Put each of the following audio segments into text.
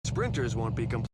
Sprinters won't be complete.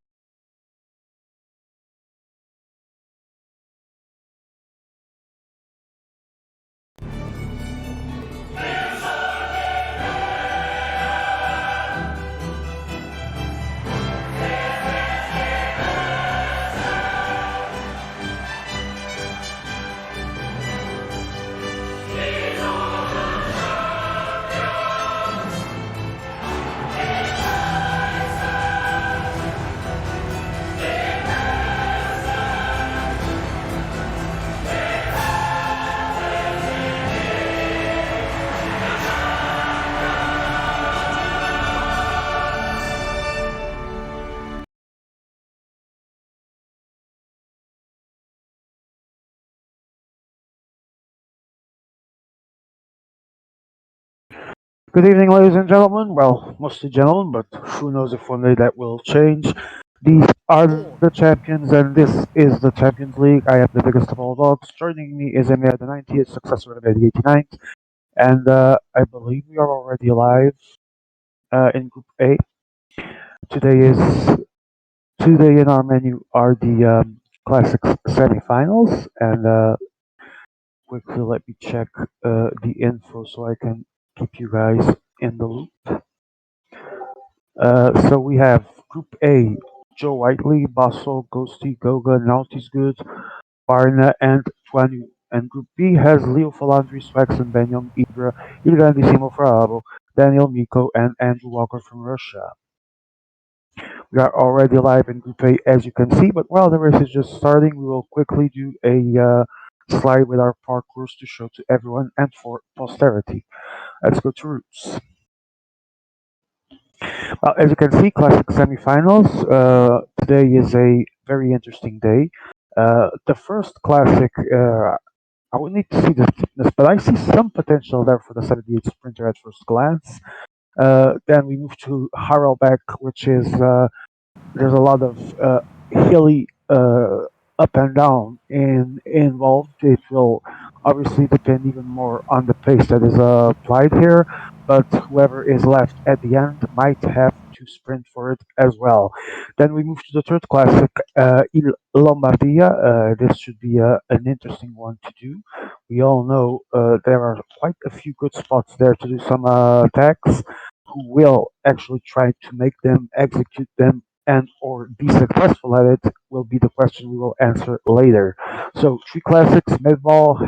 Good evening, ladies and gentlemen. Well, mostly gentlemen, but who knows if one day that will change. These are the champions, and this is the Champions League. I am the biggest of all dogs. Joining me is Emir, the 90th successor of the 89th, and I believe we are already live in Group A. Today in our menu are the Classics semifinals, and quickly let me check the info so I can keep you guys in the loop. So we have Group A: Joe Whiteley, Basso, Ghosty, Goga, Naughty's Good, Barna, and Tuanu. And Group B has Leo Falandri, Swaxon, Benyam, Ibra, Irandissimo Frabo, Daniel Miko, and Andrew Walker from Russia. We are already live in Group A, as you can see, but while the race is just starting, we will quickly do a slide with our parcours to show to everyone and for posterity. Let's go to Roots. Well, as you can see, classic semifinals. Today is a very interesting day. The first classic, I would need to see the fitness, but I see some potential there for the 78 sprinter at first glance. Then we move to Harelbeke, which is there's a lot of hilly up and down involved. It will obviously depend even more on the pace that is applied here, but whoever is left at the end might have to sprint for it as well. Then we move to the third classic, Il Lombardia. This should be an interesting one to do. We all know there are quite a few good spots there to do some attacks. Who will actually try to make them, execute them, and or be successful at it will be the question we will answer later. So three classics: Medball,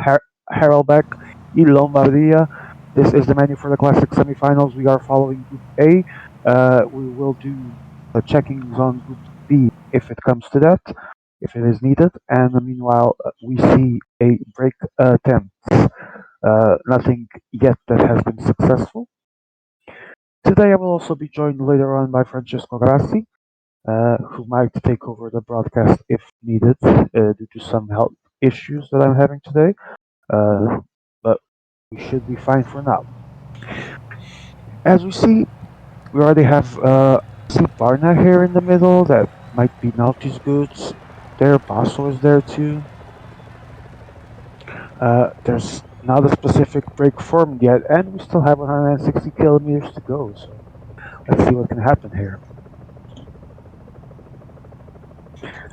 Harelbeke, Il Lombardia. This is the menu for the classic semifinals. We are following Group A. We will do checkings on Group B if it comes to that, if it is needed. And meanwhile, we see a break attempt. Nothing yet that has been successful. Today I will also be joined later on by Francesco Grassi, who might take over the broadcast if needed due to some health issues that I'm having today. But we should be fine for now. As we see, we already have see Barna here in the middle. That might be Naughty's Goods. There, Basso is there too. There's not a specific break formed yet, and we still have 160 kilometers to go. So let's see what can happen here.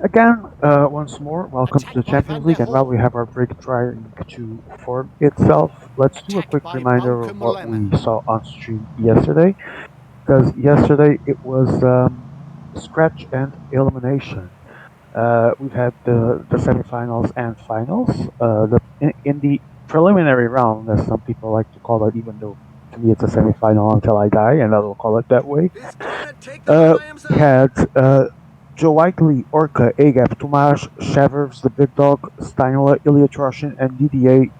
Again, once more, welcome to the Champions League, and while we have our break trying to form itself, let's do a quick reminder of what we saw on stream yesterday, because yesterday it was scratch and elimination. We've had the semifinals and finals. In the preliminary round, as some people like to call it, even though to me it's a semifinal until I die, and I will call it that way. We had Joe Whiteley, Orca, Agap, Tomasz, Shavers, the Big Dog, Steinle, Ilya Troshin, and DDA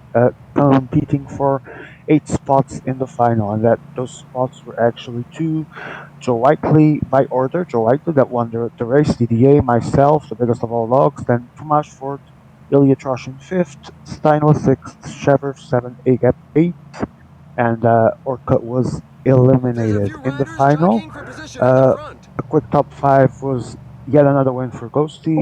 competing for 8 spots in the final, and that those spots were actually two. Joe Whiteley by order. Joe Whiteley that won the race. DDA, myself, the biggest of all dogs. Then Tomasz fourth, Ilya Troshin fifth, Steinle sixth, Shavers seventh, Agap eighth, and Orkut was There's a eliminated few in the riders final. jockeying for position at the Uh, front. a quick top five was yet another win for Ghosty.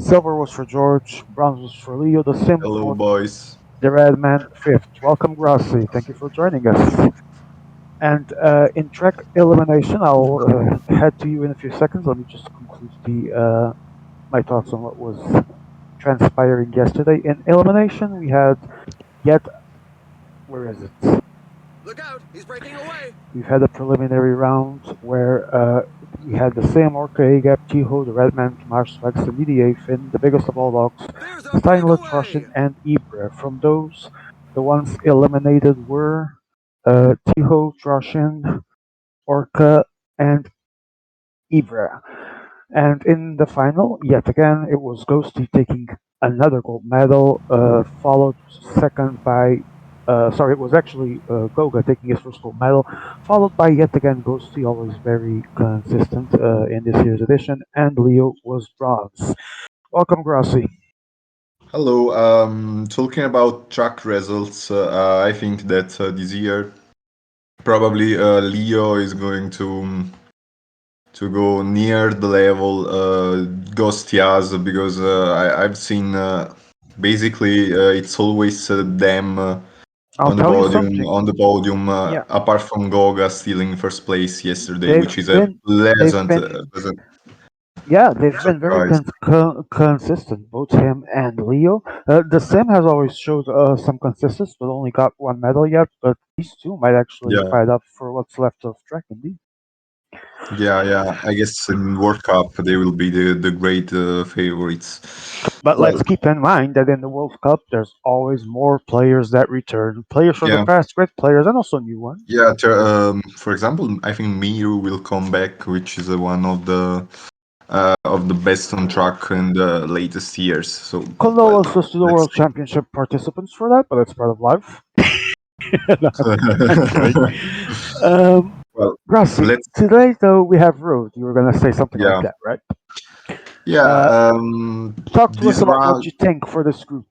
Silver was for George. Bronze was for Leo. The Sim Hello, fourth. boys. The Red Man fifth. Welcome, Grassi. Thank you for joining us. And in track elimination, I'll head to you in a few seconds. Let me just conclude the my thoughts on what was transpiring yesterday. In elimination, we had yet where is it? Look out, he's breaking away. We've had a preliminary round where we had the same Orca, Agap, Tiho, the Redman, Tomasz, Svex, the EDA, Finn, the biggest of all dogs, There's a Steinle, Troshin, breakaway. and Ibra. From those, the ones eliminated were Tiho, Troshin, Orca, and Ibra. And in the final, yet again, it was Ghosty taking another gold medal, followed second by, sorry, it was actually Goga taking his first gold medal, followed by yet again Ghosty, always very consistent in this year's edition, and Leo was bronze. Welcome, Grassi. Hello. Talking about track results, I think that this year probably Leo is going to go near the level Ghost has because I've seen basically it's always them I'll tell you something. on the podium Yeah, apart from Goga stealing first place yesterday, they've which is a been, they've pleasant, been pleasant Yeah, they've been very surprise. consistent, both him and Leo. The Sim has always showed some consistency, but only got one medal yet. But these two might actually Yeah. fight up for what's left of track, indeed. Yeah, yeah. I guess in World Cup they will be the great favorites. But Well, let's keep in mind that in the World Cup, there's always more players that return. Players from the yeah, past, great players, and also new ones. yeah. For example, I think Miru will come back, which is one of the best on track in the latest years. So, well, Condolences to the let's World Championship participants for that, but it's part of life. No, see. I'm kidding. Um, Well, Grassi, let's today though we have road. You were gonna say something like yeah, that, right? yeah. Uh, Talk to us This about what round, you think for this group.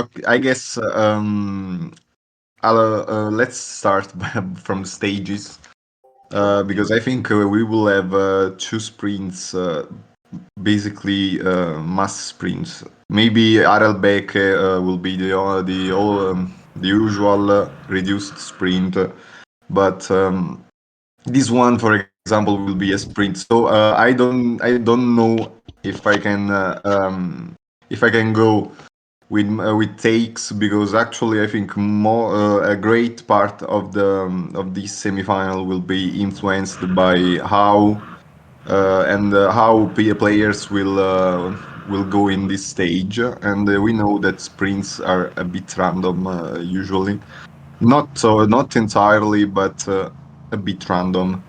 okay, I guess let's start from the stages. Because I think we will have two sprints, basically mass sprints. Maybe Arelbeck will be the usual reduced sprint, but this one, for example, will be a sprint. So I don't know if I can go with takes because actually I think more a great part of this semifinal will be influenced by how players will go in this stage, and we know that sprints are a bit random usually, not entirely, but a bit random.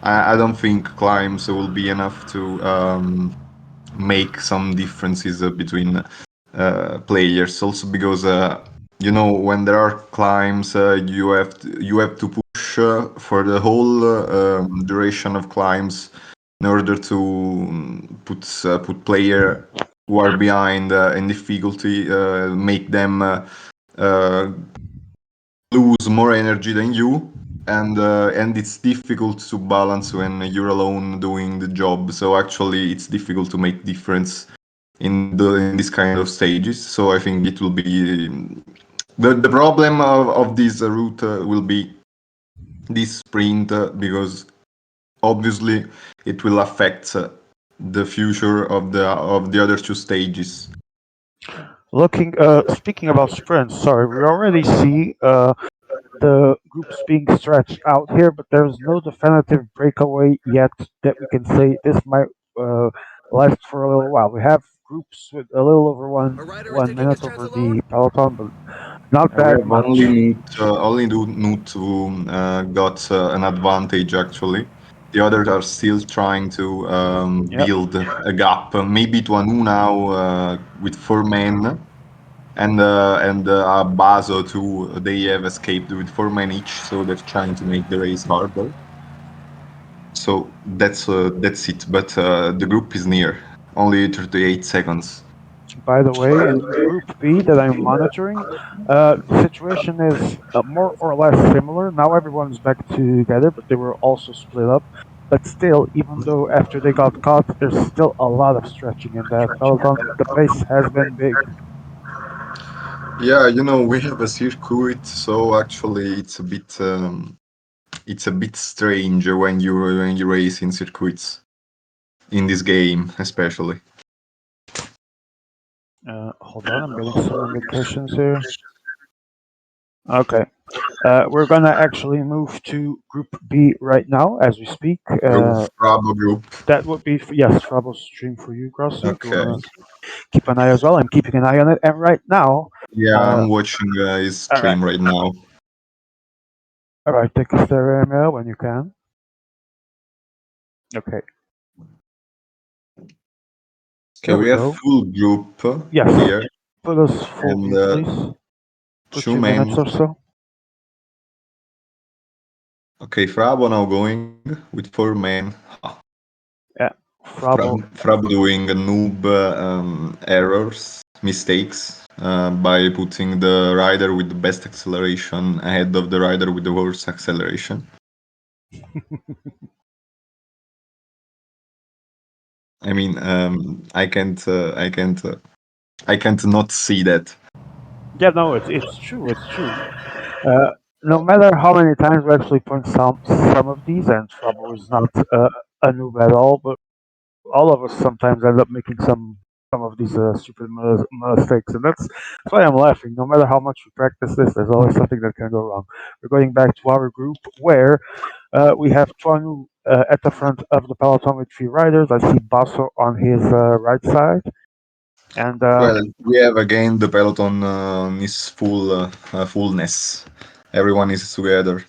I don't think climbs will be enough to make some differences between players. Also because when there are climbs, you have to push for the whole duration of climbs in order to put player who are behind in difficulty, make them uh, lose more energy than you, and it's difficult to balance when you're alone doing the job. So actually, it's difficult to make difference in this kind of stages. So I think it will be the problem of this route will be this sprint because obviously it will affect the future of the other two stages. Speaking about sprints, sorry, we already see the groups being stretched out here, but there's no definitive breakaway yet that we can say this might uh, last for a little while. We have groups with a little over A rider is one taking his minute chance over the alone. peloton, but not We that have much. only do Nut got an advantage actually. The others are still trying to Yep. build a gap, maybe to Anu now with 4 men, and Bazo too. They have escaped with 4 men each, so they're trying to make the race harder. So that's it. But the group is near. Only 38 seconds. By the way, in Group B that I'm monitoring, the situation is more or less similar. Now everyone's back together, but they were also split up. But still, even though after they got caught, there's still a lot of stretching in that peloton. The pace has been big. Yeah, we have a circuit, so actually it's a bit strange when you race in circuits in this game, especially. Hold on, I'm getting some indications here. Okay. We're gonna actually move to Group B right now as we speak. Bravo group. That would be yes, trouble stream for you, Grossi, if you Okay. wanna keep an eye as well. I'm keeping an eye on it, and right now, Yeah, uh, I'm watching his all right, stream right now. all right, take a stereo email when you can. Okay, Okay, there we we have go. full group Yes, here, put us full and view, please, for two 2 minutes men. or so. Okay, Frabo now going with 4 men. Yeah, Frabo. Frabo doing a noob errors, mistakes by putting the rider with the best acceleration ahead of the rider with the worst acceleration. I mean, I can't not see that. Yeah, no, it's true, it's true. Uh, no matter how many times we actually point some of these, and Frabo is not a noob at all, but all of us sometimes end up making some of these stupid mistakes, and that's why I'm laughing. No matter how much we practice this, there's always something that can go wrong. We're going back to our group where we have Tuanu at the front of the peloton with 3 riders. I see Basso on his right side, and Well, we have again the peloton on its fullness. Everyone is together,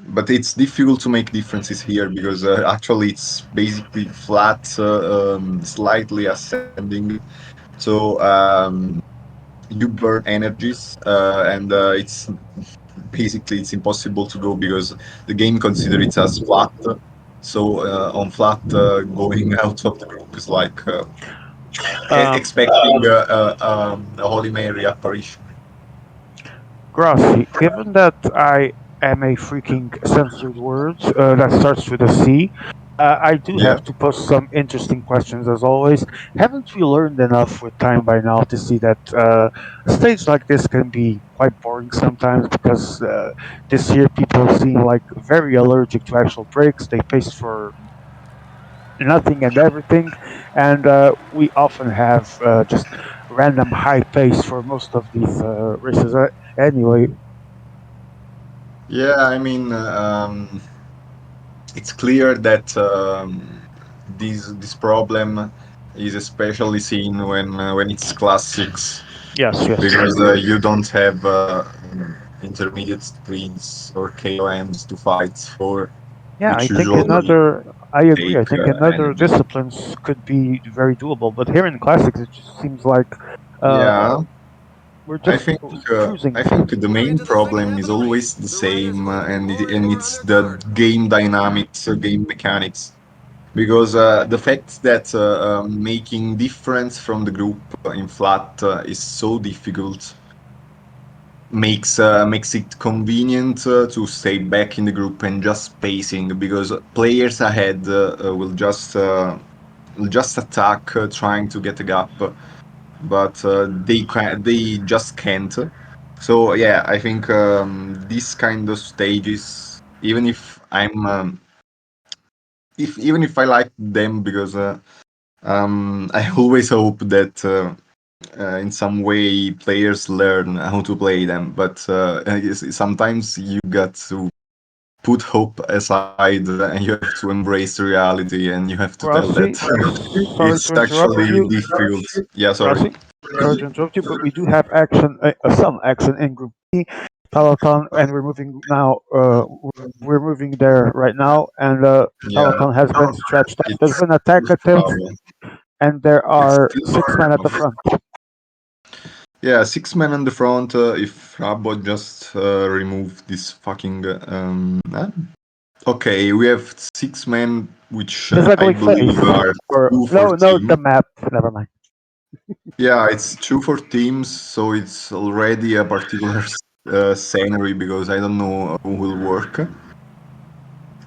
but it's difficult to make differences here because actually it's basically flat, slightly ascending. So you burn energies, and it's impossible to go because the game considers it as flat. So on flat, going out of the group is like um, expecting a Holy Mary apparition. Grassi, given that I am a freaking censored word that starts with a C, I do Yeah. have to pose some interesting questions as always. Haven't we learned enough with time by now to see that a stage like this can be quite boring sometimes because this year people seem like very allergic to actual breaks. They pace for nothing and everything, and we often have just random high pace for most of these races. Anyway, Yeah, I mean, it's clear that this problem is especially seen when it's classics yes, yes. because you don't have intermediate sprints or KOMs to fight for, Yeah, I which think usually another. I agree. take I think in other energy. disciplines could be very doable, but here in classics, it just seems like uh, Yeah, we're I just think cruising I think through. the We're main into the second problem half is of the always race. the The riders same, looking and already it's rather the tired. game dynamics, game mechanics. Because the fact that making difference from the group in flat is so difficult makes it convenient to stay back in the group and just pacing because players ahead will just attack trying to get a gap, but they just can't. So yeah, I think this kind of stages, even if I like them because I always hope that in some way players learn how to play them, but sometimes you got to put hope aside and you have to embrace reality and you have to tell that Grassi, sorry it's to interrupt actually you. difficult. Yeah, sorry. Grassi, sorry to interrupt you, but we do have action, some action in Group B. Peloton, and we're moving now. We're moving there right now, and Yeah, Peloton has been stretched out. There's it's been attackatives, Bravo. and there It's are still six men at the Bravo. front. Yeah, six men on the front. If Rabo just remove this fucking. Okay, we have six men, which His I ugly believe face, are or two for no, no, team. the map. Never mind. Yeah, it's two for teams, so it's already a particular scenery because I don't know who will work.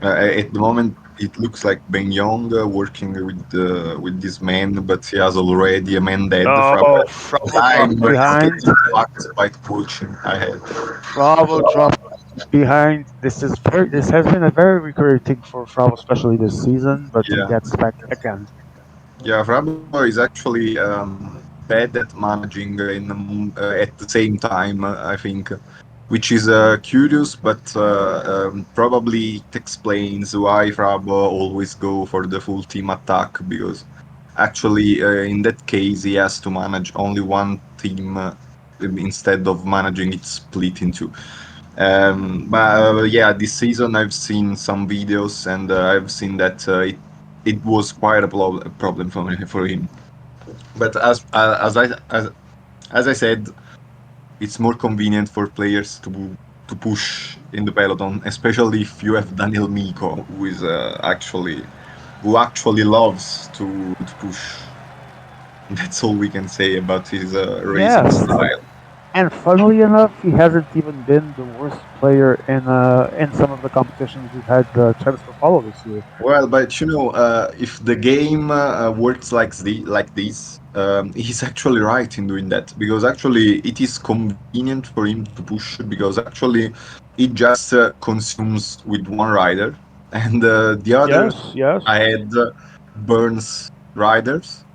At the moment, it looks like Ben Young working with this man, but he has already a man dead from Oh, a Fravo time dropped behind. getting fucked by coaching I had. Fravo dropped behind. This is very. This has been a very recurring thing for Fravo, especially this season. But he Yeah. gets back again. Yeah, Rabo is actually bad at managing at the same time, I think, which is curious, but probably it explains why Rabo always go for the full team attack because actually in that case he has to manage only one team instead of managing it split into. But yeah, this season I've seen some videos and I've seen that it was quite a problem for him. But as I said, it's more convenient for players to push in the peloton, especially if you have Daniel Miko, who actually loves to push. That's all we can say about his racing Yes, style. and funnily enough, he hasn't even been the worst player in some of the competitions we've had the chance to follow this year. Well, but if the game works like this, he's actually right in doing that because actually it is convenient for him to push because actually it just consumes with one rider, and the other Yes, yes. ahead burns riders.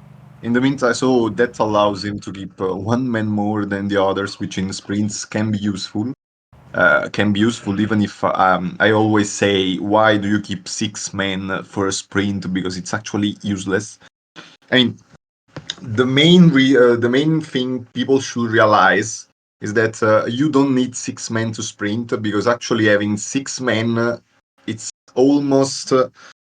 In the meantime, so that allows him to keep one man more than the others, which in sprints can be useful even if I always say why do you keep six men for a sprint because it's actually useless. I mean the main thing people should realize is that you don't need six men to sprint because actually having six men it's almost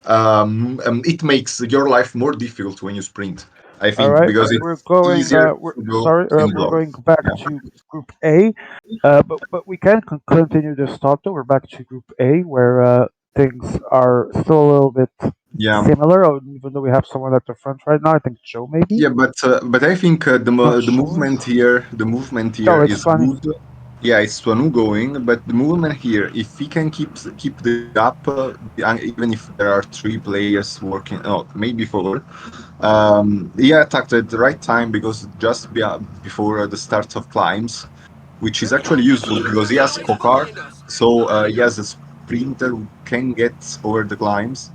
it makes your life more difficult when you sprint. I All think right, because we're it's going. easier We're to go sorry. in We're block. going back Yeah. to Group A, but we can continue this talk. Though we're back to Group A, where things are still a little bit Yeah. similar. Even though we have someone at the front right now, I think Joe maybe. Yeah, but I think Not sure. the movement Oh, here it's is funny. good. Yeah, it's Swanu going, but the movement here, if he can keep the gap, even if there are three players working, oh, maybe four, he attacked at the right time because before the start of climbs, which is There's actually trouble. useful because he has Race is Kokar, behind us. so he has a sprinter who can get over the climbs,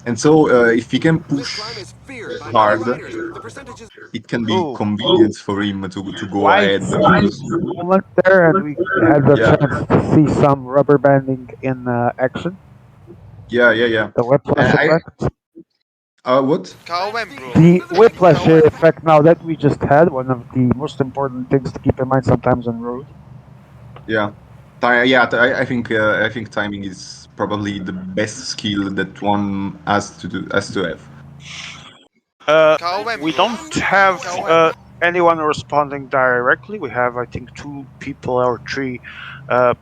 and so if he can This push climb is feared by many hard, riders. The percentage is it can be Oh, convenient for him to go quite ahead the because moment there, and we had the yeah, chance to see some rubber banding in action. yeah. The whiplash And I effect. what? Let's Kauwen, see bro. who's The the whiplash fastest. effect now that we just had, one of the most important things to keep in mind sometimes on road. Yeah, I think timing is probably the best skill that one has to have. Uh, Kauwen, we bro. don't have Kauwen. anyone responding directly. We have, I think, two people or three. Uh,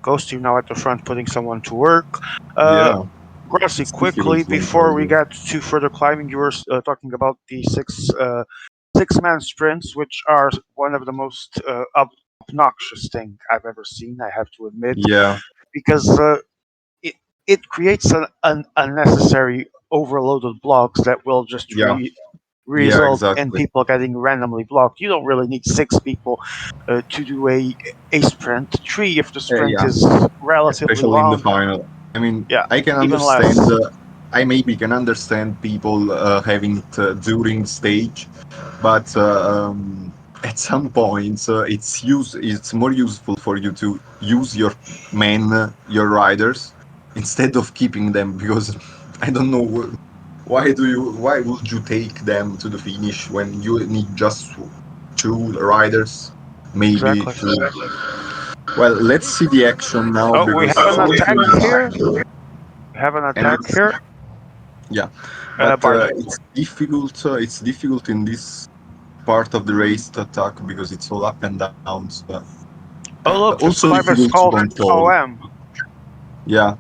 Ghost team now at the front putting someone to work. Uh, Yeah, Grossi, it's difficult quickly for before we Antonio. get to further climbing, you were talking about the six-man sprints, which are one of the most obnoxious thing I've ever seen. I have to admit, Yeah, because it it creates an unnecessary overloaded blocks that will just yeah, yeah, result in exactly. people getting randomly blocked. You don't really need six people to do a sprint. Three if the sprint Yeah, is relatively especially in the long. final. I mean, Yeah, I can even understand. less. I maybe can understand people having it during the stage, but at some points it's more useful for you to use your men, your riders, instead of keeping them because I don't know why would you take them to the finish when you need just two riders, maybe Exactly. two. Well, let's A see the perfect action line now is Oh, we because have an always so attack perfect. here. We have an and attack it's here. yeah, but Bart. it's difficult. It's difficult in this part of the race to attack because it's all up and downs. Oh, look, the Also climb difficult is to called control. OM. Yeah,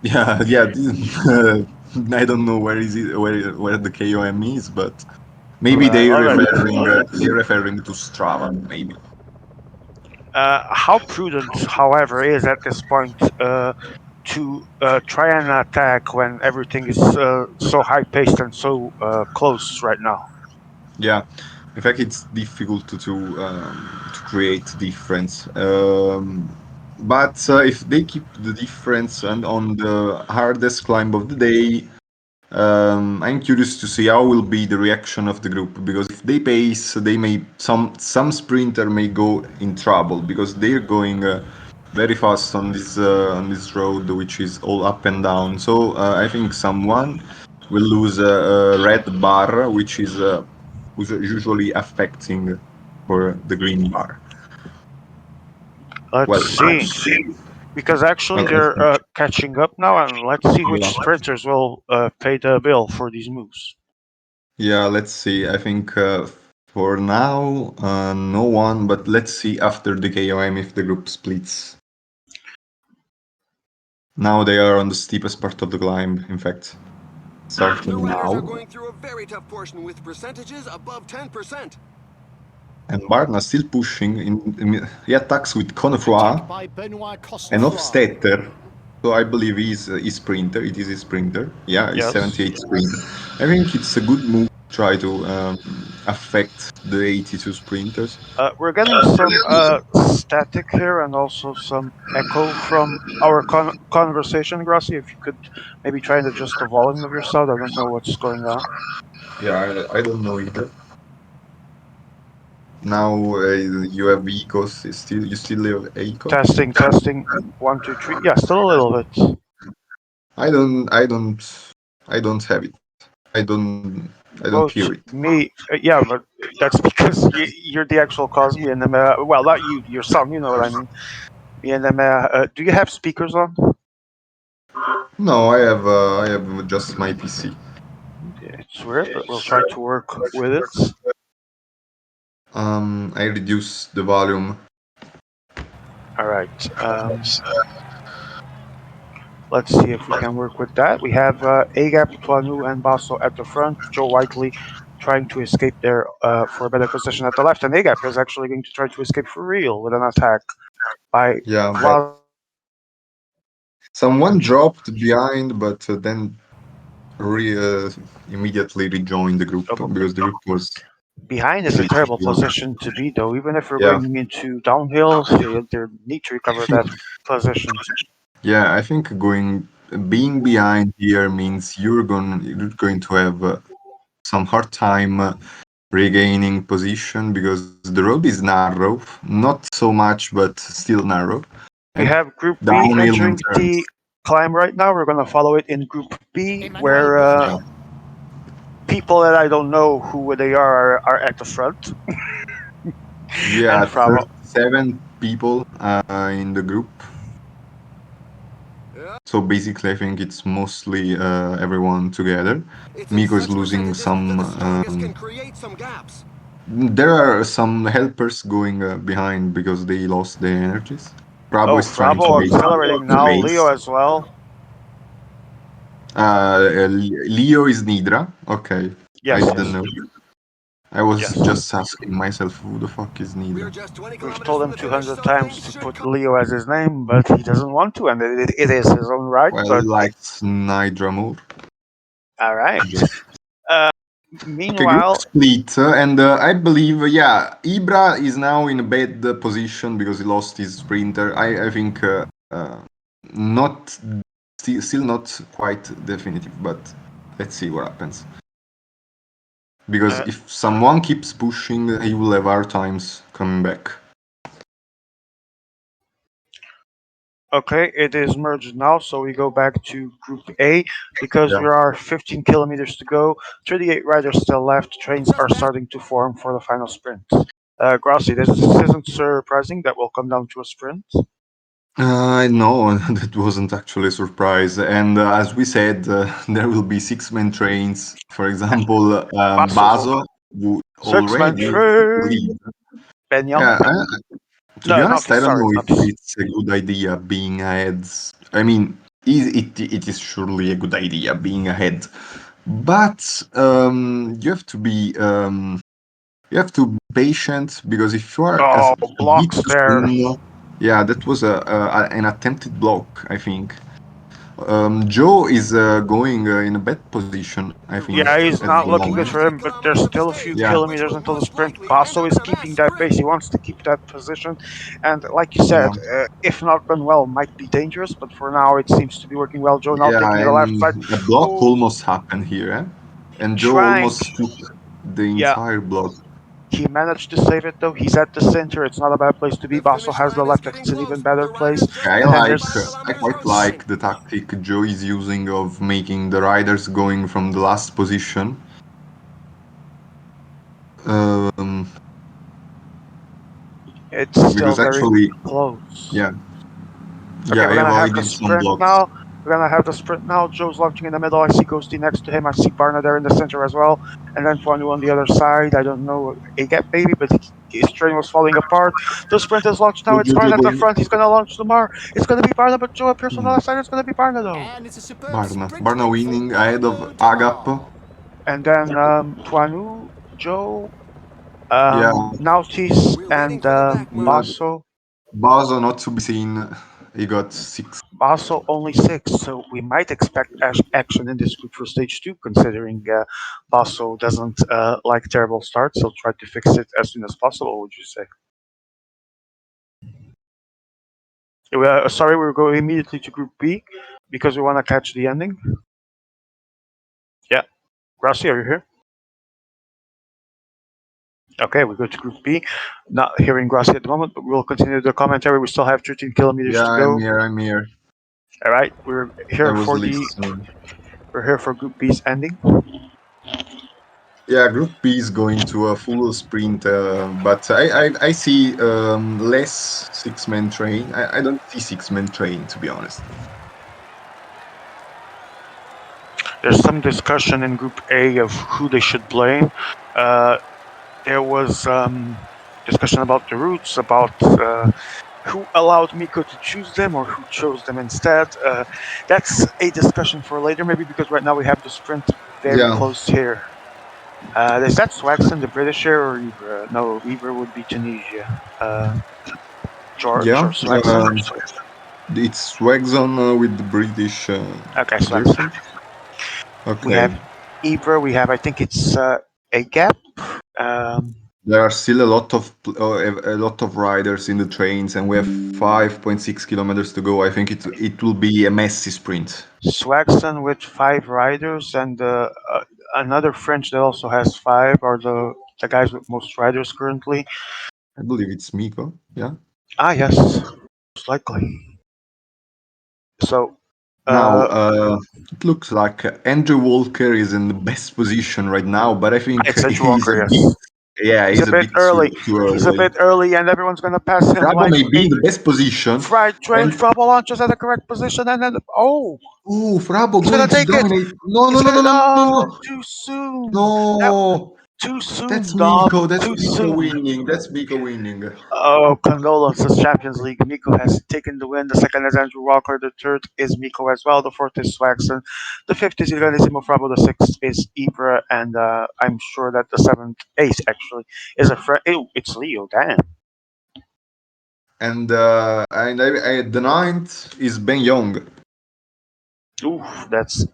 yeah. I don't know where is it, where the KOM is, but maybe I love it. they're referring to Strava. Maybe. How prudent, however, is at this point to try and attack when everything is so high paced and so close right now? Yeah, in fact, it's difficult to create difference. But if they keep the difference and on the hardest climb of the day, I'm curious to see how will be the reaction of the group because if they pace, they may some sprinter may go in trouble because they're going very fast on this road which is all up and down. So I think someone will lose a red bar which usually affecting for the green bar. Let's Well, see. Because actually I they're think catching up now, and let's see which yeah. sprinters will pay the bill for these moves. Yeah, let's see. I think for now, no one, but let's see after the KOM if the group splits. Now they are on the steepest part of the climb, in fact, The starting riders are now. going through a very tough portion with percentages above 10%. And Barna still pushing. He attacks with Confroy and Hofstetter. So I believe he's sprinter. It is a sprinter. Yeah, he's Yes. 78 sprinter. I think it's a good move to try to affect the 82 sprinters. We're getting some static here and also some echo from our conversation, Grassi. If you could maybe try and adjust the volume of your sound. I don't know what's going on. Yeah, I don't know either. Now you have Ecos. You still have Ecos. Testing, testing. One, two, three. Yeah, still a little bit. I don't. I don't. I don't have it. I don't hear it. Vote me. Yeah, but that's because you're the actual cause. Me and them. Well, not you. Your son. You know what I mean. Me and them. Do you have speakers on? No, I have just my PC. It's weird, but we'll try to work with it. I reduce the volume. All right. Let's see if we can work with that. We have Agap, Tuanu, and Basso at the front. Joe Whiteley trying to escape there for a better position at the left, and Agap is actually going to try to escape for real with an attack by Yeah, but Vlad. someone dropped behind, but then re immediately rejoined the group because the group was Behind is a switched. terrible position to be, though. Even if we're Yeah, going into downhill, they need to recover that position. yeah. I think being behind here means you're going to have some hard time regaining position because the road is narrow, not so much, but still narrow, We and have Group B downhill in entering turns. the climb right now. We're going to follow it in Group B, where Yeah, people that I don't know who they are at the front. yeah, And Framo. 37 people in the group. So basically, I think it's mostly everyone together. It's in Miko is such losing percentages that some. the strongest can create some gaps. There are some helpers going behind because they lost their energies. Bravo Oh, is trying to Frabo make accelerating the now. Leo pace. as well. Leo is Nidra. Okay, I Yes, didn't yes, know. I was yes. just asking myself, who the fuck is We're Nidra? just 20 We've kilometers told from him the finish, 200 so times things to should put come. Leo as his name, but he doesn't want to, and it is his own right. Well, he But likes Nidra more. all right. Just Uh, okay, group Meanwhile, split, and I believe, yeah, Ibra is now in a bad position because he lost his sprinter. I think not still not quite definitive, but let's see what happens. Because uh, if someone keeps pushing, he will have hard times coming back. okay, it is merged now, so we go back to Group A because Yeah. we are 15 kilometers to go. 38 riders still left. Trains Just are back. starting to form for the final sprint. Grassi, this isn't surprising that will come down to a sprint. No, that wasn't actually a surprise. And as we said, there will be six-man trains. For example, Basso, Baso, who six-man already train. lead. Benyon? Yeah, to be No, honest, Naughty, I don't sorry, know if Naughty. it's a good idea being ahead. I mean, it is surely a good idea being ahead, but you have to be patient because if you are Oh, a bit blocks too there. soon, yeah, that was an attempted block, I think. Joe is going in a bad position, I think, Yeah, at he's the not looking moment. good for him, but there's still a few Yeah, kilometers until the sprint. Basso is keeping that pace. He wants to keep that position. And like you said, yeah, if not done well, might be dangerous, but for now it seems to be working well. Joe now yeah, taking the left and side. a block Oh, almost happened here, eh? And Joe trying. almost took the Yeah, entire block. he managed to save it though. He's at the center. It's not a bad place to be. The Basso finish has the line is left. getting It's an even close. better The place. riders just I And then lost like, there's 5 I quite kilometers. like the tactic Joe is using of making the riders going from the last position. Um, it's still because very actually, close. yeah, Okay, yeah, we're I gonna have the avoided some sprint blocks. now. We're gonna have the sprint now. Joe's launching in the middle. I see Ghosty next to him. I see Barna there in the center as well. And then Fuanu on the other side. I don't know a gap maybe, but his train was falling apart. The sprint is launched now. Go, It's go, go, Barna at the go. front. He's gonna launch tomorrow. It's gonna be Barna, but Joe appears on the Hmm. left side. It's gonna be Barna though. And it's a superb Barna. sprint Barna win for winning ahead of Fuanu Agap. tomorrow. And then Tuanu, Joe, Yeah, Nautis, We're waiting and for the back marker. Basso. Bazo not to be seen. He got six. Basel only six, so we might expect action in this group for stage two, considering Basel doesn't like terrible starts. He'll try to fix it as soon as possible, would you say? Sorry, we're going immediately to group B because we want to catch the ending. Yeah, Gracie, are you here? Okay, we go to group B. Not hearing Gracie at the moment, but we'll continue the commentary. We still have 13 kilometers Yeah, to I'm go. here. I'm here. All right, I was listening. we're here for group B's ending. Yeah, Group B is going to a full sprint, but I see less six-man train. I don't see six-man train, to be honest. There's some discussion in Group A of who they should blame. Uh, there was discussion about the routes, about who allowed Miko to choose them or who chose them instead. That's a discussion for later, maybe because right now we have the sprint very Yeah, close here. Is that Swaxon, the British here, or Ibra? No, Ibra would be Tunisia. George yeah. or Swaxon? It's Swagzon with the British Okay, jersey. Swaxon. We Okay. have Ibra. We have, I think it's a gap. Um, There are still a lot of riders in the trains, and we have 5.6 kilometers to go. I think it will be a messy sprint. Swaxon with five riders, and another French that also has five are the guys with most riders currently. I believe it's Miko. Yeah. Ah, yes, most likely. So, Now, uh, it looks like Andrew Walker is in the best position right now, but I think it's Edge he's a Walker, bit, yes. yeah, He's a he's a bit bit early. too He's a early. bit early, and everyone's gonna pass him Bravo like may be a in the best position, fried train. and Frabo launches at the correct position, and then oh, Frabo he's gonna going to take it. dominate. No, no, He's no, gonna no, no, no, no no, too soon. That no. too That's soon, Dom. Miko. That's Too Miko soon. winning. That's Miko winning. Oh, condolences, Champions League. Miko has taken the win. The second is Andrew Walker. The third is Miko as well. The fourth is Swaxon. The fifth is Iranissimo Frabo. The sixth is Ibra. And I'm sure that the seventh, ace actually, is a friend. Ew, it's Leo. Damn. And the ninth is Ben Young. Ooh, that's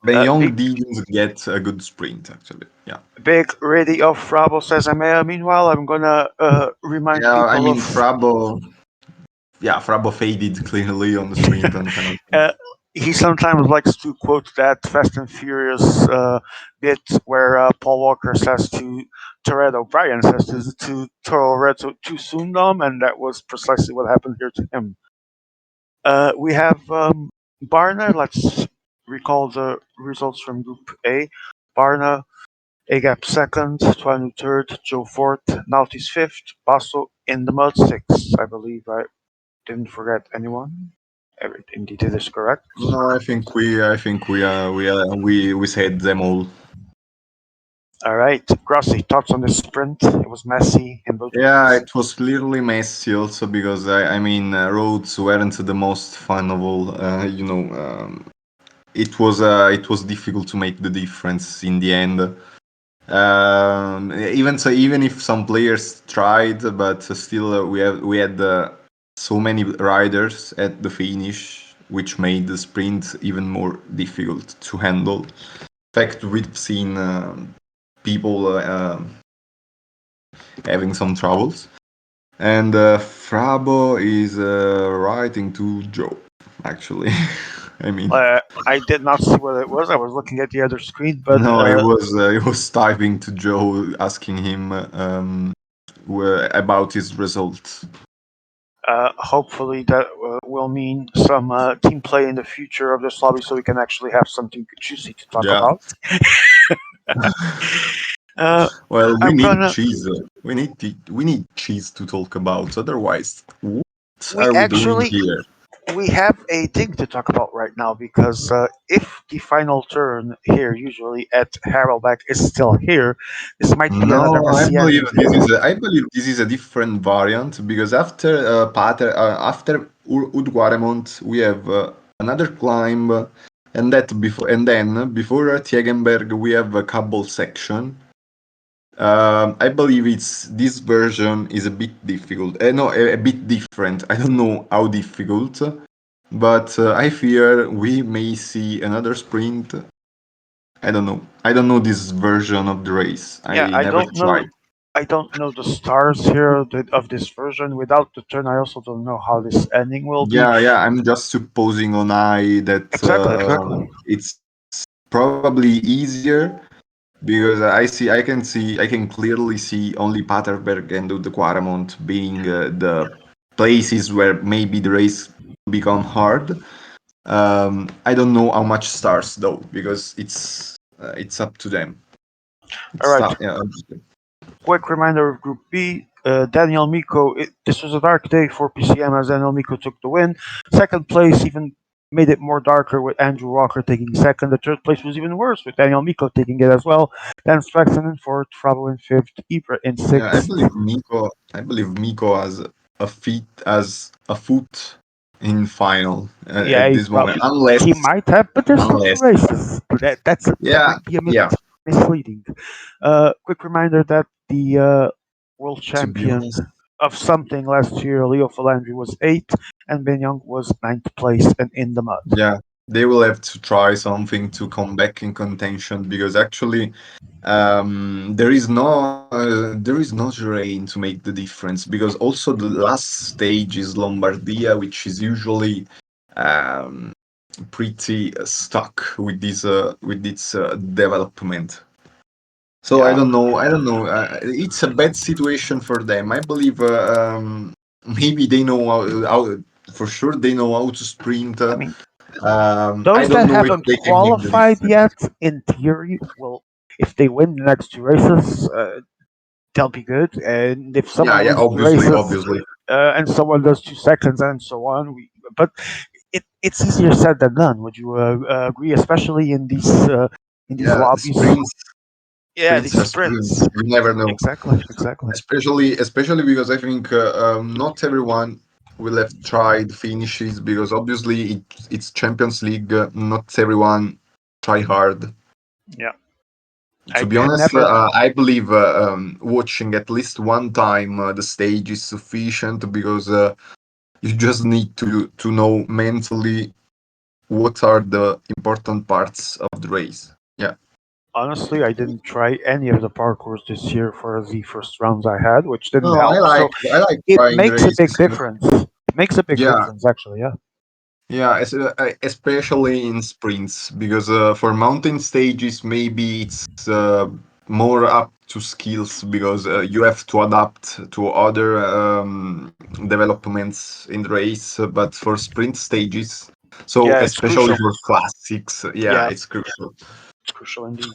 Ben big. Young didn't get a good sprint actually. Yeah. Big ready of Frabo says Amea. Meanwhile, I'm gonna remind Yeah, I people mean of Frabo faded clearly on the sprint and penalty. uh, he sometimes likes to quote that Fast and Furious bit where Paul Walker says to Toretto, Brian says to Toretto, too soon, Dom, and that was precisely what happened here to him. We have Barna. Let's recall the results from Group A. Barna Agap second, Twanu third, Joe fourth, Naughty's fifth, Basso in the mud sixth. I believe I didn't forget anyone. Indeed, it is correct. No, I think we said them all. All right, Grossi, thoughts on this sprint? It was messy in both Yeah, groups. it was clearly messy also because roads weren't the most funnable. It was difficult to make the difference in the end. Even if some players tried, but still we had so many riders at the finish, which made the sprint even more difficult to handle. In fact, we've seen people having some troubles. And Frabo is writing to Joe, actually. I mean, I did not see what it was. I was looking at the other screen, but no, he was typing to Joe, asking him about his results. hopefully that will mean some team play in the future of this lobby, so we can actually have something juicy to talk Yeah. about. Uh, Well, we I'm need gonna. cheese. We need cheese to talk about. Otherwise, what We are we doing actually here? we have a thing to talk about right now because if the final turn here, usually at Harrowback, is still here, this might be No, another I messy believe ending. this is a, I believe this is a different variant because after Udguaramont we have another climb, and then before Tegenberg we have a cobble section. I believe it's this version is a bit difficult. No, a bit different. I don't know how difficult, but I fear we may see another sprint. I don't know this version of the race. Yeah, I never tried. I don't know the stars here of this version. Without the turn, I also don't know how this ending will be. Yeah, yeah. I'm just supposing on I that Exactly, exactly. it's probably easier because I can clearly see only Paterberg and the Quaremont being the places where maybe the race will become hard. I don't know how much stars though because it's up to them. All It's right. tough. Yeah, Quick reminder of Group B. Daniel Miko. This was a dark day for PCM as Daniel Miko took the win. Second place even made it more darker with Andrew Walker taking second. The third place was even worse with Daniel Miko taking it as well. Dan Straxton in fourth, Frabo in fifth, Ibra in yeah. I sixth. believe Miko. I believe Miko has a foot in final Yeah, at this moment, unless he might have, but there's still two unless races. That yeah, might be a bit yeah. misleading. Quick reminder that the world To be champion honest, of something last year, Leo Falandri, was eighth, and Ben Young was ninth place and in the mud. yeah, they will have to try something to come back in contention because actually, there is no terrain to make the difference because also the last stage is Lombardia, which is usually um, pretty stuck with its development. So I Yeah, don't know. I don't know. It's a bad situation for them. I believe maybe they know for sure they know how to sprint. I mean, I those don't that know if haven't they can make the qualified difference. yet, in theory, will, if they win the next two races, they'll be good. And if Yeah, someone yeah. wins two Obviously, races obviously. and someone does 2 seconds and so on, but it's easier said than done. Would you agree, especially in these Yeah, lobbies? Yeah, sprints these are sprints. sprints. You never know. Exactly, exactly. Especially because I think not everyone will have tried finishes because obviously it's Champions League. Not everyone try hard. Yeah, To I be had honest, never. I believe watching at least one time the stage is sufficient because you just need to know mentally what are the important parts of the race. Yeah. Honestly, I didn't try any of the parkours this year for the first rounds I had, which didn't No, I help. like So I like it trying makes a big races. difference. It makes a big Yeah, difference, actually. Yeah. yeah, especially in sprints because for mountain stages maybe it's more up to skills because you have to adapt to other developments in the race. But for sprint stages, so Yeah, it's especially crucial. for classics, yeah, Yeah, it's crucial. it's crucial indeed.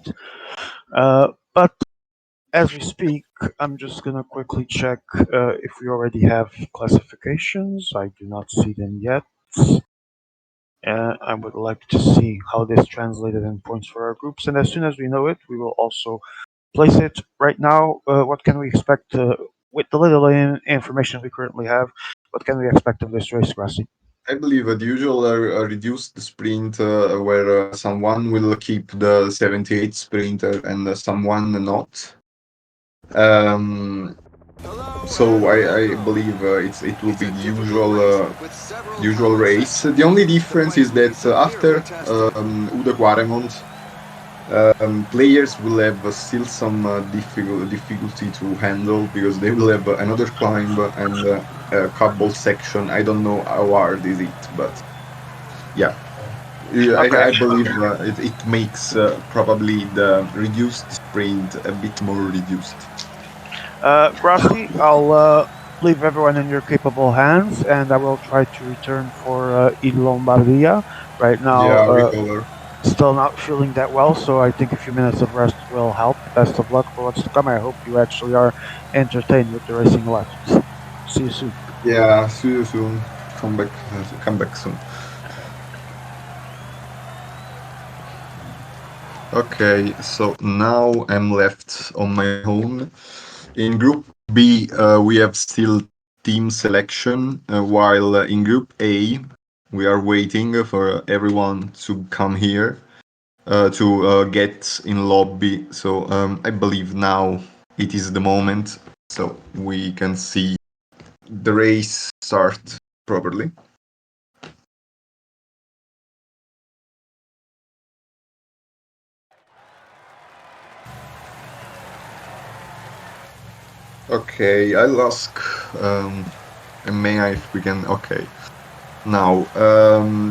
But as we speak, I'm just gonna quickly check if we already have classifications. I do not see them yet. I would like to see how this translated in points for our groups, and as soon as we know it, we will also place it. Right now, what can we expect with the little information we currently have? What can we expect of this race, Grassy? I believe the usual reduced sprint where someone will keep the 78 sprinter and someone not. Um, Hello and so I welcome. believe it will It's be a the difficult race with the several usual common race. sections. The only The difference is brakes will be that severely after tested. Ude Quaremont, players will have still some difficulty to handle because they will have another climb and a couple section. I don't know how hard is it, but yeah. Okay. I believe it makes probably the reduced sprint a bit more reduced. Grassy, I'll leave everyone in your capable hands, and I will try to return for Il Lombardia. Right now, Yeah, recover. still not feeling that well, so I think a few minutes of rest will help. Best of luck for what's to come. I hope you actually are entertained with the racing left. See you soon. Yeah, see you soon. Come back soon. Okay, so now I'm left on my own. In Group B, we have still team selection, while in Group A, we are waiting for everyone to come here to get in lobby. So I believe now it is the moment, so we can see the race start properly. Okay, I'll ask Maya if we can. Okay, now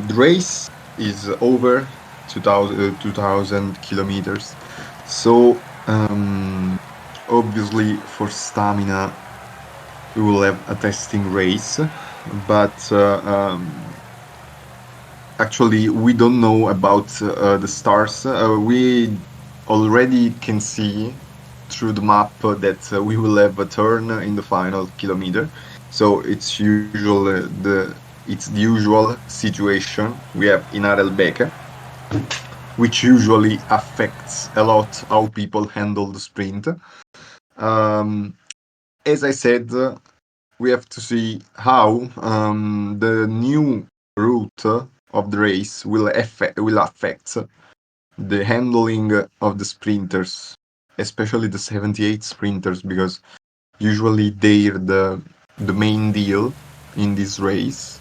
the race is over 2000 kilometers. So obviously for stamina we will have a testing race, but actually we don't know about the stars. We already can see through the map that we will have a turn in the final kilometer. So it's the usual situation we have in Arelbeke, which usually affects a lot how people handle the sprint. As I said, we have to see how the new route of the race will affect the handling of the sprinters, especially the 78 sprinters, because usually they're the main deal in this race.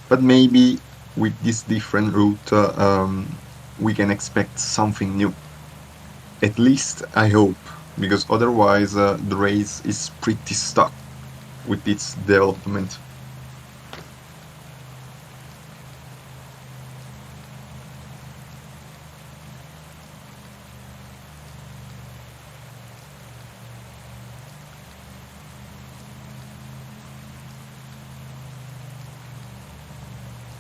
But maybe with this different route, we can expect something new. At least I hope, because otherwise the race is pretty stuck with its development.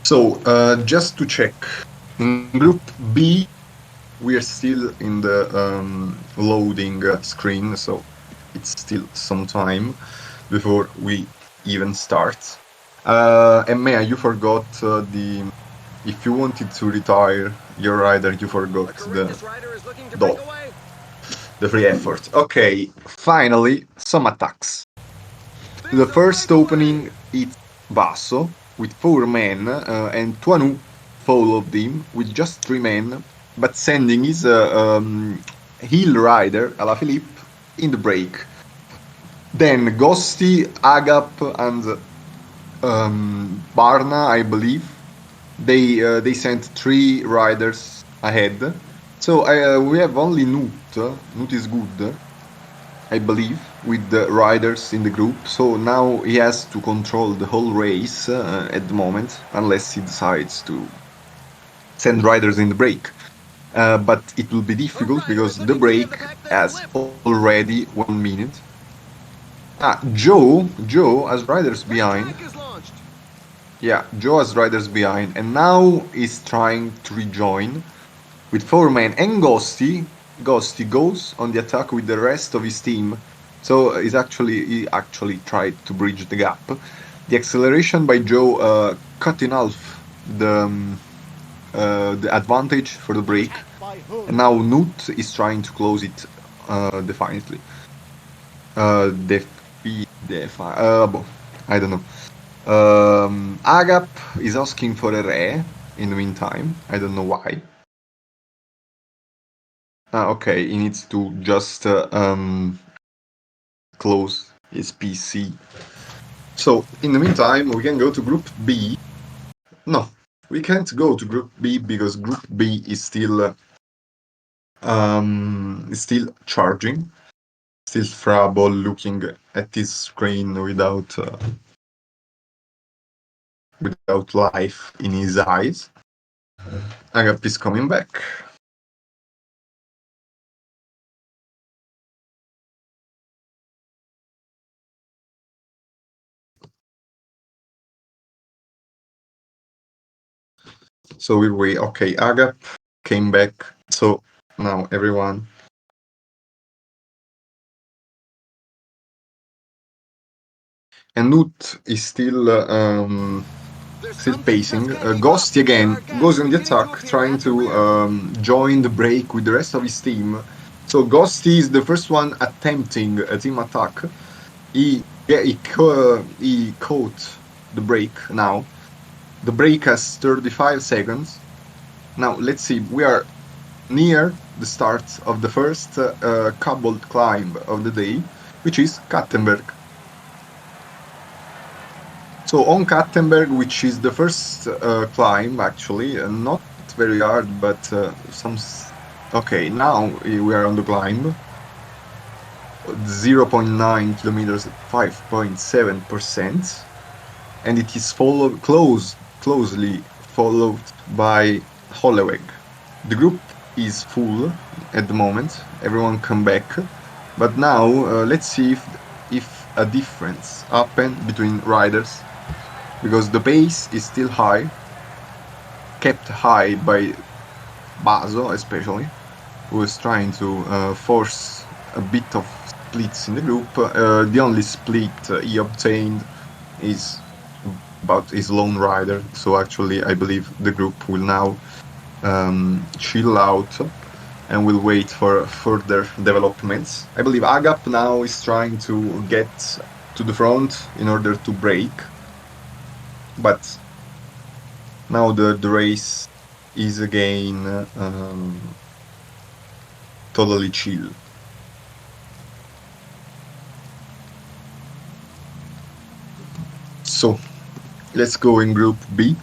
So just to check, in Group B, we are still in the loading screen, so it's still some time before we even start. And Maya, you forgot the. If you wanted to retire your rider, you forgot A courageous rider is looking to break dot, away. the free effort. Okay, finally, some attacks. The There's a first breakaway. opening it's Basso with 4 men, and Tuanu followed him with just 3 men, but sending his heel rider Alaphilippe in the break. Then Gosti, Agap, and Barna, I believe, they sent 3 riders ahead. So we have only Nut. Nut is good, I believe, with the riders in the group. So now he has to control the whole race at the moment, unless he decides to send riders in the break. But it will be A difficult rider because is the looking to give the break back that has flip. already 1 minute. Joe has riders The behind. attack is launched. Yeah, Joe has riders behind, and now he's trying to rejoin with 4 men and Ghosty. Ghosty goes on the attack with the rest of his team, so he actually tried to bridge the gap. The acceleration by Joe cut in half the advantage for the break, and now Nut is trying to close it defiantly. I don't know. Agap is asking for a re in the meantime. I don't know why. Okay, he needs to just close his PC. So, in the meantime, we can go to Group B. No, we can't go to Group B because Group B is still charging. Still Frabo looking at his screen without life in his eyes. Agap is coming back. So we wait. Okay, Agap came back. So now everyone. And Nut is still pacing. Ghosty again goes on the attack, trying to join the break with the rest of his team. So Ghosty is the first one attempting a team attack. He caught the break now. The break has 35 seconds. Now let's see. We are near the start of the first cobbled climb of the day, which is Kattenberg. So on Kattenberg, which is the first climb, actually, not very hard, but some... Okay, now we are on the climb. 0.9 kilometers, 5.7%. And it is closely followed by Holloweg. The group is full at the moment. Everyone come back. But now, let's see if a difference happened between riders. Because the pace is still high, kept high by Baso especially, who is trying to force a bit of splits in the group. The only split he obtained is about his lone rider, so actually I believe the group will now chill out and will wait for further developments. I believe Agap now is trying to get to the front in order to break. But now the race is again totally chill. So let's go in Group B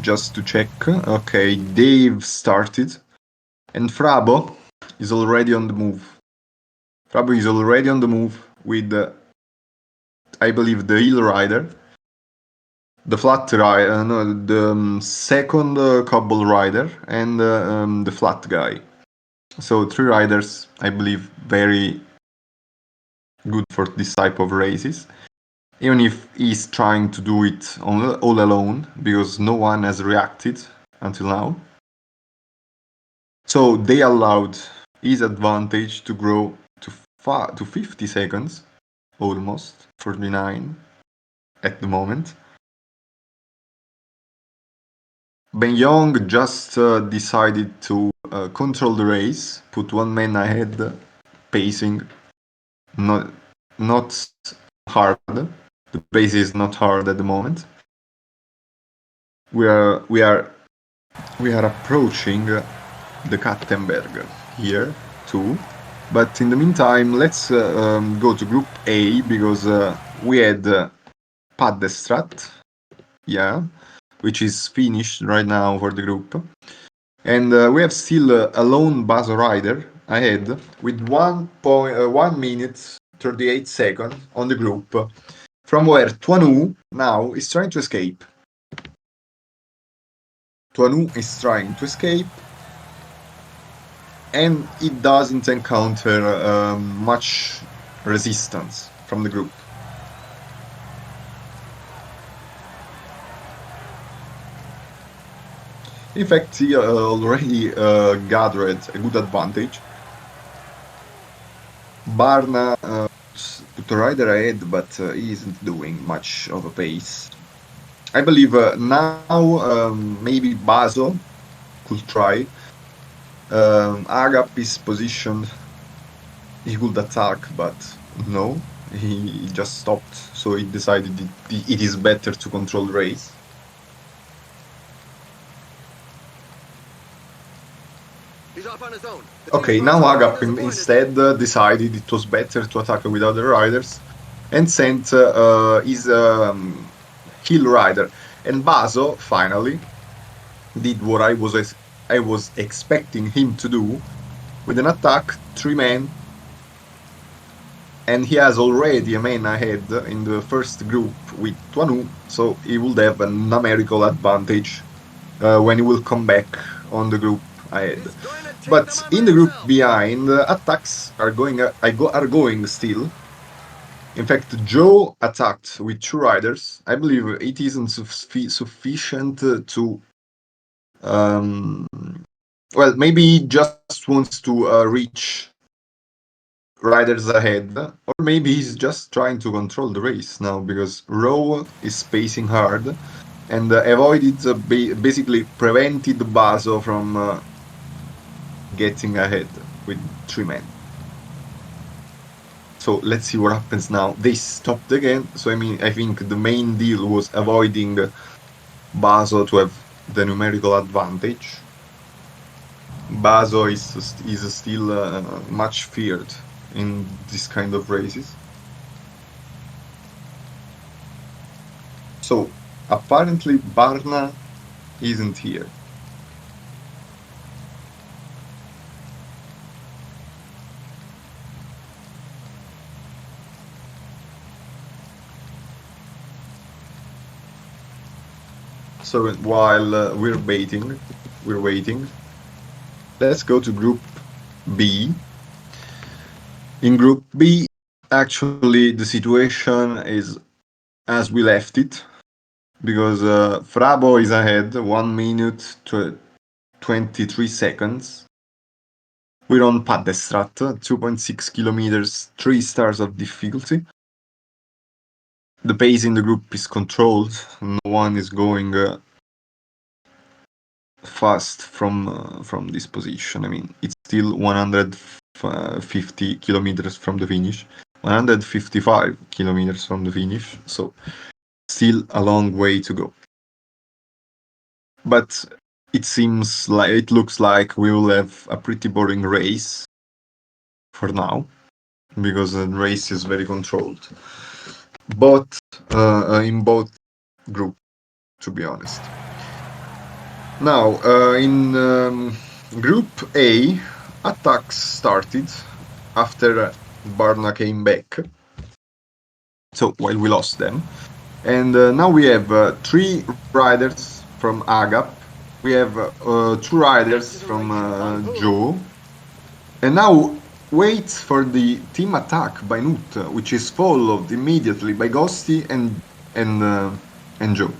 just to check. Okay, Dave started, and Frabo is already on the move. Frabo is already on the move with I believe the hill rider, the flat rider, the second cobble rider, and the flat guy. So 3 riders, I believe, very good for this type of races. Even if he's trying to do it all alone, because no one has reacted until now. So they allowed his advantage to grow to 50 seconds, almost 49 at the moment. Ben Young just decided to control the race, put one man ahead, pacing, not hard. The pace is not hard at the moment. We are approaching the Kattenberg here too. But in the meantime, let's go to Group A because we had Paddestrat, which is finished right now for the group. And we have still a lone Baso rider ahead with 1 minute 38 seconds on the group, from where Tuanu now is trying to escape. Tuanu is trying to escape, and it doesn't encounter much resistance from the group. In fact, he already gathered a good advantage. Barna put a rider ahead, but he isn't doing much of a pace. I believe now maybe Baso could try. Agap is positioned. He could attack, but no, he just stopped. So he decided it is better to control the race. He's off on his own. Okay, now Agap instead decided it was better to attack with other riders and sent his hill rider. And Baso finally did what I was expecting him to do with an attack, 3 men, and he has already a man ahead in the first group with Tuanu, so he will have a numerical advantage when he will come back on the group ahead. But in the group behind, attacks are going still. In fact, Joe attacked with 2 riders. I believe it isn't sufficient to. Well, maybe he just wants to reach riders ahead, or maybe he's just trying to control the race now because Rowe is spacing hard and avoided, basically prevented Baso from getting ahead with 3 men. So let's see what happens now. They stopped again, so I think the main deal was avoiding Baso to have the numerical advantage. Baso is still much feared in this kind of races. So apparently Barna isn't here. So while we're waiting, let's go to Group B. In Group B, actually the situation is as we left it, because Frabo is ahead, 1 minute to 23 seconds. We're on Padestrat, 2.6 kilometers, 3 stars of difficulty. The pace in the group is controlled. No one is going fast from this position. It's still 150 kilometers from the finish, 155 kilometers from the finish. So still a long way to go. But it looks like we will have a pretty boring race for now, because the race is very controlled. But in both groups, to be honest. Now, in Group A, attacks started after Barna came back. So while we lost them. And now we have 3 riders from Agap. We have 2 riders from Joe. And now wait for the team attack by Nut, which is followed immediately by Ghosty and Joe.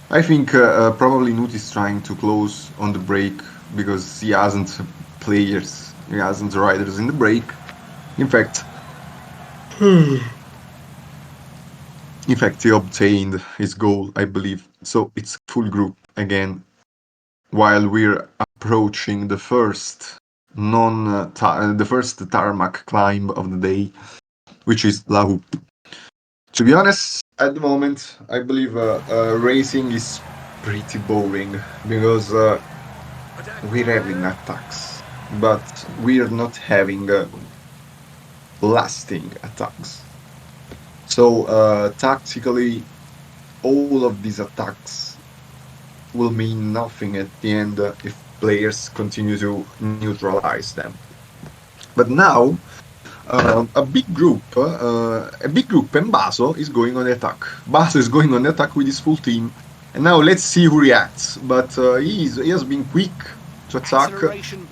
I think probably Nut is trying to close on the break because he hasn't riders in the break. In fact, he obtained his goal, I believe. So it's full group again, while we're approaching the first tarmac climb of the day, which is La Houpe. To be honest, at the moment, I believe racing is pretty boring because we're having attacks, but we're not having lasting attacks. So tactically, all of these attacks will mean nothing at the end if players continue to neutralize them. But now, a big group and Baso is going on the attack. Baso is going on the attack with his full team. And now let's see who reacts. But he has been quick to attack,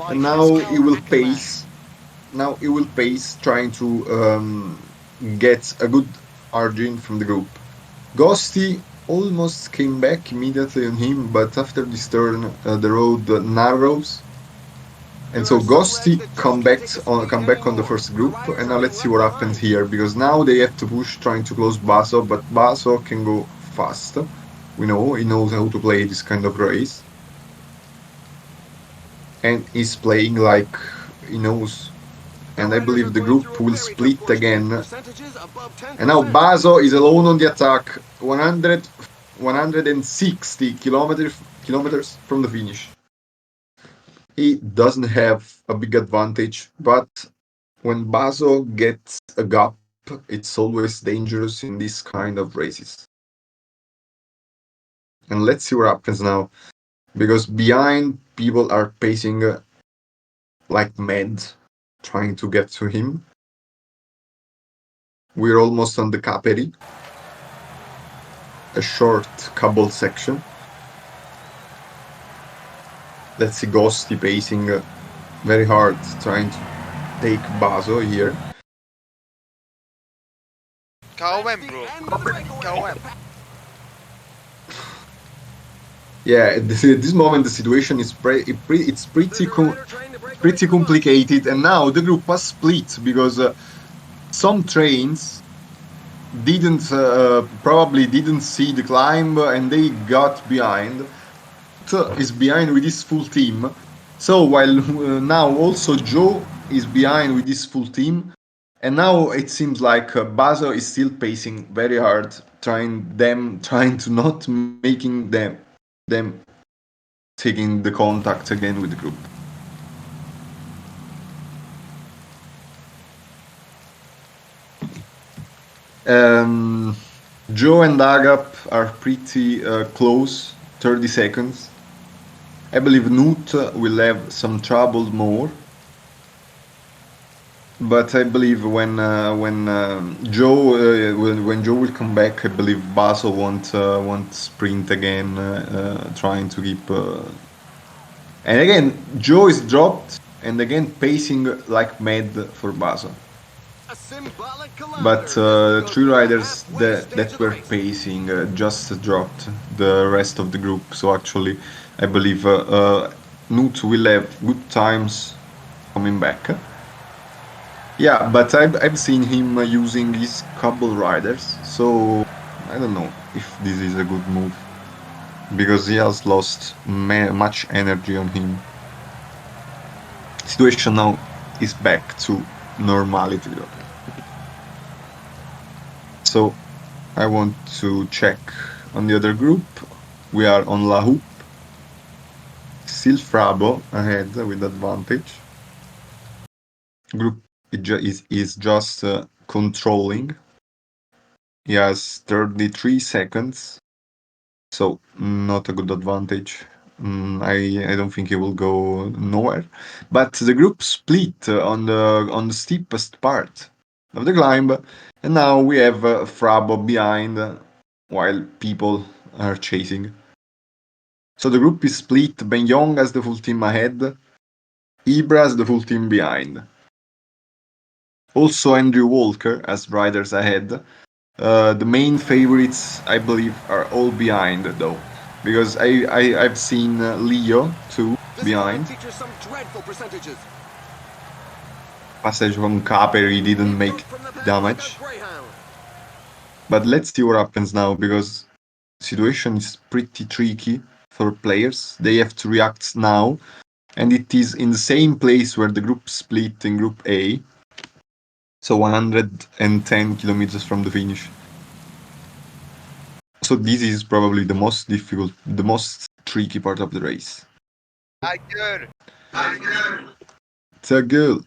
and now he will pace. Now he will pace, trying to get a good margin from the group. Ghosty almost came back immediately on him, but after this turn, the road narrows. And so Ghosty come back on the first group, and now let's see what happens here, because now they have to push trying to close Baso, but Baso can go fast. We know he knows how to play this kind of race. And he's playing like he knows. And I believe the group will split again. And now Baso is alone on the attack, 160 kilometers from the finish. He doesn't have a big advantage, but when Baso gets a gap, it's always dangerous in this kind of races. And let's see what happens now, because behind people are pacing like mad, trying to get to him. We're almost on the Caperi, a short cobble section. Let's see Ghosty pacing very hard, trying to take Baso here. KOM, bro. KOM. Yeah, at this moment the situation is pretty complicated, and now the group was split because some trains probably didn't see the climb and they got behind. Is behind with his full team. So while now also Joe is behind with his full team, and now it seems like Baso is still pacing very hard, trying to not making them taking the contact again with the group. Joe and Agap are pretty close, 30 seconds. I believe Newt will have some trouble more, but I believe when Joe will come back, I believe Baso won't sprint again, trying to keep. And again, Joe is dropped, and again pacing like mad for Baso. But three riders that were pacing just dropped the rest of the group. So actually, I believe Newt will have good times coming back. Yeah, but I've seen him using his cobble riders, so I don't know if this is a good move, because he has lost much energy on him. Situation now is back to normality. So I want to check on the other group. We are on La Houpe. Still Frabo ahead with advantage. Group is just controlling. He has 33 seconds, so not a good advantage. I don't think he will go nowhere. But the group split on the steepest part of the climb, and now we have Frabo behind while people are chasing. So the group is split. Benyong has the full team ahead, Ibra has the full team behind. Also Andrew Walker has riders ahead. The main favorites, I believe, are all behind though, because I've seen Leo too behind. Passage from Caperi didn't make damage. But let's see what happens now, because the situation is pretty tricky for players. They have to react now, and it is in the same place where the group split in Group A. So 110 kilometers from the finish. So this is probably the most difficult, the most tricky part of the race. It's a girl.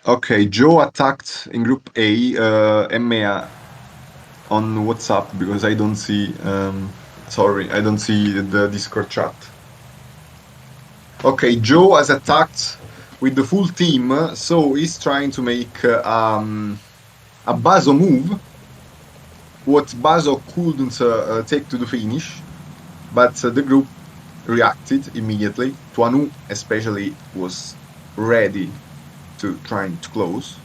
Okay, Joe attacked in Group A, EMEA on WhatsApp, because I don't see, sorry, I don't see the Discord chat. Okay, Joe has attacked with the full team, so he's trying to make a Baso move, what Baso couldn't take to the finish, but the group reacted immediately. Tuanu especially was ready to trying to close,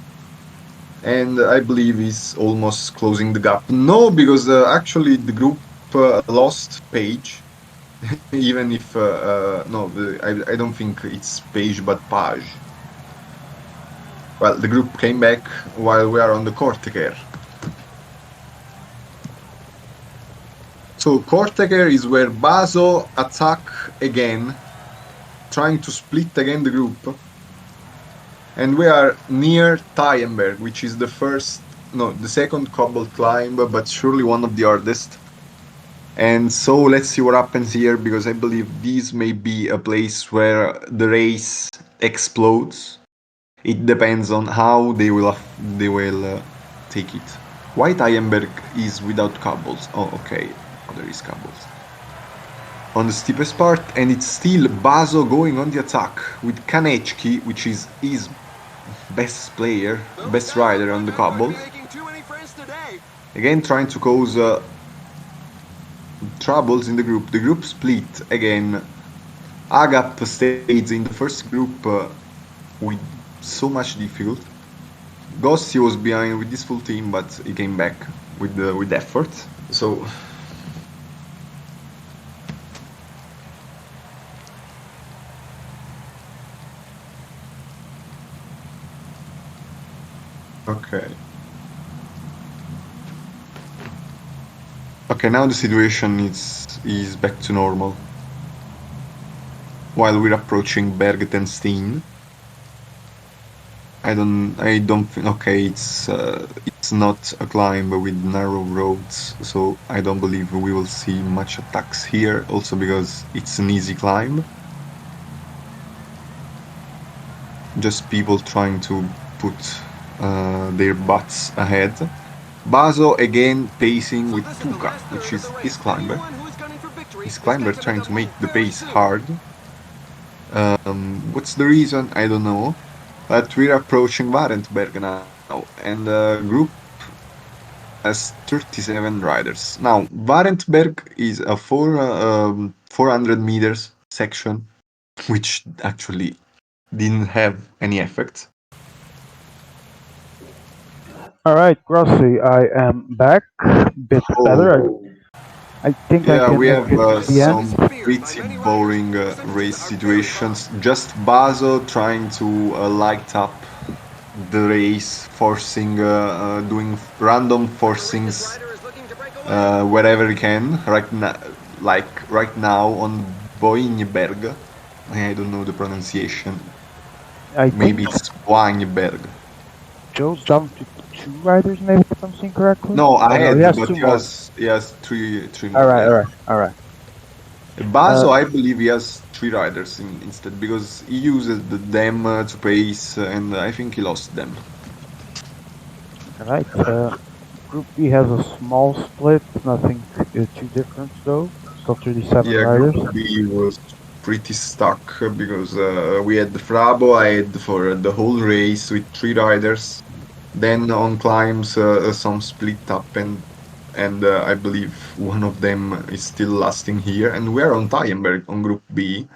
and I believe he's almost closing the gap. No, because actually the group lost Page, even if no, I don't think it's Page but Page. Well, the group came back while we are on the Corteker. So Corteker is where Baso attack again, trying to split again the group. And we are near Tyenberg, which is the second cobbled climb, but surely one of the hardest. And so let's see what happens here, because I believe this may be a place where the race explodes. It depends on how they will take it. Why Tyenberg is without cobbles? Oh, okay. Oh, there is cobbles. On the steepest part, and it's still Baso going on the attack with Kanechki, which is his best player, best rider on the cobbles. Again, trying to cause troubles in the group. The group split again. Agap stays in the first group with so much difficulty. Gossi was behind with this full team, but he came back with effort. So okay. Okay, now the situation is back to normal. While we're approaching Bergenstein. I don't think. Okay, it's not a climb with narrow roads, so I don't believe we will see much attacks here. Also because it's an easy climb. Just people trying to put their butts ahead. Baso again pacing with Tuka, which is his climber. His climber trying to make the pace hard. What's the reason? I don't know. But we're approaching Warentberg now, and the group has 37 riders. Now, Warentberg is a 400 meters section, which actually didn't have any effect. Alright, Grossi, I am back. Bit better. I think I Yeah, can we make have it to the some end. pretty boring race situations. Just Baso trying to light up the race, forcing, doing random forcings wherever he can. Right now on Boinberg. I don't know the pronunciation. Maybe it's Boinberg. Joe's down to 2 riders, maybe, if I'm seeing correctly? No, I no, had, he has but 2 more. he has three more. Alright. Baso, I believe he has 3 riders instead, because he uses them to pace, and I think he lost them. Alright, Group B has a small split, nothing too different though. Still 37 riders. Group B was pretty stuck because we had Frabo, I had for the whole race with 3 riders. Then on climbs, some split up, and I believe one of them is still lasting here. And we're on Tyenberg on Group B.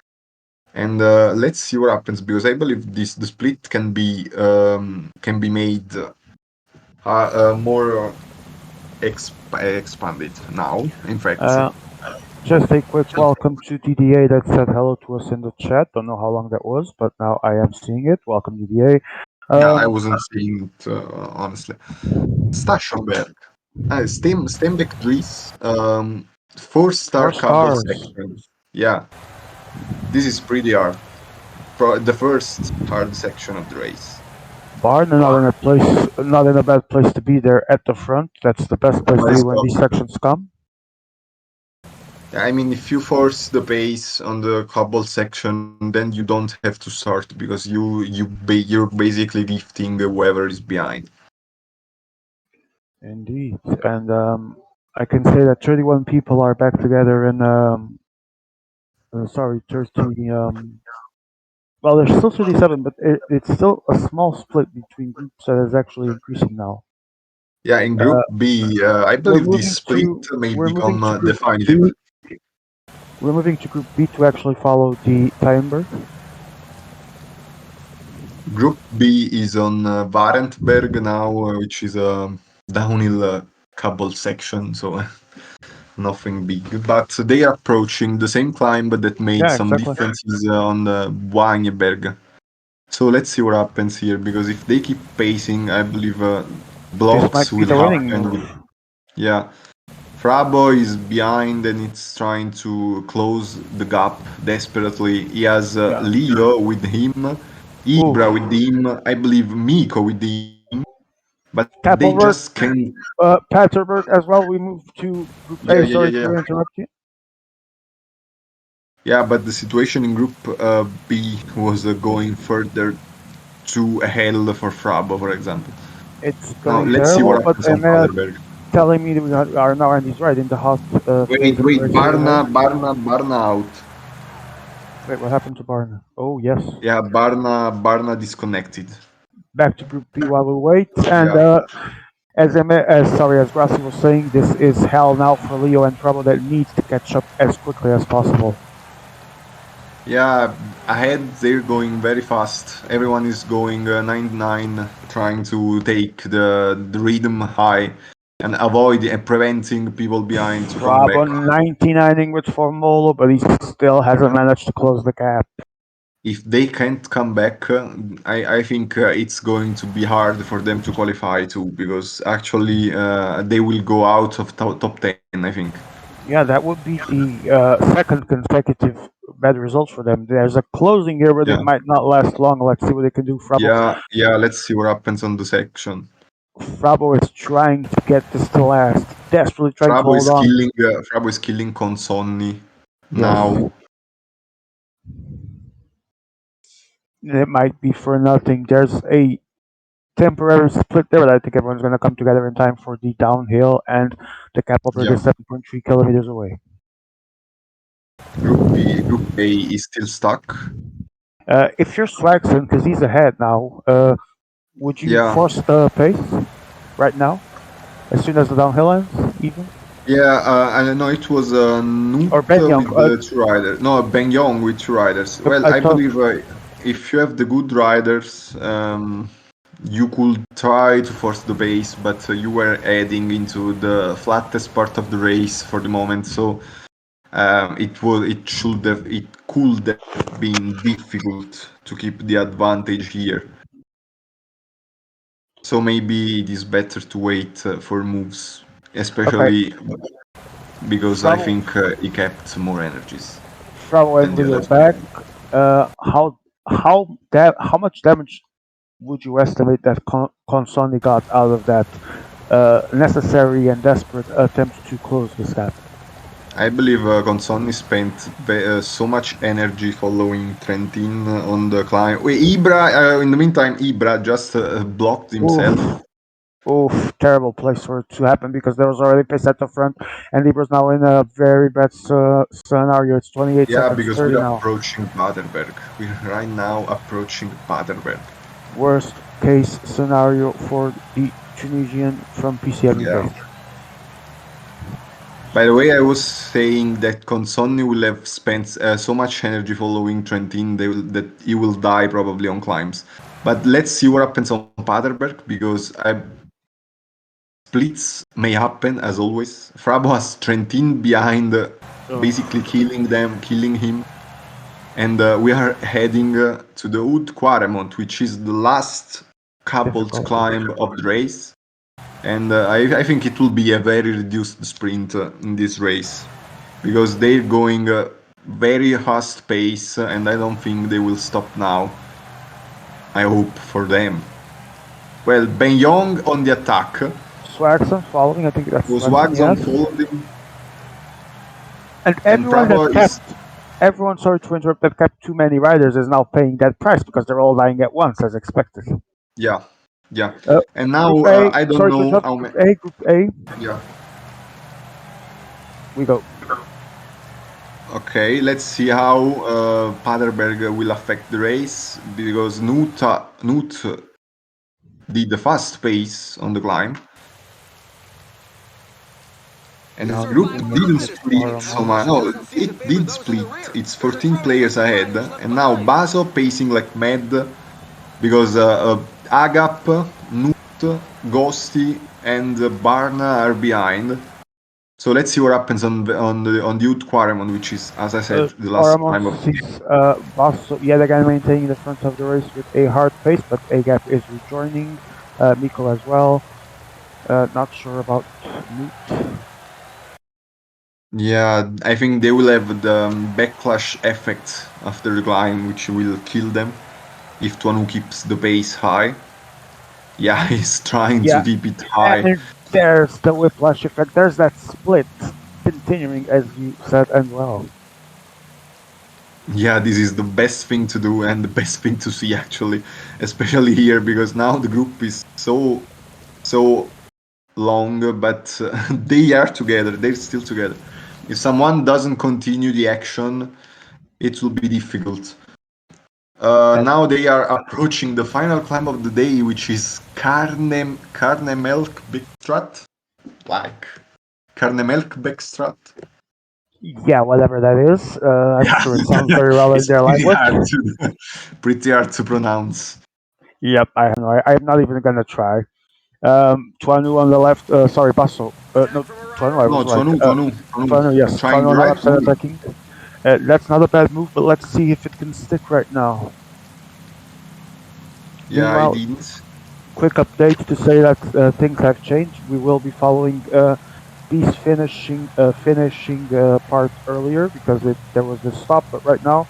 And let's see what happens, because I believe the split can be made more expanded now. In fact, just a quick welcome to DDA that said hello to us in the chat. Don't know how long that was, but now I am seeing it. Welcome, DDA. yeah, I wasn't seeing it honestly. Stachenberg, Steenbeck Dries, 4-star couple section. Yeah, this is pretty hard. The first hard section of the race. Barn, not in a bad place to be there at the front. That's the best place to be when these sections come. I mean, if you force the pace on the cobble section, then you don't have to start, because you're basically lifting whoever is behind. Indeed, and I can say that 31 people are back together in 30. Well, there's still 37, but it's still a small split between groups that is actually increasing now. Yeah, in Group B, I believe this split may become definitive. We're moving to Group B to actually follow the Tyenberg. Group B is on Warentberg now, which is a downhill cobble section, so nothing big. But they are approaching the same climb that made Yeah, some exactly. differences on the Weinberg. So let's see what happens here, because if they keep pacing, I believe This might blocks be will the winning happen. move. Yeah, Frabo is behind and it's trying to close the gap desperately. He has Yeah. Leo with him, Ibra with Oof. him, I believe Miko with him, but they just Kappelberg, can't. Paterberg as well. We move to Group Yeah, A. yeah, yeah, Sorry yeah. to interrupt you. Yeah, but the situation in Group B was going further to hell for Frabo, for example. It's Now going let's see terrible, what but happens on Emma Paderberg. telling me that we are now, and he's right, in the hot phase Wait, of the wait, race here ahead. Barna out. Wait, what happened to Barna? Oh, yes. Yeah, Barna disconnected. Back to Group B while we wait. And Yeah, as Grassi was saying, this is hell now for Leo and Trouble that needs to catch up as quickly as possible. yeah. Ahead, they're going very fast. Everyone is going 99, trying to take the rhythm high and avoid and preventing people behind to come back. Trouble 99ing with Formolo, but he still hasn't managed to close the gap. If they can't come back, I think it's going to be hard for them to qualify too, because actually they will go out of top 10, I think. Yeah, that would be the second consecutive bad results for them. There's a closing here, but Yeah, it might not last long. Let's see what they can do. yeah. Let's see what happens on the section. Frabo is trying to get this to last, desperately trying to hold on. Frabo is killing Consonni Yes, now. it might be for nothing. There's a temporary split there, but I think everyone's going to come together in time for the downhill, and the Kappelberg Yeah, is 7.3 kilometers away. Group A is still stuck. If you're Swagson, because he's ahead now, would you Yeah, force the pace right now, as soon as the downhill ends, even? yeah. I don't know. It was Or Nut Ben Young? with the two riders. No, Ben Yong with two riders. Well, I I thought believe if you have the good riders, you could try to force the pace, but you were heading into the flattest part of the race for the moment, so it could have been difficult to keep the advantage here. So maybe it is better to wait for moves, okay. especially because I Frabo, think he kept more energies Frabo than and the Leo others. back. How much damage would you estimate that Consoni got out of that necessary and desperate attempt to close this gap? I believe Consonni spent so much energy following Trentin on the climb. Wait, Ibra, in the meantime, Ibra just blocked himself. Oof. Oof, terrible place for it to happen because there was already pace at the front, and Libra's now in a very bad scenario. It's 28 Yeah, seconds, because 30 we're now. approaching Paderberg. We're right now approaching Paderberg. Worst case scenario for the Tunisian from PCM Yeah. IMA. By the way, I was saying that Consonni will have spent so much energy following Trentin that he will die probably on climbs. But let's see what happens on Paderberg, because splits may happen as always. Frabo has Trentin behind, basically killing him. And we are heading to the Oud Quaremont, which is the last coupled Difficult. climb of the race. And I think it will be a very reduced sprint in this race, because they're going very fast pace, and I don't think they will stop now. I hope for them. Well, Ben Yong on the attack. Swagson following, I think that's Was Swagson, Waxon yes. followed him, And and Bravo is everyone, sorry to interrupt, that kept too many riders is now paying that price because they're all dying at once, as expected. yeah, yeah. Uh, And now Group A, I don't sorry to know interrupt, how many. Group A, Yeah. we go. Okay, let's see how Paderberg will affect the race, because Nut did the fast pace on the climb, and Now his the group team didn't is split so much. Quaremont. No, it did split. It's 14 players ahead, and now Baso pacing like mad, because Agap, Nut, Ghosty, and Barna are behind. So let's see what happens on the Youth Quaremon, which is, as I said, the last time Quaremont of sees Basso yet again maintaining the front of the race with a hard pace, but A-Gap is rejoining. Miko as well. Not sure about Newt. Yeah, I think they will have the backlash effect after the climb, which will kill them if Tuanu keeps the pace high. Yeah, he's trying to Yeah, keep it high. and there's the whiplash effect. There's that split continuing, as you said, and well. Yeah, this is the best thing to do and the best thing to see actually, especially here because now the group is so long, but they are together. They're still together. If someone doesn't continue the action, it will be difficult. And Now they are approaching the final climb of the day, which is Karnemelkbekstrat, like Karnemelkbekstrat. yeah, whatever that is, I'm Yeah, sure it sounds very well in it's their language. pretty hard to pronounce. Yep, I have no. I'm not even gonna try. Tuanu on the left. Sorry, Basso. No, Tuanu. I No, was right. Tuanu, Tuanu, yes. trying Tuanu the on the right left side move. attacking. That's not a bad move, but let's see if it can stick right now. Yeah, I Meanwhile, didn't. quick update to say that things have changed. We will be following these finishing part earlier because there was this stop, but right now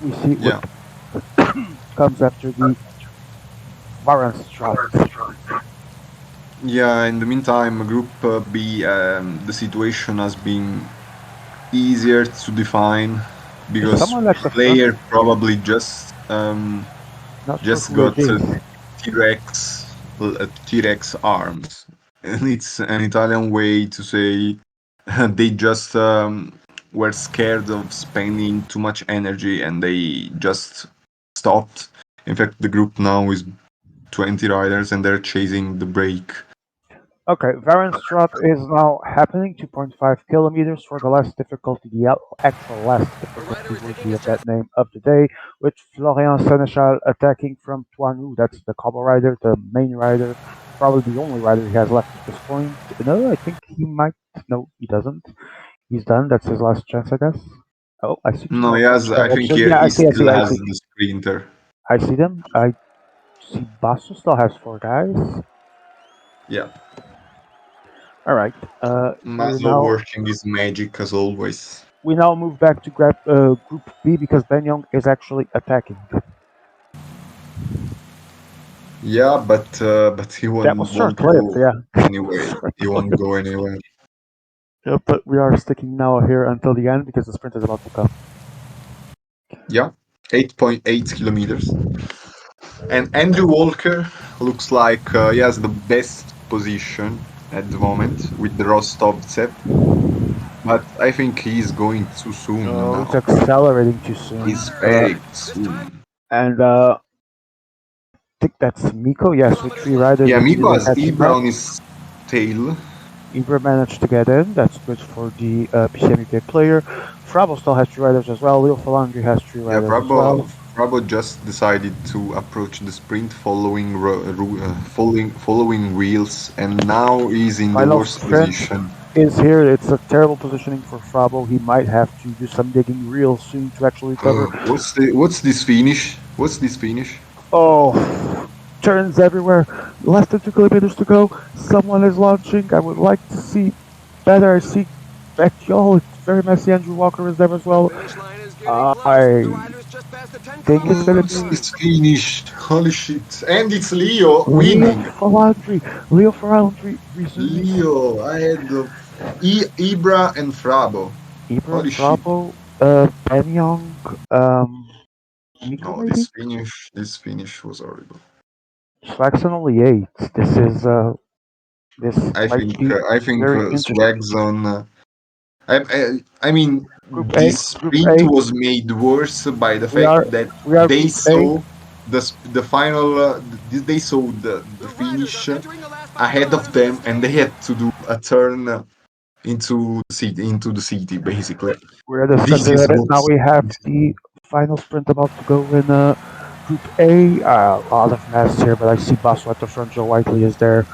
we see what Yeah. comes after the Varanstrat. Yeah, in the meantime, Group B, the situation has been easier to define Is because someone at the front? player probably just Not sure who got it is. T-Rex arms, and it's an Italian way to say they just were scared of spending too much energy and they just stopped. In fact, the group now is 20 riders and they're chasing the break. Okay, Varanstrat is now happening, 2.5 kilometers for the last difficulty, the actual last difficulty worthy of that name of the day, with Florian Seneschal attacking from Tuanu. That's the cobble rider, the main rider, probably the only rider he has left at this point. No, I think he might. No, he doesn't. He's done. That's his last chance, I guess. Oh, I see two No, more he has. which I think direction. Yeah, he I see, I still see, I has see. the sprinter. I see them. I see Basso still has four guys. Yeah, Alright, we're Mazo now working his magic as always. we now move back to grab Group B because Ben Young is actually attacking. Yeah, but he That was won't short-lived, go yeah. anywhere. He won't go anywhere. Yeah, but we are sticking now here until the end because the sprint is about to come. Yeah, 8.8 kilometers. And Andrew Walker looks like he has the best position at the moment with the Rostovtsev. But I think he's going too soon Oh, it's now. accelerating too soon. He's very soon. And I think that's Miko. Yes, with three riders Yeah, Miko immediately has catching Ibra up. on his tail. Ibra managed to get in. That's good for the PCM UK player. Frabo still has three riders as well. Leo Falandri has three Yeah, riders as well. Brabo just decided to approach the sprint following wheels, and now he's in the Final worst sprint position. is here. It's a terrible positioning for Frabo. He might have to do some digging real soon to actually recover. What's this finish? What's this finish? Oh, turns everywhere. Less than 2 kilometers to go. Someone is launching. I would like to see better. I see Vecchiol. It's very messy. Andrew Walker is there as well. I think it's going to What's be this finish? Holy shit! And it's Leo Leo winning. Falandri. Leo Falandri resumes. Leo ahead of Ibra and Frabo. Ibra, Holy shit! Frabo, Ben Young, Miko No, maybe? this finish was horrible. Swagson only 8. This might be I think very interesting. Swagzone. I mean, Group A, this Group sprint A. was made worse by the We are fact that we are they Group A. saw the final. They saw the finish ahead of them, and they had to do a turn into the city, basically. We're This discussing is it. Now what's. we have the final sprint about to go in Group A. A lot of mess here, but I see Basso at the front. Joe Whiteley is there.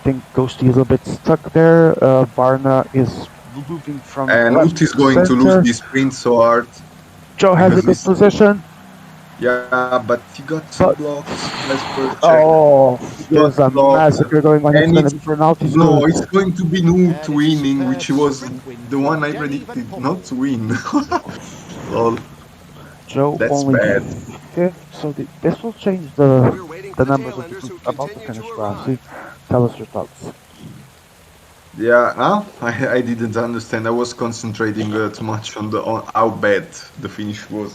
think Ghosty is a bit stuck there. Barna is moving from And left Ult is to going to lose center. this sprint so hard Joe has a because good this. position, Yeah, but he got two but blocks. Let's first check. oh, Got there's a blocked, massacre going on. It's and gonna it's be penalties. no, Good. it's going to be Newt And it's a winning, superb which was sprint win the for one I Denny Van predicted not Poppel. to win. Lol, Joe that's only bad. fifth, so this will change We're waiting for the the numbers tail of the enders group who about to continue to finish. Ramsey, arrive. tell us your thoughts. Yeah, I didn't understand. I was concentrating too much on the on how bad the finish was.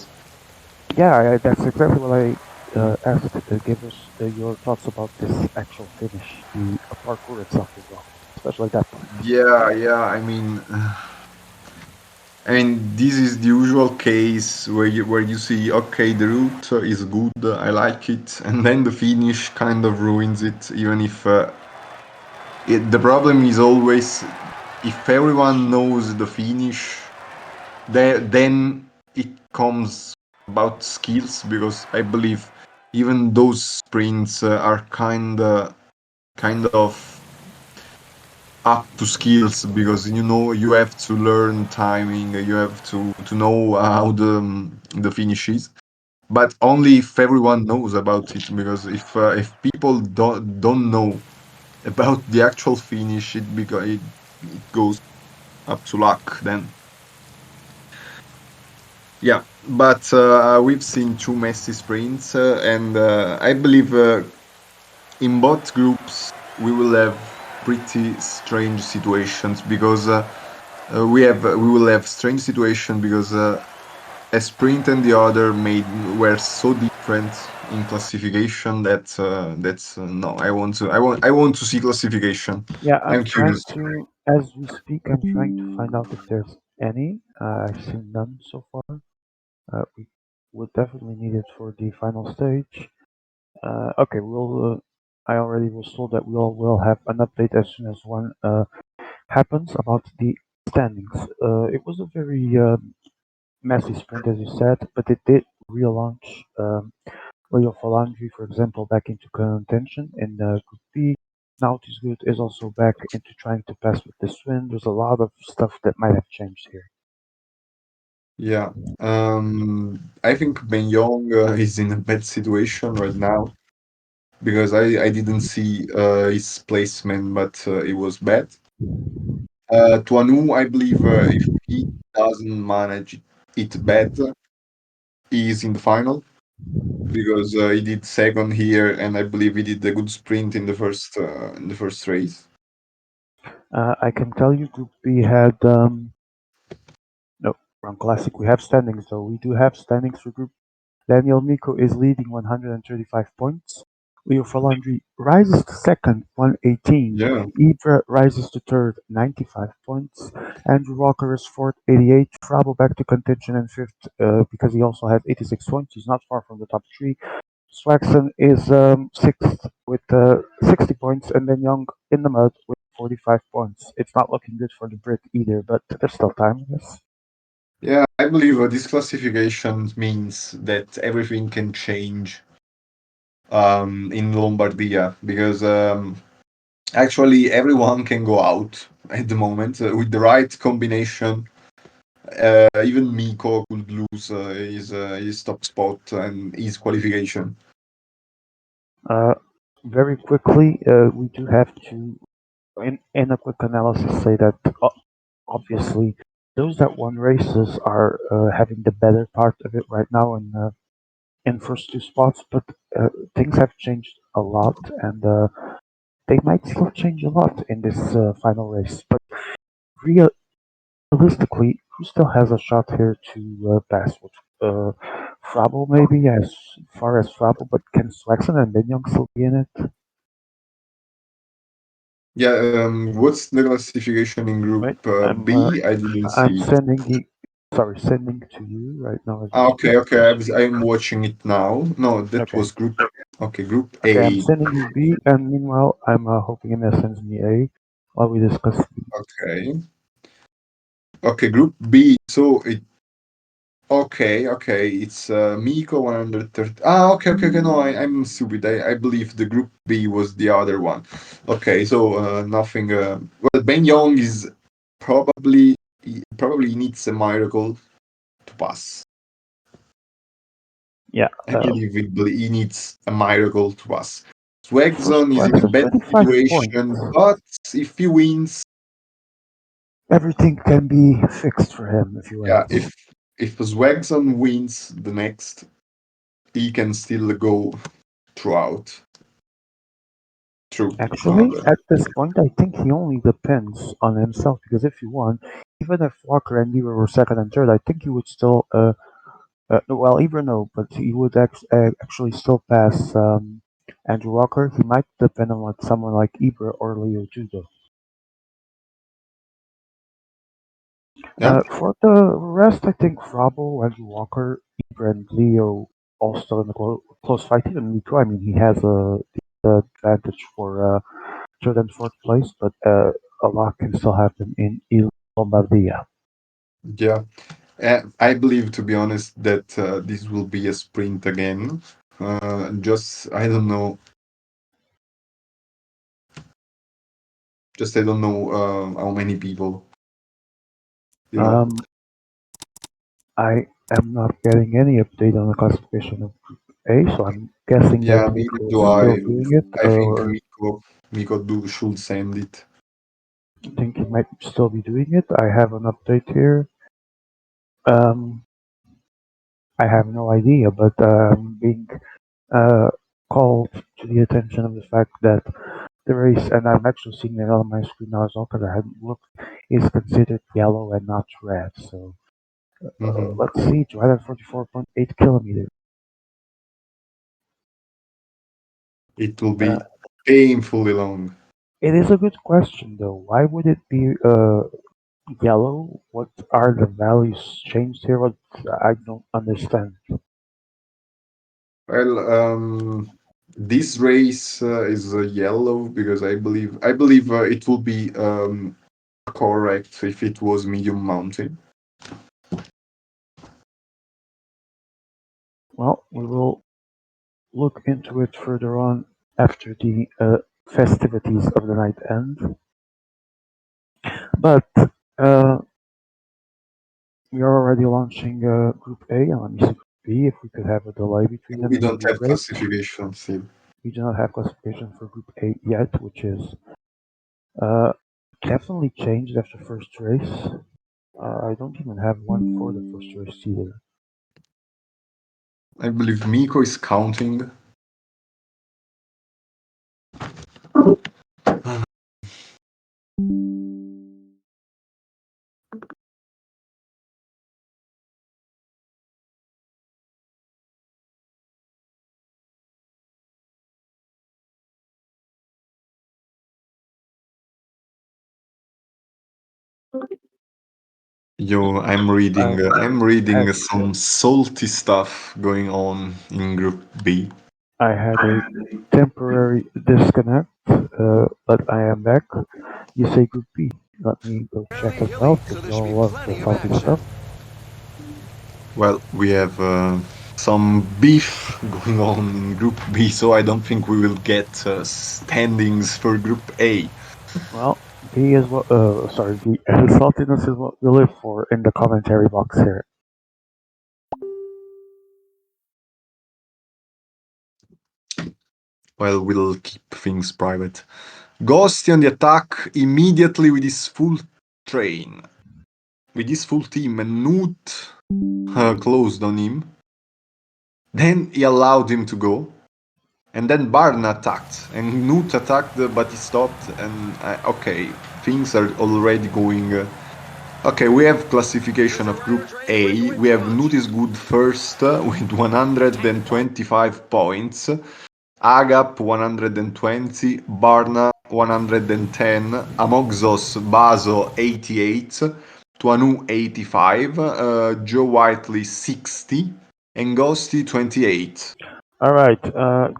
Yeah, that's exactly what I asked. Give us your thoughts about this actual finish, the parkour itself as well, especially that part. Yeah. I mean, this is the usual case where you see, okay, the route is good, I like it, and then the finish kind of ruins it. Even if the problem is always if everyone knows the finish, then it comes about skills because I believe even those sprints are kind of up to skills because you have to learn timing, you have to know how the finish is, but only if everyone knows about it. Because if people don't know about the actual finish, it goes up to luck then. Yeah, but we've seen two messy sprints, and I believe in both groups we will have pretty strange situations because we will have strange situation because a sprint and the other made were so different in classification that that's no. I want to see classification. Yeah, I'm I'm trying curious. to, as we speak, I'm trying to find out if there's any. I've seen none so far. We would definitely need it for the final stage. Okay, we'll. I already was told that will have an update as soon as one happens about the standings. It was a very messy sprint, as you said, but it did relaunch Leo Falandri, for example, back into contention in Group B. Now it is good is also back into trying to pass with the swim. There's a lot of stuff that might have changed here. Yeah, I think Ben Yong is in a bad situation right now because I didn't see his placement, but it was bad. Tuanu, I believe if he doesn't manage it bad, he is in the final because he did second here, and I believe he did a good sprint in the first race. I can tell you Group B had no wrong classic. We have standings though. We do have standings for Group. Daniel Miko is leading 135 points. Leo Falandri rises to second, 118. Yeah, Ibra rises to third, 95 points. Andrew Walker is fourth, 88. Frabo back to contention in fifth because he also has 86 points. He's not far from the top three. Swaxon is sixth with 60 points, and then Young in the mud with 45 points. It's not looking good for the Brit either, but there's still time, I guess. yeah, I believe this classification means that everything can change in Lombardia because actually everyone can go out at the moment with the right combination. Even Miko could lose his top spot and his qualification. Uh, Very quickly, we do have to, in a quick analysis, say that obviously those that won races are having the better part of it right now in first two spots, but things have changed a lot, and they might still change a lot in this final race. But realistically, who still has a shot here to pass? With Frabo maybe as far as Frabo, but can Swaxon and Binyong still be in it? Yeah, what's the classification in Group Right? B? I didn't I'm see it. sending to you right now as we Ah, speak. I'm watching it now. No, that Okay. was Group. Okay, Group Okay, I'm A. sending you B, and meanwhile, I'm hoping Emma sends me A while we discuss. Okay, okay, Group B. So it. Okay. It's Miko 130. Ah, okay. No, I'm stupid. I believe the group B was the other one. Okay, so nothing. Well, Ben Young is probably probably needs a miracle to pass. Yeah. I believe he needs a miracle to pass. First Swagzon is in place a is bad 25 points. situation, but if he wins, Everything can be fixed for him if he yeah, wins. if Swagzon wins the next, he can still go throughout. Through Actually, another. at this point, I think he only depends on himself because if he won, even if Walker and Bieber were second and third, I think he would still. Well, Ibra no, but he would actually still pass Andrew Walker. He might depend on what someone like Ibra or Leo Judo. Yeah, For the rest, I think Frabo, Andrew Walker, Ibra, and Leo all still in the close fight. Even Nico, I mean, he has the advantage for third and fourth place, but a lot can still happen in Il Lombardia. yeah. I believe, to be honest, that this will be a sprint again. Just I don't know. Just I don't know how many people. You know. Um, I am not getting any update on the classification of Group A, so I'm guessing Yeah, that neither Miko do is still I. doing it, I think or Miko should send it. I think he might still be doing it. I have an update here. Um, I have no idea, but being uh, called to the attention of the fact that the race, and I'm actually seeing it on my screen now as well because I hadn't looked, is considered yellow and not red. So Hmm. let's see, 244.8 kilometers. It will Uh, be painfully long. it is a good question though. Why would it be yellow? What are the values changed here? What I don't understand. Well, this race is yellow because I believe it will be correct if it was medium mountain. Well, we will look into it further on after the festivities of the night end. But uh, we are already launching Group A, and let me see Group B. If we could have a delay between them, We it would don't be have great. classification still. We do not have classification for Group A yet, which is uh, definitely changed after first race. I don't even have one for the first race either. I believe Miko is counting. Yo, I I'm reading had some salty stuff going on in Group B. I had a temporary disconnect, but I am back. You say Group B. Let me go check Fairly as well hilly, so because we there should all be love plenty the of salty action. stuff. Well, we have some beef going on in Group B, so I don't think we will get standings for Group A. Well, B is what. Sorry, B. Saltiness is what we live for in the commentary box here. Well, we'll keep things private. Ghosty on the attack immediately with his full train. With his full team, and Newt closed on him. Then he allowed him to go. And then Barn attacked, and Newt attacked, but he stopped. And okay, things are already going. Okay, we have classification of Group A. We have Newt is good first with 125 points. Agap 120, Barna 110, Amoxos Baso 88, Tuanu 85, Joe Whiteley 60, and Ghosty 28. All right.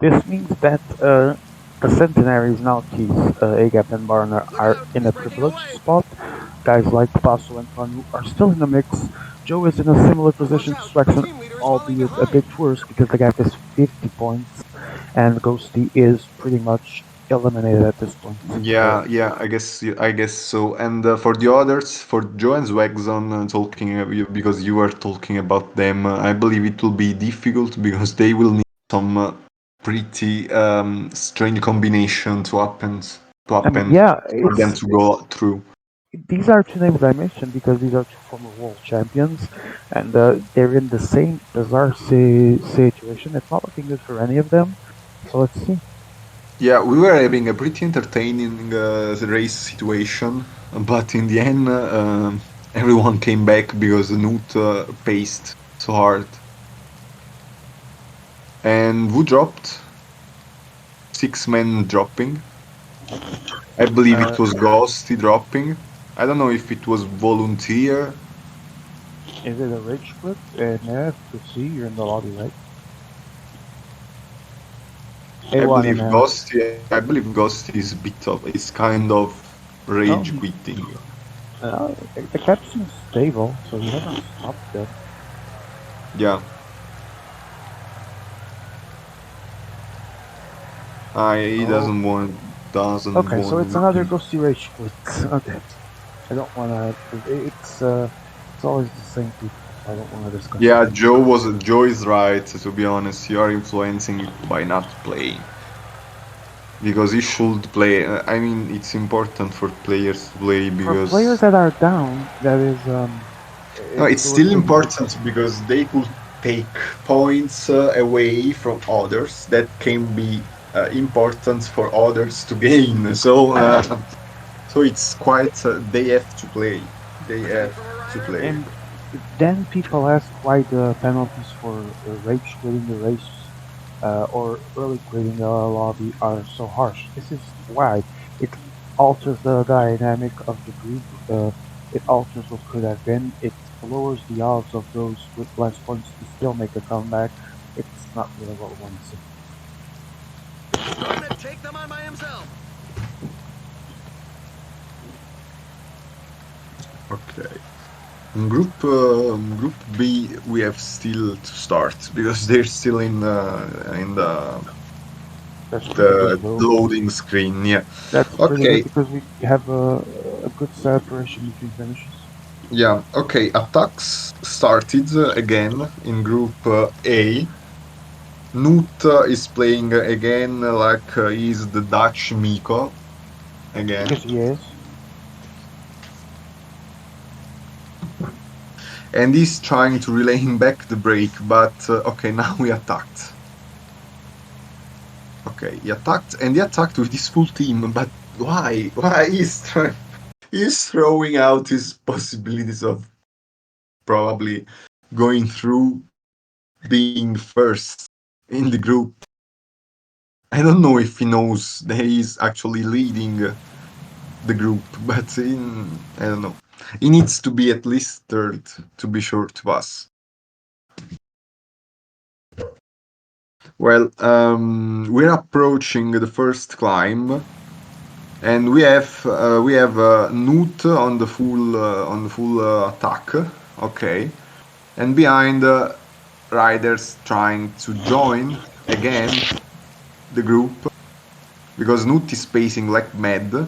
This means that the Centenaries, Naughties, Agap, and Barner Look are out, in he's a breaking privileged away. spot. Guys like Paso and Panu are still in the mix, Joe is in a similar Watch position to out, your Swexon, team leader is falling albeit a bit behind. worse because the gap is 50 points, and Ghosty is pretty much eliminated at this point. Yeah, I guess so. And for the others, for Joe and Swagzon, because you were talking about them, I believe it will be difficult because they will need some pretty strange combination to I mean, happen yeah, for them it's to go through. these are two names I mentioned because these are two former world champions, and they're in the same bizarre situation. It's not looking good for any of them. So let's see. Yeah, we were having a pretty entertaining race situation, but in the end, everyone came back because Newt paced so hard. And who dropped? Six men dropping. I believe Uh, it was Ghosty dropping. I don't know if it was volunteer. is it a rage quit? Yeah, to see you're in the lobby, right? I A1 believe and Ghosty is kind of no, rage quitting. the captain is stable, so he hasn't stopped yet. Yeah. He Oh, doesn't okay, so want it's another nothing. ghosty rage quit. Okay, I don't wanna. It's always the same people, so I don't wanna discuss it. Yeah, Joe is right, to be honest. You are influencing it by not playing. Because he should play. I mean, it's important for players to play For players because that are down, that is no, it's it's worth still taking into important because they could take points away from others that can be important for others to gain. So it's quite. They have to play. They Ready have for a to rider? play. And then people ask why the penalties for rage quitting the race or early quitting the lobby are so harsh. This is why it alters the dynamic of the group. It alters what could have been. It lowers the odds of those with less points to still make a comeback. It's not really what we want to see. He's going to take them on by himself. Okay. In Group B, we have still to start because they're still in That's pretty good, the though. loading screen. Yeah. That's pretty good Okay. because we have a good separation between finishes. Yeah. Okay. Attacks started again in Group A. Noot is playing again like he's the Dutch Miko again, Because he is. and he's trying to relay him back the break. But okay, now we attacked. Okay, he attacked with his full team. But why? Why he's throwing out his possibilities of probably going through being first in the group. I don't know if he knows that he's actually leading the group, but I don't know. He needs to be at least third to be sure to pass. Well, we're approaching the first climb, and we have Newt on the full attack. Okay, and behind riders trying to join again the group because Nut is pacing like mad,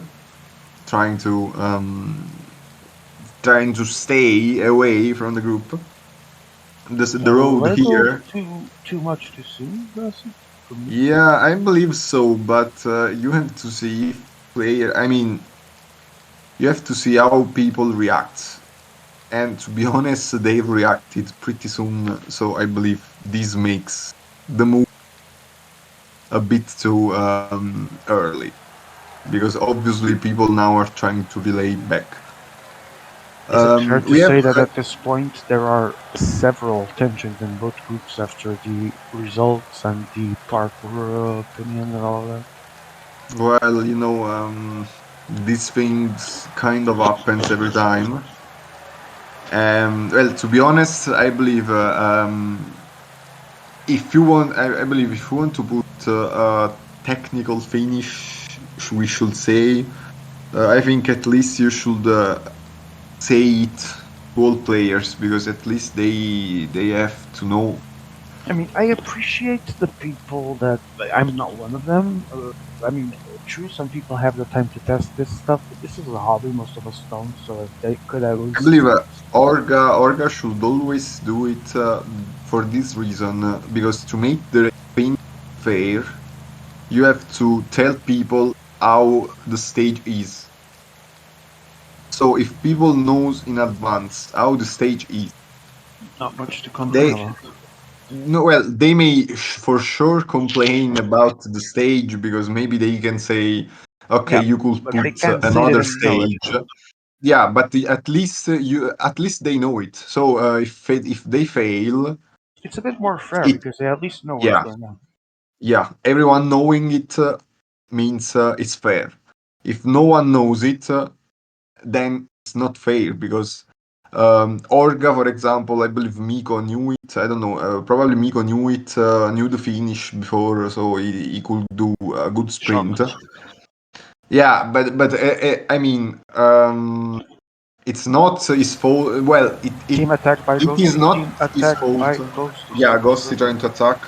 trying to stay away from the group. The So road let it go here. too much too soon, Bessie, for me. Yeah, I believe so, but you have to see if player. I mean, you have to see how people react. And to be honest, they've reacted pretty soon. So I believe this makes the move a bit too early. Because obviously people now are trying to relay back. Is it fair to We have say that at this point there are several tensions in both groups after the results and the parkour opinion and all that? well, these things kind of happens every time. Well, to be honest, I believe I believe if you want to put a technical finish, we should say, I think at least you should say it all players because at least they have to know. I mean, I appreciate the people that I'm not one of them. I mean, true, some people have the time to test this stuff, but this is a hobby. Most of us don't, so if they could at I least. believe Orga should always do it for this reason because to make the thing fair, you have to tell people how the stage is. So if people knows in advance how the stage is, Not much to complain they about. no well they may for sure complain about the stage because maybe they can say, okay, Yeah, you could but put they can't say they another didn't know it. stage. Yeah, but at least they know it. So if they fail, It's a bit more fair it because they at least know what's yeah going on. yeah everyone knowing it means it's fair. If no one knows it, then it's not fair because Orga, for example, I believe Miko knew it. I don't know. Probably Miko knew it, knew the finish before, so he could do a good sprint. Shortcuts. Yeah, but I mean, it's not his fault. Well, Team attack by it is Ghosty. not Team his attack fault. by Ghosty. Yeah, Super Ghosty good. trying to attack,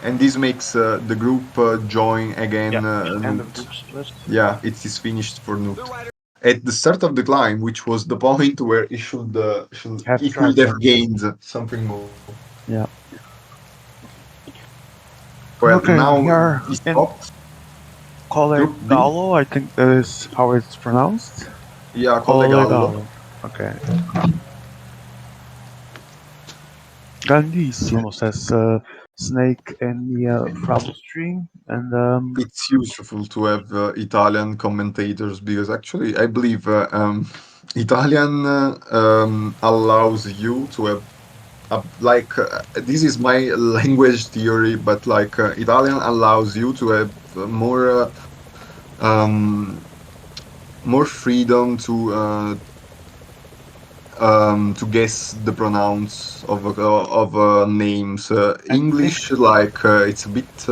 and this makes the group join again. Yeah. End of Newt. group split. Yeah, it is finished for Newt. The rider At the start of the climb, which was the point where Have he could tried have them. gained something more. Yeah. Well, Okay, now we are he in stopped. Group B. Collegalo. I think that is how it's pronounced. Yeah, Collegallo. Collegalo. Okay. Grandissimo says Snake and the Frabo stream. And It's useful to have Italian commentators because actually I believe Italian allows you to have this is my language theory, but Italian allows you to have um, more freedom to guess the pronouns of names. I think English, it's a bit.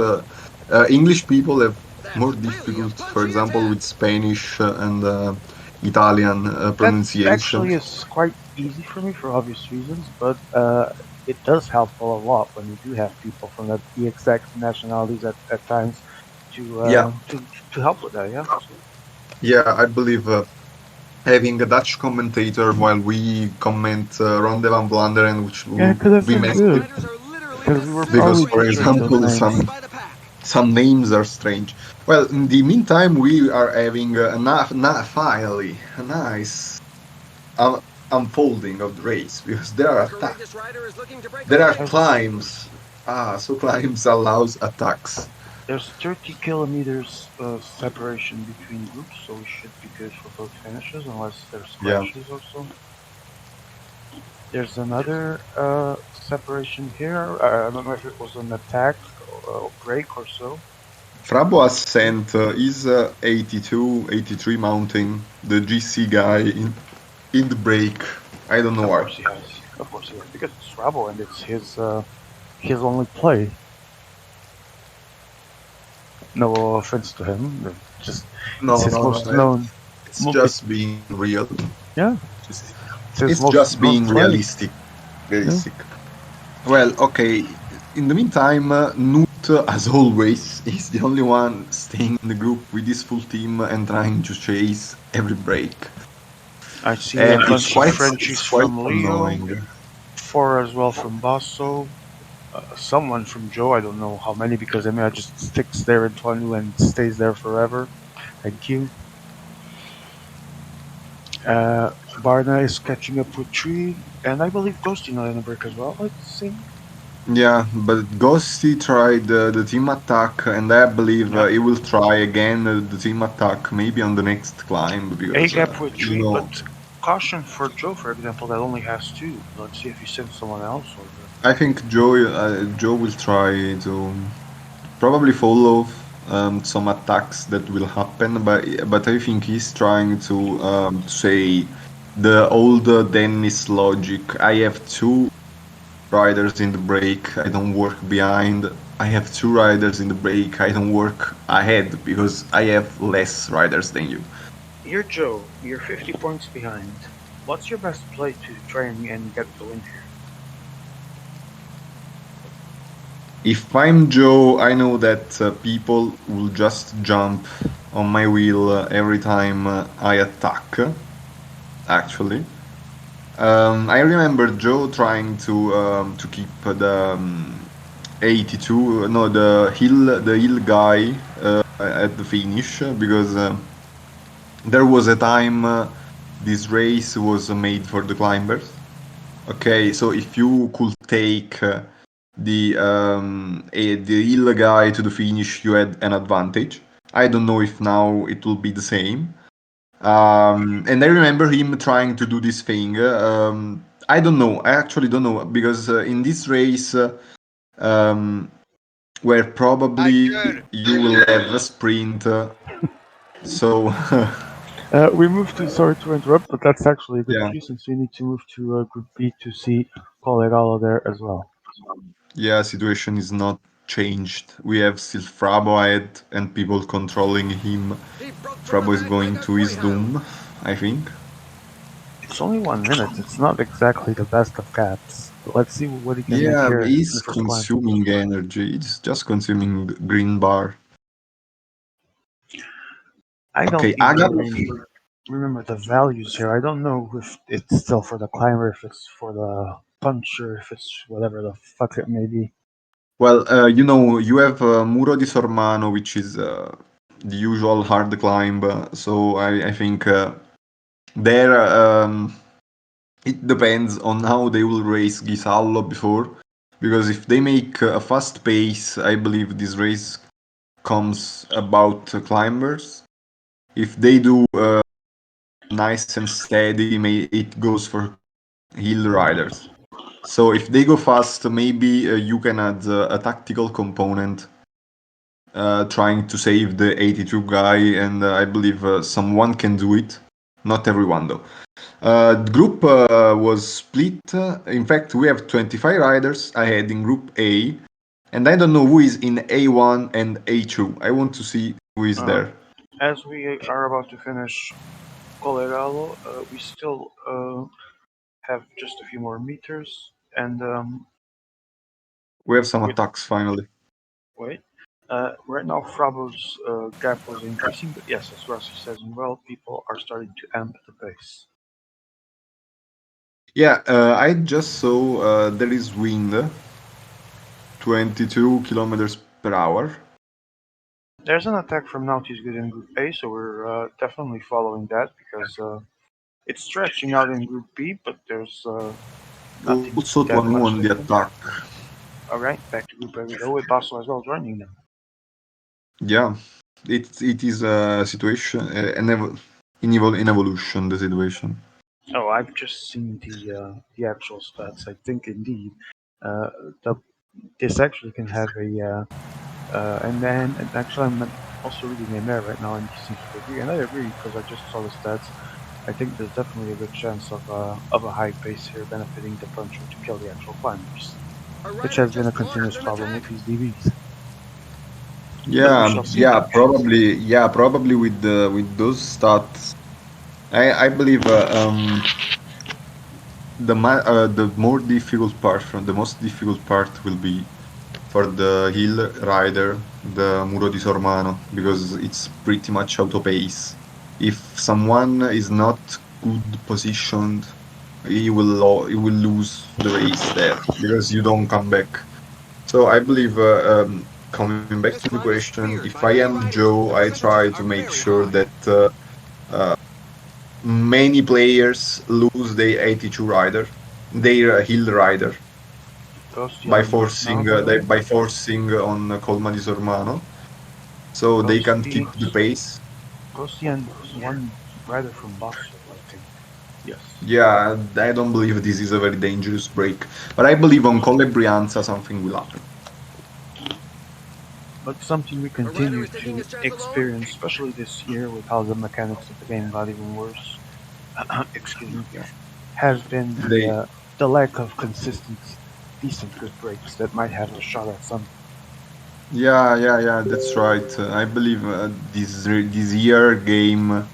English people have that's more really a difficult, for punchy example, attack. with Spanish and Italian that pronunciation. actually is quite easy for me for obvious reasons, but it does help a lot when you do have people from the exact nationalities at times to Yeah, uh, to to help with that. Yeah. yeah, I believe having a Dutch commentator while we comment Ronde van Vlaanderen, which Yeah, it could would have be been These good massive riders are literally because the we were because, probably safest for way to butchering start those example, losing names. by the pack. some names are strange. Well, in the meantime, we are having finally a nice un- unfolding of the race because there The are attacks, courageous rider is looking to break there are away. There's climbs. So climbs allows attacks. there's 30 kilometers separation between groups, so we should be good for both finishes unless there's Yeah. crashes or so. There's another separation here. I don't know if it was an attack or break or so. Frabo has sent his 82, 83 mountain, the GC guy, in the break. I don't know Of why. course he has. Of course he has. Because it's Rabo and it's his only play. No offense to him. Just it's No, his no, most no. known It's multi. just being real. Yeah, It's, it's his it's most just known being play. realistic. Yeah. Realistic. Well, okay. In the meantime, Nut, as always, is the only one staying in the group with his full team and trying to chase every break. I see a And bunch of it's Frenchies quite from Leo, annoying. 4 as well from Basso, someone from Joe. I don't know how many because Emea just sticks there in Tuanu and stays there forever. Thank you. Barna is catching up with Tree, and I believe Ghosty not in a break as well. Let's see. Yeah, but Ghosty tried the team attack, and I believe Yeah. he will try again the team attack maybe on the next climb A because gap with you Tree, know. but caution for Joe, for example, that only has 2. Let's see if he sends someone else or. I think Joe will try to probably follow some attacks that will happen, but I think he's trying to say the old Dennis logic. I have 2 riders in the break. I don't work behind. I have 2 riders in the break. I don't work ahead because I have less riders than you. You're Joe. You're 50 points behind. What's your best play to try and get the win here? If I'm Joe, I know that people will just jump on my wheel every time I attack. Actually, I remember Joe trying to keep the 82, no, the hill guy at the finish because there was a time this race was made for the climbers. Okay, so if you could take the hill guy to the finish, you had an advantage. I don't know if now it will be the same. And I remember him trying to do this thing. I don't know. I actually don't know because in this race, where probably Tiger. you will have a sprint. So We move to, sorry to interrupt, but that's actually a good yeah, cue since we need to move to Group B to see Colorado there as well. yeah, situation is not changed. We have still Frabo ahead and people controlling him. He broke from the Frabo is pack like going a to his greyhound. doom, I think. It's only 1 minute. It's not exactly the best of gaps. But let's see what he can make Yeah, here in he's the first climb. consuming energy. It's just consuming green bar. I don't Okay, even Agap. remember the values here. I don't know if it's still for the climber, if it's for the puncher, if it's whatever the fuck it may be. Well, you have Muro di Sormano, which is the usual hard climb. So I think there it depends on how they will race Ghisallo before. Because if they make a fast pace, I believe this race comes about climbers. If they do nice and steady, it goes for hill riders. So if they go fast, maybe you can add a tactical component trying to save the 82 guy, and I believe someone can do it. Not everyone though. The group was split. In fact, we have 25 riders ahead in Group A, and I don't know who is in A1 and A2. I want to see who is Uh, there. as we are about to finish Colorado, we still have just a few more meters, and We have some with attacks finally. wait. Right now, Frabo's gap was increasing, but yes, as Rossi says, well, people are starting to amp the pace. Yeah, I just saw there is wind, 22 kilometers per hour. There's an attack from Naughty's good in Group A, so we're definitely following that because it's stretching out in Group B, but there's nothing Also that 21 much on the different. attack. All right, back to Group A we go with Basso as well joining them. Yeah, it is a situation in evolution. The situation. Oh, I've just seen the actual stats. I think indeed, uh, the, this actually can have and actually I'm also reading in there right now, and he seems to agree, and I agree because I just saw the stats. I think there's definitely a good chance of a high pace here benefiting the puncher to kill the actual climbers, A which rider has been a just launched continuous an problem attack. with these DBs. But we shall see. Probably with those stats, I believe the more difficult part from the most difficult part will be for the hill rider, the Muro di Sormano, because it's pretty much auto pace. If someone is not good positioned, he will lose the race there because you don't come back. So I believe coming back to This the climb is question, feared if by I many am riders. Joe, The I try percentages to are make very sure high. that many players lose their 82 rider, their hill rider, by Ghosty goes now, forcing by the way. on Colma di Sormano, so they can Ghosty, keep the pace. Ghosty and one rider from Basso, I think. Yes. Yeah, I don't believe this is a very dangerous break, but I believe on Colle Brianza something will happen. But something we A rider continue is taking to his chance alone. experience, especially this year with how the mechanics of the game got even worse, excuse me, Yeah. has been They, the lack of consistent, decent good breaks that might have a shot at something. yeah, that's right. I believe this year game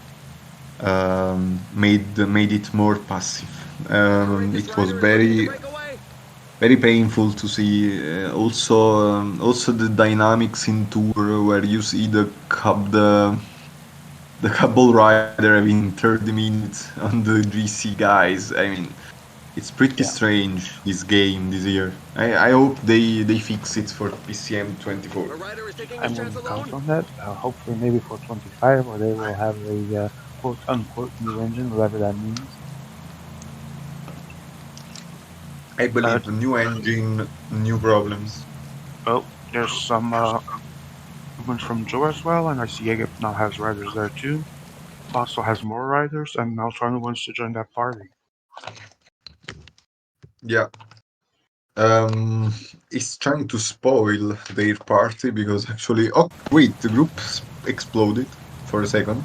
made it more passive. It was very painful to see. Also the dynamics in tour where you see the couple rider having 30 minutes on the GC guys. I mean, it's pretty Yeah. strange this game this year. I hope they fix it for PCM 24. A rider is taking I his chance wouldn't count alone. on that. Hopefully, maybe for 25, or they will have a quote unquote new engine, whatever that means. I believe new engine, new problems. Oh, there's some movement from Joe as well, and I see Jacob now has riders there too. Also has more riders, and now Toronto wants to join that party. Yeah. It's trying to spoil their party because actually, oh wait, the group exploded for a second.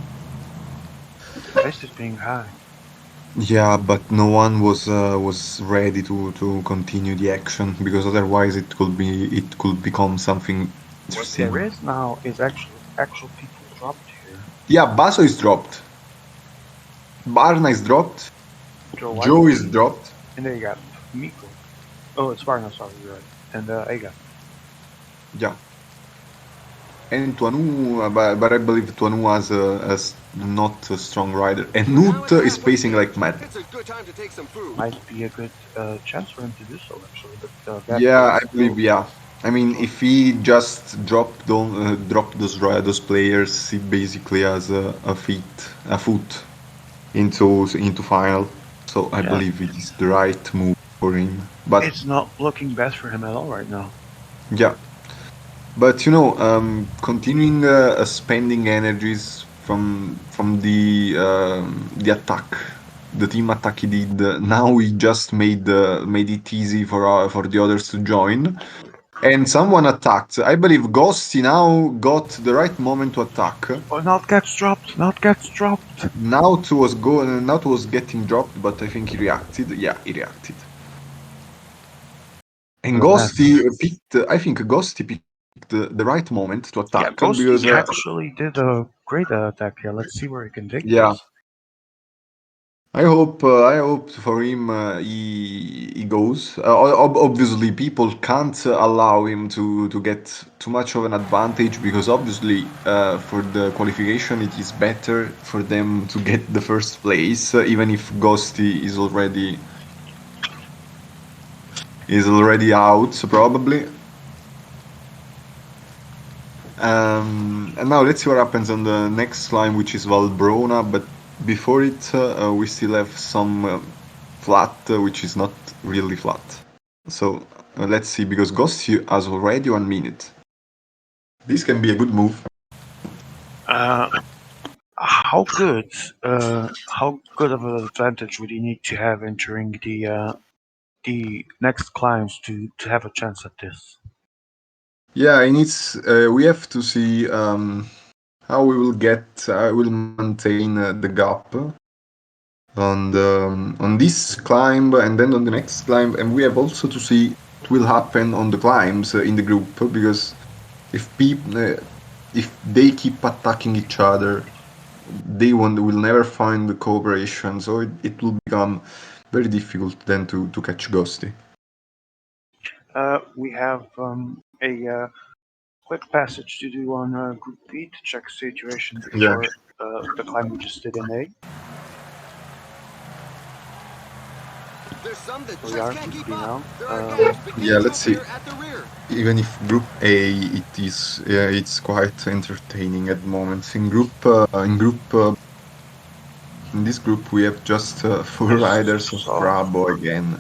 This is being high. Yeah, but no one was ready to continue the action because otherwise it could become something What interesting. there is now is actual people dropped here. Yeah, Basso is dropped. Barna is dropped. Joe is dropped. And there you got Miko. Oh, it's Varna, sorry, you're right. And Ega. Yeah. And Tuanu, but I believe Tuanu has not a strong rider. And Nut is pacing like mad. It's a good time to take some food. Might be a good chance for him to do so, actually. But Yeah, I believe, yeah. I mean, if he just dropped those players, he basically has a foot into final. So I believe it is the right move for him. But it's not looking bad for him at all right now. yeah, but continuing spending energies from the attack, the team attack he did. Now he just made it easy for the others to join. And someone attacked. I believe Ghosty now got the right moment to attack. Oh, not gets dropped. Naut was getting dropped, but I think he reacted. Yeah, he reacted. And Ghosty picked the right moment to attack. Yeah, Ghosty because actually did a great attack here. Let's see where he can take yeah. this. I hope for him he goes. Obviously, people can't allow him to get too much of an advantage because obviously for the qualification it is better for them to get the first place, even if Ghosty is already out probably. And now let's see what happens on the next line, which is Valbrona, but before it, we still have some flat, which is not really flat. So let's see, because Ghost has already 1 minute. This can be a good move. How good of an advantage would he need to have entering the next climbs to have a chance at this? Yeah, we have to see how we will maintain the gap on this climb and then on the next climb, and we have also to see what will happen on the climbs in the group, because if they keep attacking each other, they will never find the cooperation, so it will become very difficult then to catch Ghosty. We have a quick passage to do on Group B to check situation before the climb we just did in A. There's some that We just are can't Group keep B now. up. There are guys beginning Yeah, to let's see. appear at the rear. Even if Group A it's quite entertaining at the moment. In this group we have just 4 riders of Bravo again.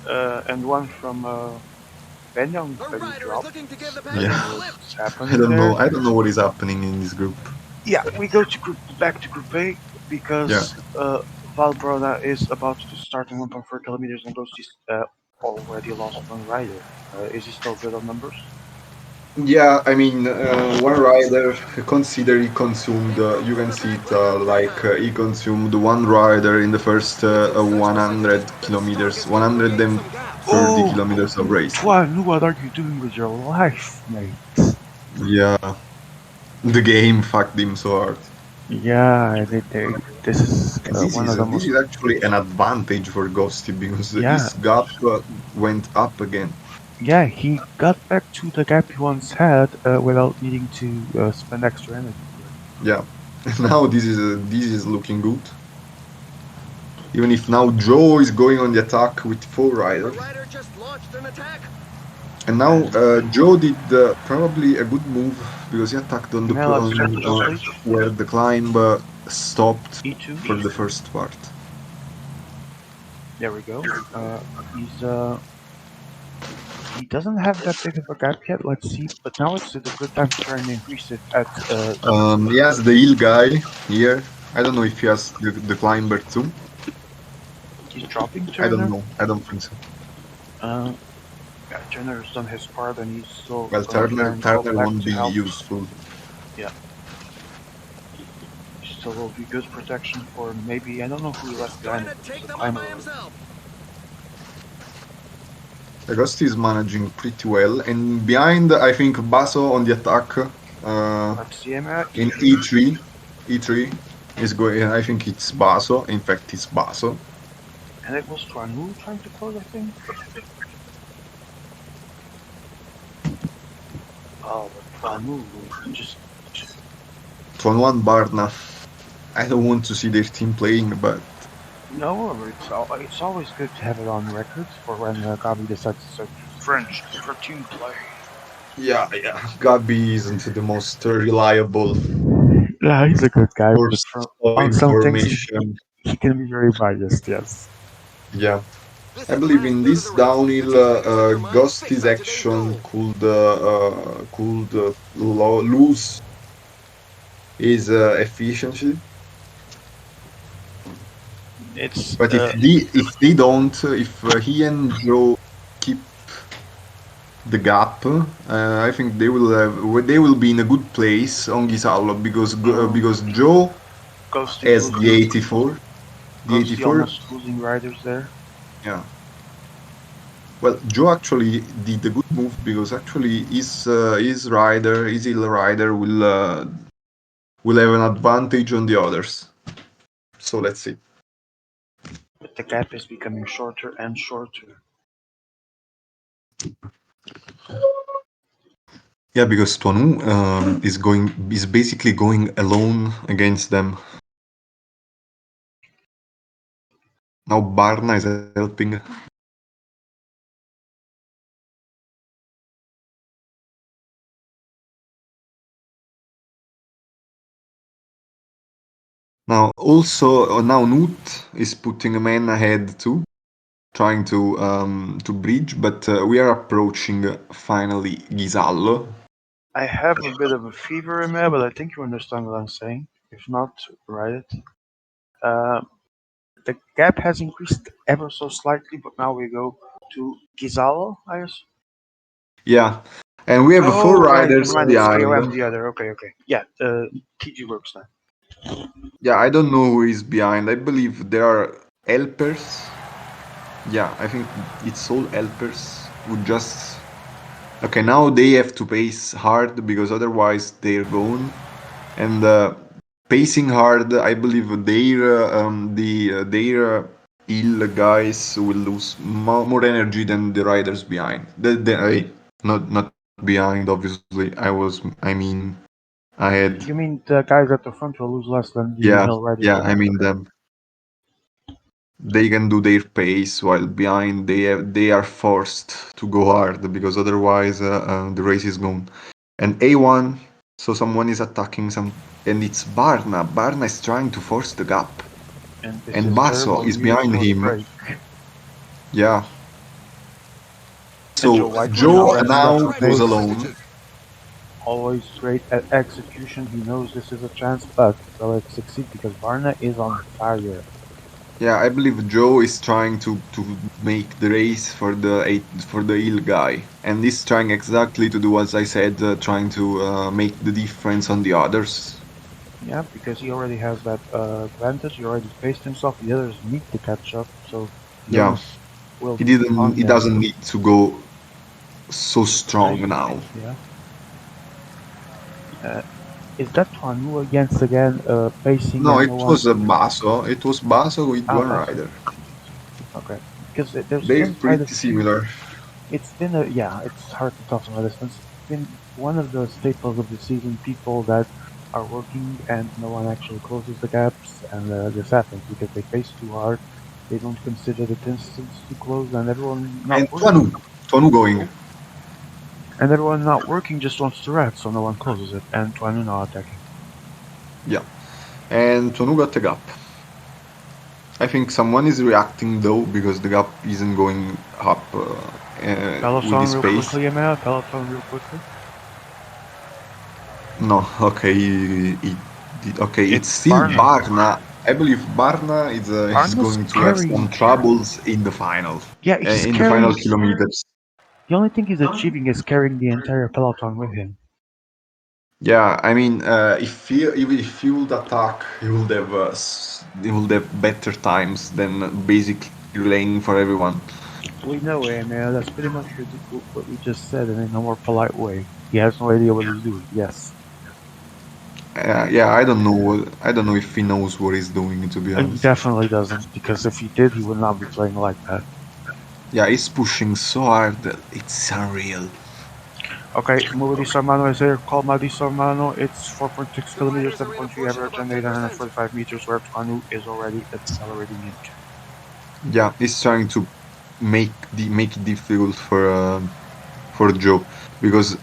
And one from Benyang A that he rider is dropped. looking to give the Yeah. pack a lift. What's happening I don't know what is happening in this group. Yeah, we go to back to Group A because Valbrona is about to start in 1.4 kilometers and Ghosty's already lost one rider. Is he still good on numbers? Yeah, I mean, one rider, consider he consumed, you can see it he consumed one rider in the first 100 kilometers, 130 kilometers of race. Tuan, what are you doing with your life, mate? Yeah, the game fucked him so hard. Yeah, This is And one of the this most. is actually an advantage for Ghosty because Yeah, his gap went up again. yeah, he got back to the gap he once had without needing to spend extra energy for it. Yeah. Now this is looking good. Even if now Joe is going on the attack with four The riders. rider just launched an attack. And now Joe did probably a good move because he attacked on the Now let's check the Joe, on please. where the climb stopped E2. for the first part. There we go. He's he doesn't have that big of a gap yet. Let's see, but now it's a good time to try and increase it at. He has the hill guy here. I don't know if he has the climber too. He's dropping I don't Turner. know. I don't think so. Yeah, Turner's done his part, and he's still Well, gonna try and go Turner back won't to be help. useful. Yeah. Still will be good protection for maybe, I don't know who he left Going behind. to take The them on climber. by himself. Agosti is managing pretty well, and behind I think Basso on the attack PCM in E3. E3 is going. I think it's Basso. In fact, it's Basso. And it was Tuanu trying to close, I think. Oh, but Tuanu just. Tuan Barna. I don't want to see their team playing, but No, it's always good to have it on record for when Gabi decides to search French for team play. yeah, Gabi isn't the most reliable Yeah, he's a good guy, source but of on some things information. he can be very biased, yes. Yeah. This I is the believe last in third of this the race. downhill, The team leaders set their minds Ghosty's fixed on today's action goal. could lose his efficiency. It's But if they don't, if he and Joe keep the gap, I think they will be in a good place on Ghisallo because Joe Ghosty has the losing, 84. The Ghosty 84, almost losing riders there. yeah. Well, Joe actually did a good move because actually his rider, his hill rider will have an advantage on the others. So let's see. But the gap is becoming shorter and shorter. Yeah, because Tuanu is basically going alone against them. Now Barna is helping. Now also now Nut is putting a man ahead too, trying to bridge, but we are approaching finally Ghisallo. I have a bit of a fever in there, but I think you understand what I'm saying. If not, write it. Uh, the gap has increased ever so slightly, but now we go to Gizalo, I guess. Yeah, and we have four Oh, right, riders never mind, it's behind. KOM the other. Okay, okay. Yeah, TG works now. Yeah, I don't know who is behind. I believe there are helpers. Yeah, I think it's all helpers who just. Okay, now they have to pace hard because otherwise they're gone. And pacing hard, I believe their ill guys will lose more energy than the riders behind. Not behind, obviously. I mean, ahead. You mean the guys at the front will lose less than the Yeah, hill riders yeah. I behind? mean Okay. them. They can do their pace while behind they are forced to go hard because otherwise the race is gone. And A1, so someone is attacking some, and it's Barna. Barna is trying to force the gap, And this and is Basso terrible is news behind for the him. break. Yeah. And Joe So White Sprint now Joe ramping up now the riders with goes pace. alone. percentages. Always great at execution. He knows this is a chance, but will it succeed because Barna is on fire. Yeah, I believe Joe is trying to make the race for the hill guy, and he's trying exactly to do as I said, trying to make the difference on the others. Yeah, because he already has that advantage. He already paced himself. The others need to catch up, so the Yeah, onus will be on he him. doesn't need to go so strong Nice. now. Yeah. Is that Tuanu again, pacing No, and it no one? was Baso. It was Baso with Ah, one Basso. rider. Okay, because there's They're been quite a pretty few. similar. It's been yeah, it's hard to tell from a distance. It's been one of the staples of the season. People that are working and no one actually closes the gaps, and this happens because they pace too hard. They don't consider the distance too close, and everyone And not working. Tuanu going. And everyone not working just wants to rat, so no one closes it, and Tuanu not attacking. Yeah. And Tuanu got a gap. I think someone is reacting though because the gap isn't going up with Peloton his real pace. quickly, Emma. Peloton real quickly. No, okay, okay. It's It's still Barna. Barna. I believe Barna is Barna's going to have some carrying. troubles in the final, Yeah, he's in the final carrying. kilometers. The only thing he's achieving is carrying the entire peloton with him. Yeah, I mean, if he would attack, he would have better times than basically relaying for everyone. We know him, man. That's pretty much what we just said in a more polite way. He has no idea what he's doing. Yes, Yeah, I don't know. I don't know if he knows what he's doing. To be he honest. definitely doesn't. Because if he did, he would not be playing like that. Yeah, he's pushing so hard that it's unreal. Okay, Muradi Sarmano is here. Call Madi Sarmano. It's 4.6 kilometers, 7.3 average, and 845 meters, where Tuanu is already accelerating into. Yeah, he's trying to make it difficult for Joe because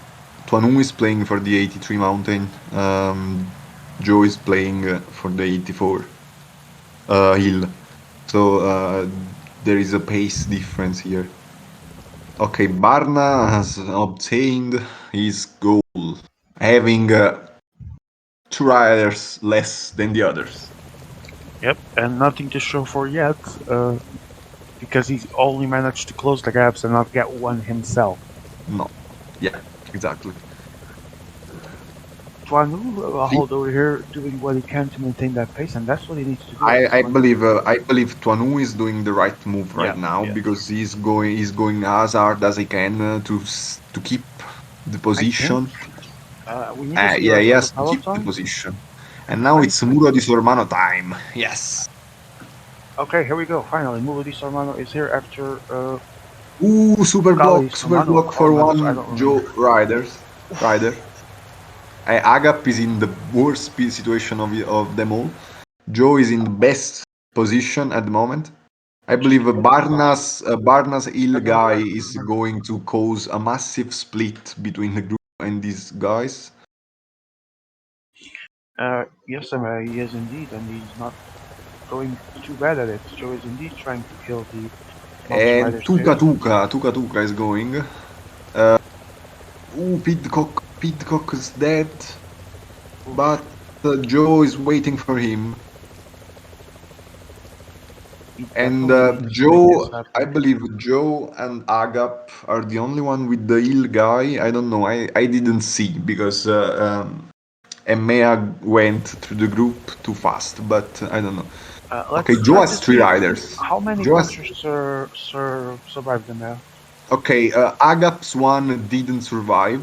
Tuanu is playing for the 83 mountain. Joe is playing for the 84 hill. So there is a pace difference here. Okay, Barna has obtained his goal, having two riders less than the others. Yep, and nothing to show for yet, because he's only managed to close the gaps and not get one himself. No. Yeah, exactly. Tuanu, hold over here, doing what he can to maintain that pace, and that's what he needs to do at this I point. believe Tuanu is doing the right move right Yeah, now yeah. because he's going as hard as he can to keep the position. We need to see the Yeah, rest he of the has to keep the peloton. position. And now I it's Muro di Sormano time. Yes. Okay, here we go. Finally, Muladi Sarmano is here after Ooh, Kali super Sarmano block or for Madis. I one don't Joe remember. rider. Agap is in the worst situation of them all. Joe is in the best position at the moment. I believe Barna's ill guy is going to cause a massive split between the group and these guys. Yes, he is indeed, and he's not going too bad at it. Joe is indeed trying to kill the mountain And rider's pace. Tuka Tuka is going. Pidcock is dead, but Joe is waiting for him. He And definitely needs to make this I happen. believe Joe and Agap are the only one with the ill guy. I don't know. I didn't see because EMEA went through the group too fast, but I don't know. Okay, Let's Joe try to has three see riders. how many Joe has, punchers survived them now. okay, Agap's one didn't survive.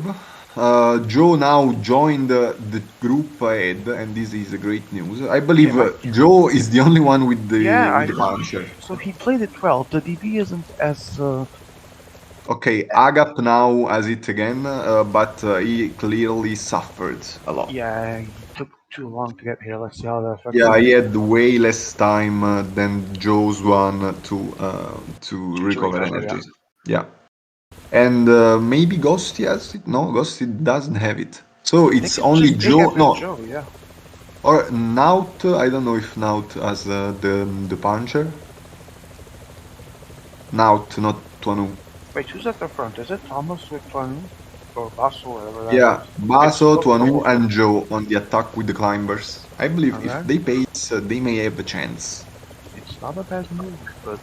Joe now joined the group ahead, and this is a great news. I believe Joe is the only one with the puncher. So he played it well. The DB isn't as Okay, Agap now has it again, but he clearly suffered a lot. yeah. He took too long to get here. Let's see how that affects Yeah, him. he had way less time than Joe's one to recover recover, yeah. energies. Yeah, and maybe Ghosty has it. No, Ghosty doesn't have it. So I it's think it's only just Joe. Agap and No, Joe. Yeah. or Naut. I don't know if Naut has the puncher. Naut, not Tuanu. Wait, who's at the front? Is it Thomas with Tuanu or Basso, whatever that Yeah, is? Baso, It's Tuanu, both. and Joe on the attack with the climbers. I believe if Okay. they pace, they may have a chance. It's not a bad move, but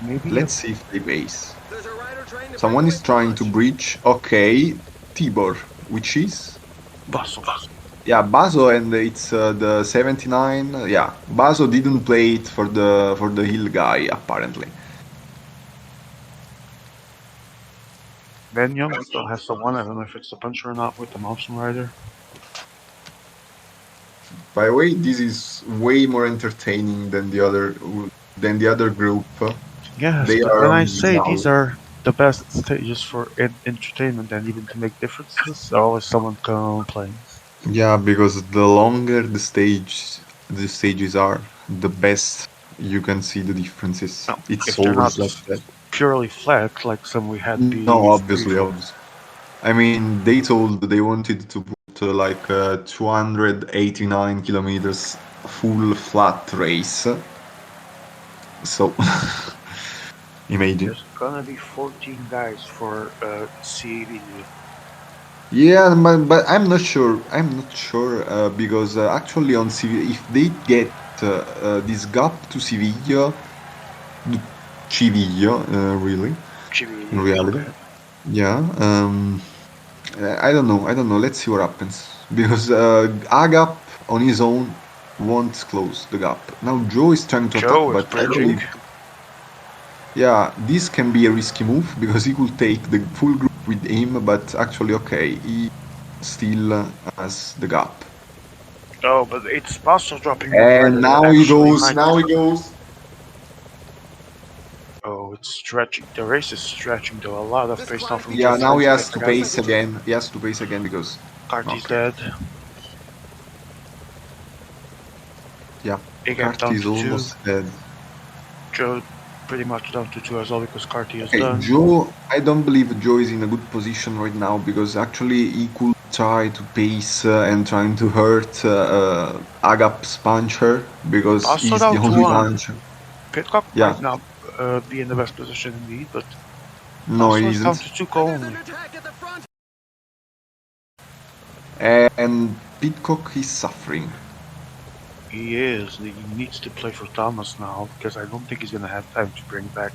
maybe Let's see if they pace. There's a rider trying to Someone break is away trying to from us. breach. Okay, Tibor, which is Basso. yeah, Baso, and it's the 79. Yeah, Baso didn't play it for the hill guy apparently. Ben Young still has someone. I don't know if it's the puncher or not with the mountain rider. By the way, this is way more entertaining than the other group. Yes, They but are when I on say these Zal. are the best stages for entertainment and even to make differences, always someone complains. Yeah, because the longer the stages are, the best you can see the differences. No, It's if they're not always like that. purely flat like some we had No, obviously, before. obviously. I mean, they told they wanted to put 289 kilometers full flat race. So, imagine. There's gonna be 14 guys for CAV. Yeah, but I'm not sure. I'm not sure because actually on Sevilla, if they get this gap to Sevilla, Chivilla, really, in GV, reality, okay. yeah. I don't know. I don't know. Let's see what happens because Agap on his own won't close the gap. Now Joe is trying to attack, Joe is but actually, bridging. yeah, this can be a risky move because he could take the full group with him, but actually, okay, he still has the gap. Oh, but it's Basso dropping one And rider that now he actually goes. might. Now he goes. Oh, it's stretching. The race is stretching though. A lot of pace now from Yeah, Joe now he Prince has to picking up. pace again. He has to pace again because. Carty's Okay. dead. Yeah. Agap Carty down is to 2. almost dead. Joe pretty much down to 2 as well because Carty is Okay, done. Joe. I don't believe Joe is in a good position right now because actually he could try to pace and trying to hurt Agap's puncher because Basso he's the down to only 1. puncher. Pitcock Yeah. might not be in the best position indeed, but No, Basso he is down isn't. to 2 only. And Pitcock is suffering. He is. He needs to play for Thomas now because I don't think he's gonna have time to bring back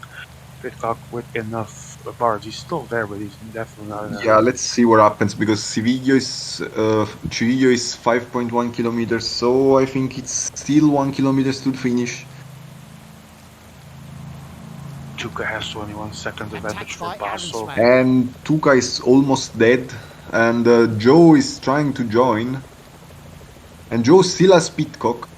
Pitcock with enough bars. He's still there, but he's definitely not enough. Yeah, let's see what happens because Civillo is 5.1 kilometers, so I think it's still 1 kilometers to the finish. Tuca has 21 seconds advantage for Basso. And Tuca is almost dead, and Joe is trying to join, and Joe still has Pitcock.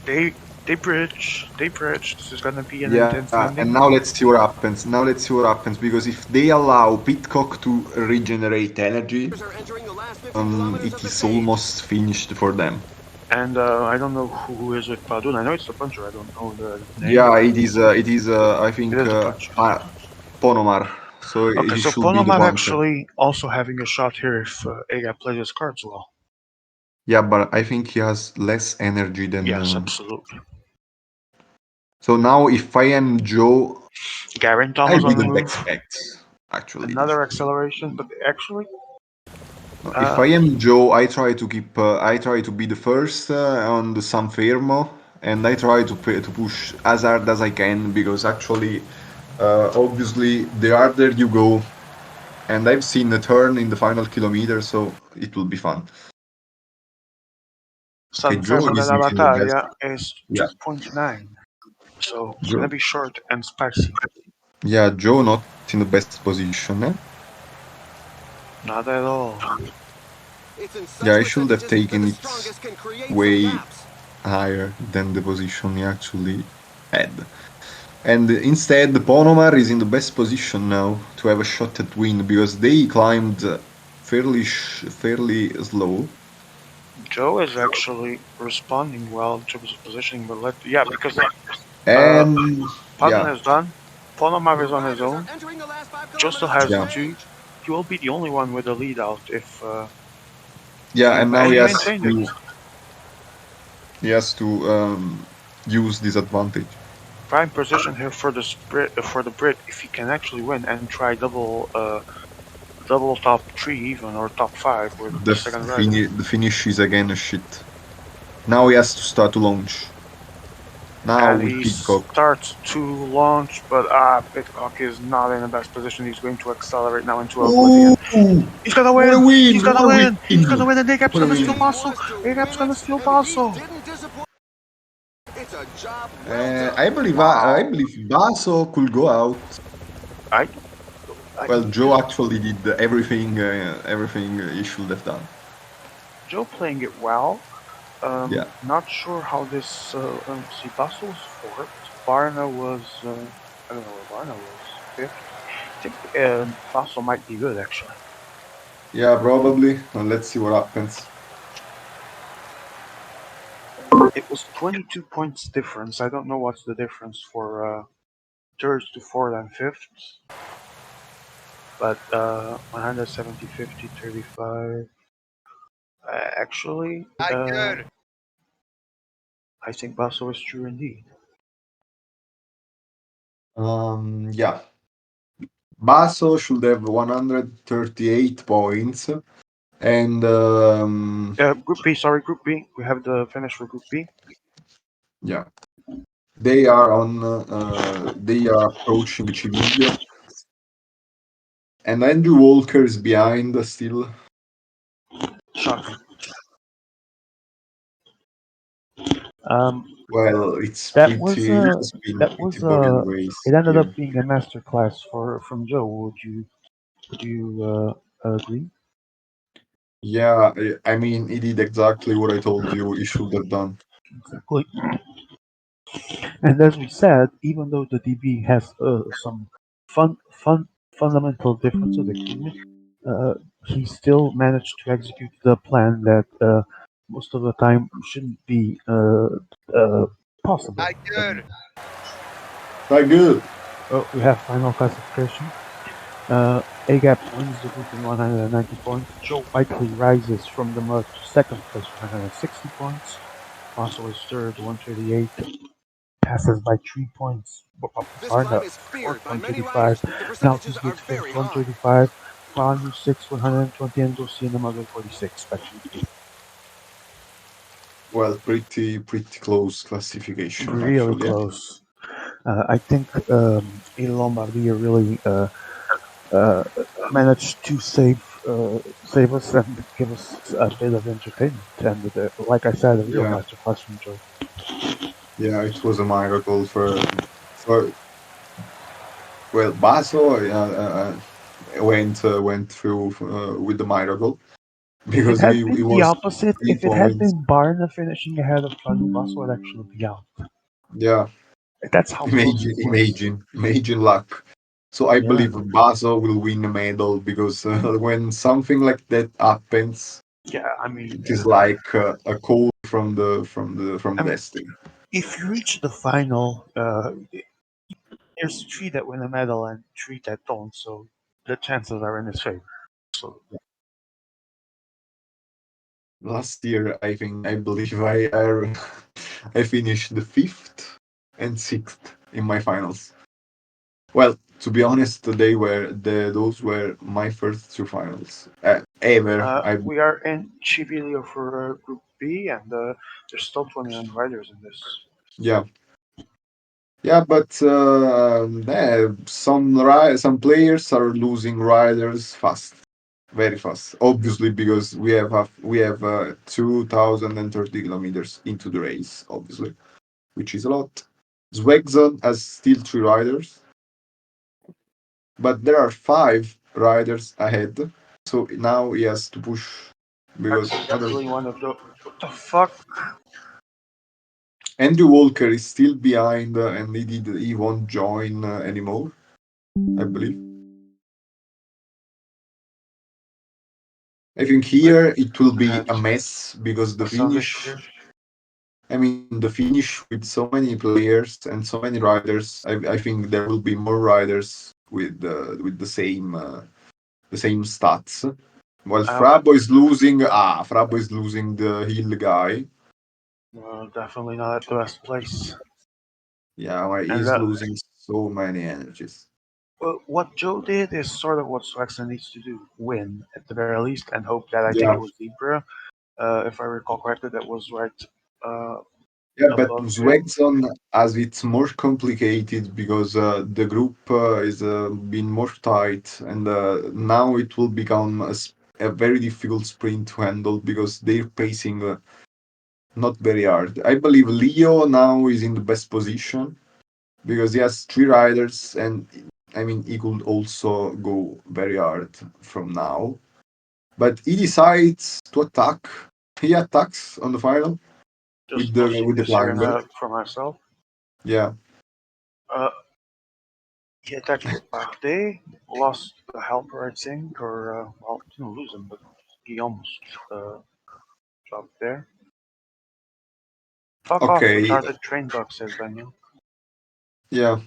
They bridge. This is gonna be an Yeah, intense and landing. now let's see what happens. Now let's see what happens because if they allow Pitcock to regenerate energy, it is almost finished for them. And I don't know who is with Padun. I know it's the puncher. I don't know the name. Yeah, it is. It is. I think It is the puncher. Ponomar. So Okay, he so should be the Ponomar puncher. actually also having a shot here if Ega plays his cards well. Yeah, but I think he has less energy than. Yes, absolutely. So now, if I am Joe, Garen I Thomas on the didn't move. expect actually. Another acceleration, but actually, If I am Joe, I try to keep. I try to be the first on the San Fermo, and I try to push as hard as I can because actually, obviously, the harder you go, and I've seen a turn in the final kilometer, so it will be fun. San Joe Fermo is della not in the best. Battaglia is Yeah, 2.9. So it's Joe. gonna be short and spicy. Yeah, Joe not in the best position. Eh? Not at all. Yeah, I should have taken it way higher than the position he actually had. And instead, Ponomar is in the best position now to have a shot at win because they climbed fairly slow. Joe is actually responding well in terms of positioning, but because And Padun yeah, is done. Ponomar is on his own. Joe still has yeah, 2. He will be the only one with a lead out if yeah, and now and he he has maintained to it. use this advantage. Prime position here for the Brit if he can actually win and try double top 3 even or top 5 with the second rider. The finish is again a shit. Now he has to start to launch. Now And with he Pitcock. starts to launch, but Pitcock is not in the best position. He's going to accelerate now into Ooh, oblivion. He's gonna what win! a win! He's gonna What a win! win! He's gonna win, and Agap's What a gonna win! steal Basso! Agap's gonna steal Basso! I believe Basso could go out. Well, Joe actually did everything he should have done. Joe playing it well. Yeah. Not sure how this. See, Basel was fourth. Varna was. I don't know where Varna was. Fifth. I think Basel might be good actually. Yeah, probably. Let's see what happens. It was 22 points difference. I don't know what's the difference for third to fourth and fifth, but 170, 50, 35. Actually, Tiger. I think Basel is true indeed. Yeah. Basso should have 138 points, and Group B, sorry, Group B. We have the finish for Group B. yeah, they are approaching Civiglio, and Andrew Walker is behind still. Shocking. Um, Well, it's that was pretty. uh, It's been that pretty was boring race it ended here. up being a masterclass for from Joe. Would you agree? Yeah, I mean, he did exactly what I told you he should have done. Exactly. And as we said, even though the DB has some fundamental differences, excuse me, he still managed to execute the plan that most of the time shouldn't be possible. I mean, Tiger. Quite good. we have final classification. AGAP wins the group in 190 points. Joe Whiteley rises from the mud to second place with 160 points. Also is third, 138. Passes by 3 points. This Varda climb is fourth, feared by many 135. riders. The percentages are Maltese fifth, very high. 135. Fanu sixth, 120, and Dosianam 146. Back to you. Well, pretty close classification Really actually. Yeah. close. I think Il Lombardia really uh, managed to save us and give us a bit of entertainment. And like I said, a real Yeah, masterclass from Joe. yeah, it was a miracle for well, Basso went through with the miracle If it because had he been the was opposite, three if it had points. been Barna finishing ahead of Fanu, Basso would actually be out. Yeah, That's how close imagine, it was. imagine, imagine luck. So I Yeah, believe Basso will win the medal because when something like that happens, yeah. it is like a call from I the mean, destiny. if you reach the final, there's three that win a medal and three that don't, so the chances are in his favor. So Last year, I believe I finished the fifth and sixth in my finals. Well, to be honest, those were my first two finals ever. I we are in Chivilio for Group B, and there's still 29 riders in this. Yeah, yeah, but some players are losing riders fast, very fast. Obviously, because we have 2,030 kilometers into the race, obviously, which is a lot. Zwegson has still three riders, but there are five riders ahead. So now he has to push That's because other definitely one of the. What the fuck? Andrew Walker is still behind and he won't join anymore, I believe. I think Wait, here it will who's be ahead? a mess because the Salvation finish, here. I mean, the finish with so many players and so many riders, I think there will be more riders with the same stats. Well, But Frabo is losing the hill guy. definitely not at the best place. Yeah, well, And he's losing so many energies. well, what Joe did is sort of what Swaxon needs to do: win at the very least, and hope that I think it Yeah, was Zebra, if I recall correctly, that was right uh, yeah, but above him. Zwegson, as it's more complicated because the group is been more tight, and now it will become a very difficult sprint to handle because they're pacing not very hard. I believe Leo now is in the best position because he has three riders, and I mean he could also go very hard from now. But he decides to attack. He attacks on the final. Just with posting the this here climber. for myself. Yeah. Uh, he attacked Bardet, lost the helper, I think, or well, didn't lose him, but he almost dropped there. Fuck off, Okay. retarded train bug, says Daniel. Yeah.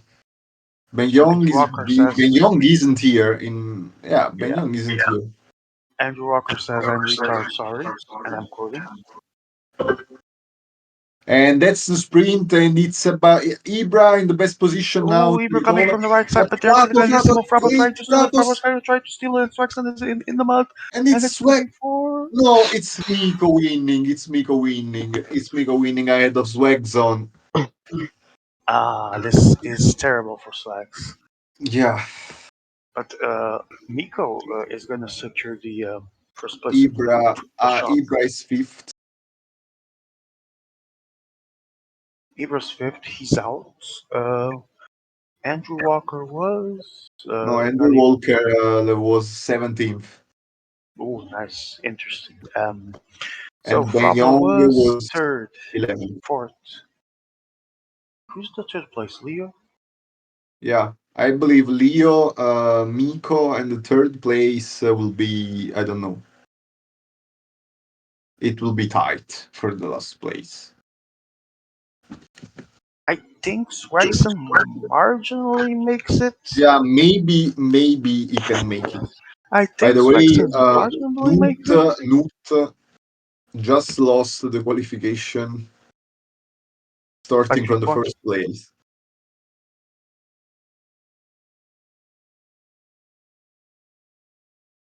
Walker says, Ben Young isn't here in yeah, Ben yeah. Young isn't here. Andrew Walker says, I'm retard, sorry. And I'm quoting. And that's the sprint, and it's about Ibra in the best position now. Ooh, Ibra coming from the right side, But but there's the grandissimo Frabo hey, trying to steal it. Fratos, Frabo's trying to steal it. Swaxon is in the mud, and and it's it's moving Swag. forward. No, it's Miko winning. It's Miko winning. It's Miko winning ahead of Swag Zone. This is terrible for Slacks. Yeah, But Miko is going to secure the first place in the group, the shot. Ibra is fifth. Ibra's fifth, he's out. Andrew Walker was No, not Andrew even. Walker was 17th, Oh, nice, interesting. So and Ben Frabo Young was was third, 11th. fourth. Who's the third place? Leo? Yeah, I believe Leo, Miko, and the third place will be, I don't know. It will be tight for the last place. I think Swagson marginally makes it. Yeah, maybe he can make it. I By think the way, Swagson marginally makes it. Noot just lost the qualification By starting three from the points. first place.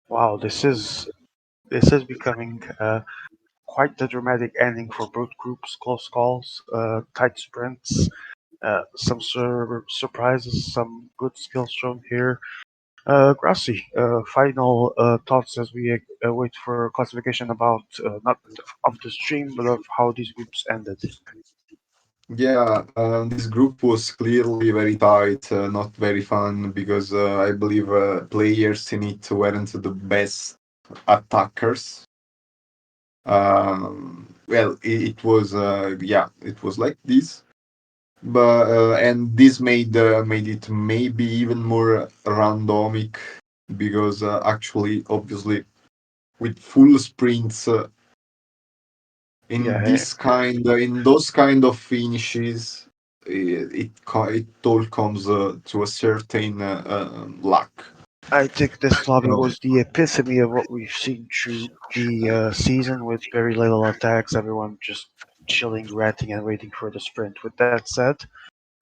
Wow, this is becoming quite the dramatic ending for both groups. Close calls, tight sprints, some surprises, some good skills shown here. Grassi, final thoughts as we wait for classification about not of the stream, but of how these groups ended. Yeah, this group was clearly very tight, not very fun because I believe players in it weren't the best attackers. Well, it was yeah, it was like this, but and this made it maybe even more randomic because actually, obviously, with full sprints Yeah, in those kind of finishes, it all comes to a certain luck. I think this lobby So, was the epitome of what we've seen through the season with very little attacks, everyone just chilling, ratting, and waiting for the sprint. With that said,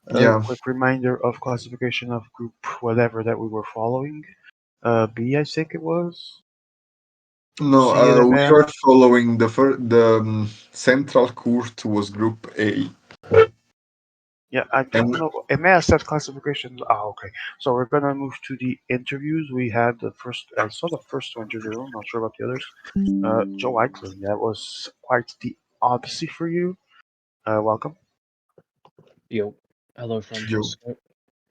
a yeah, quick reminder of classification of group whatever that we were following. B, I think it was. no, See it, we man. are following the central court was Group A, Yeah, I don't and know. It may have said classification. Okay. So we're gonna move to the interviews. We had the first. I saw the first one interview. I'm not sure about the others. Joe Eichling. That was quite the odyssey for you. Welcome. Yo, hello Joe. Francesco,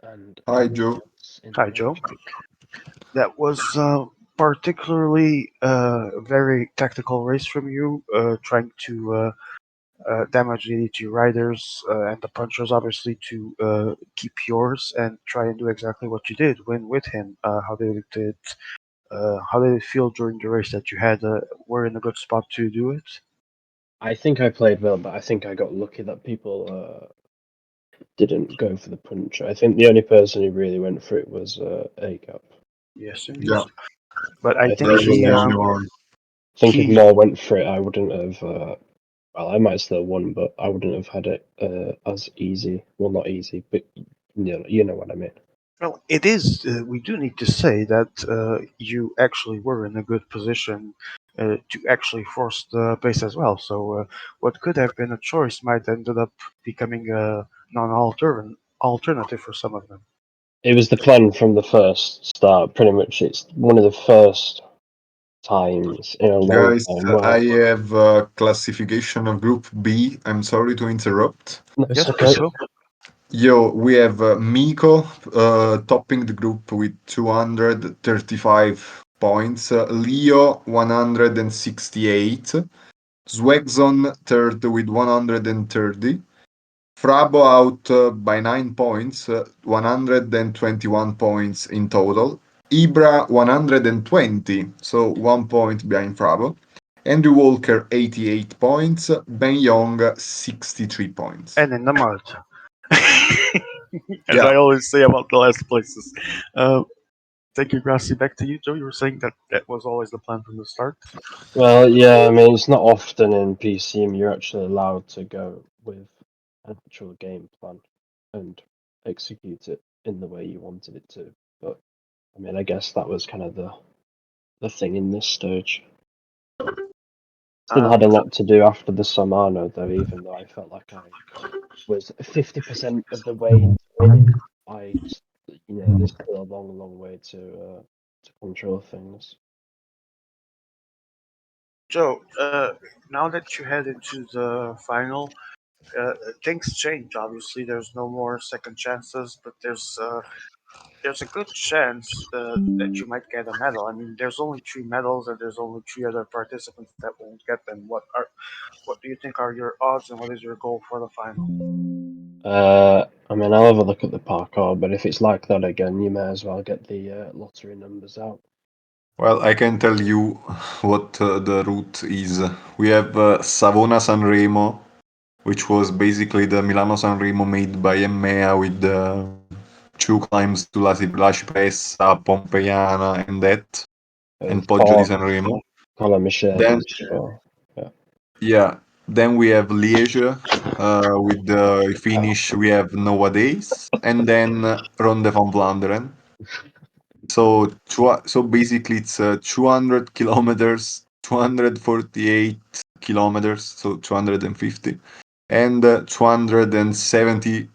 and Hi, everyone Joe. else in the Hi, room. Joe. That was particularly a very tactical race from you, trying to damage the two riders and the punchers, obviously, to keep yours and try and do exactly what you did. Win with him. How did it feel during the race that you had were in a good spot to do it? I think I played well, but I think I got lucky that people didn't go for the punch. I think the only person who really went for it was ACAP. Yes, indeed. Yeah, But I I think think that if was he the more, only one. if more went for it, I wouldn't have. Well, I might still won, but I wouldn't have had it as easy. Well, not easy, but you know what I mean. well, it is. We do need to say that you actually were in a good position to actually force the pace as well. So what could have been a choice might ended up becoming a non-alternative for some of them. It was the plan from the first start. Pretty much, it's one of the first times in a long Guys, time I where have classification of Group B. I'm sorry to interrupt. no, it's Yes, please okay. go. Yo, we have Miko topping the group with 235 points, Leo 168, Zwegson third with 130. Frabo out by 9 points, 121 points in total. Ibra 120, so 1 point behind Frabo. Andrew Walker 88 points. Ben Young 63 points. And in the mud. As Yeah. I always say about the last places. Uh, Thank you, Grassy. Back to you, Joe. You were saying that that was always the plan from the start. Well, yeah, I mean, it's not often in PCM you're actually allowed to go with an actual game plan and execute it in the way you wanted it to. But I mean, I guess that was kind of the thing in this stage. Still had a lot to do after the Samano, though. Even though I felt like I was 50% of the way into winning, there's still a long, long way to control things. Joe, now that you head into the final, things change. Obviously, there's no more second chances, but there's a good chance that you might get a medal. I mean, there's only three medals, and there's only three other participants that won't get them. What do you think are your odds, and what is your goal for the final? I mean, I'll have a look at the parkour, but if it's like that again, you may as well get the lottery numbers out. Well, I can tell you what the route is. We have Savona Sanremo, which was basically the Milano Sanremo made by EMEA with two climbs to La Cipressa, Pompeiana, and that, and It's Poggio di Sanremo. Cola Michele Then, is sure. Yeah. yeah, then we have Liège with the finish. We have Nowadays, and then Ronde van Vlaanderen. So basically, it's 200 kilometers, 248 kilometers, so 250, and 270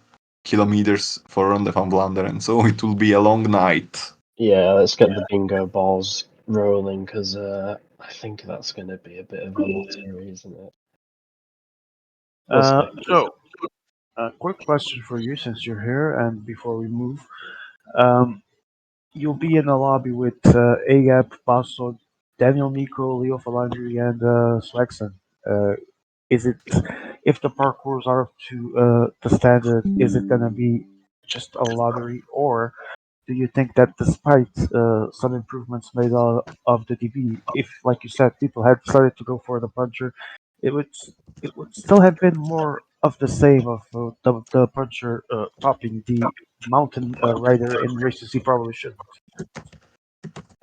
kilometers for Ronde van Vlaanderen. So it will be a long night. Yeah, let's get the bingo balls rolling because I think that's going to be a bit of a lottery, isn't it? We'll see. Joe, a quick question for you since you're here, and before we move, um, you'll be in the lobby with Agap, Basso, Daniel Nico, Leo Falandri, and Swagson. Uh, is it if the parkours are up to the standard? Is it gonna be just a lottery, or do you think that despite some improvements made of the DB, if like you said, people had started to go for the puncher, it would it would still have been more of the same of the puncher topping the mountain rider in races he probably shouldn't.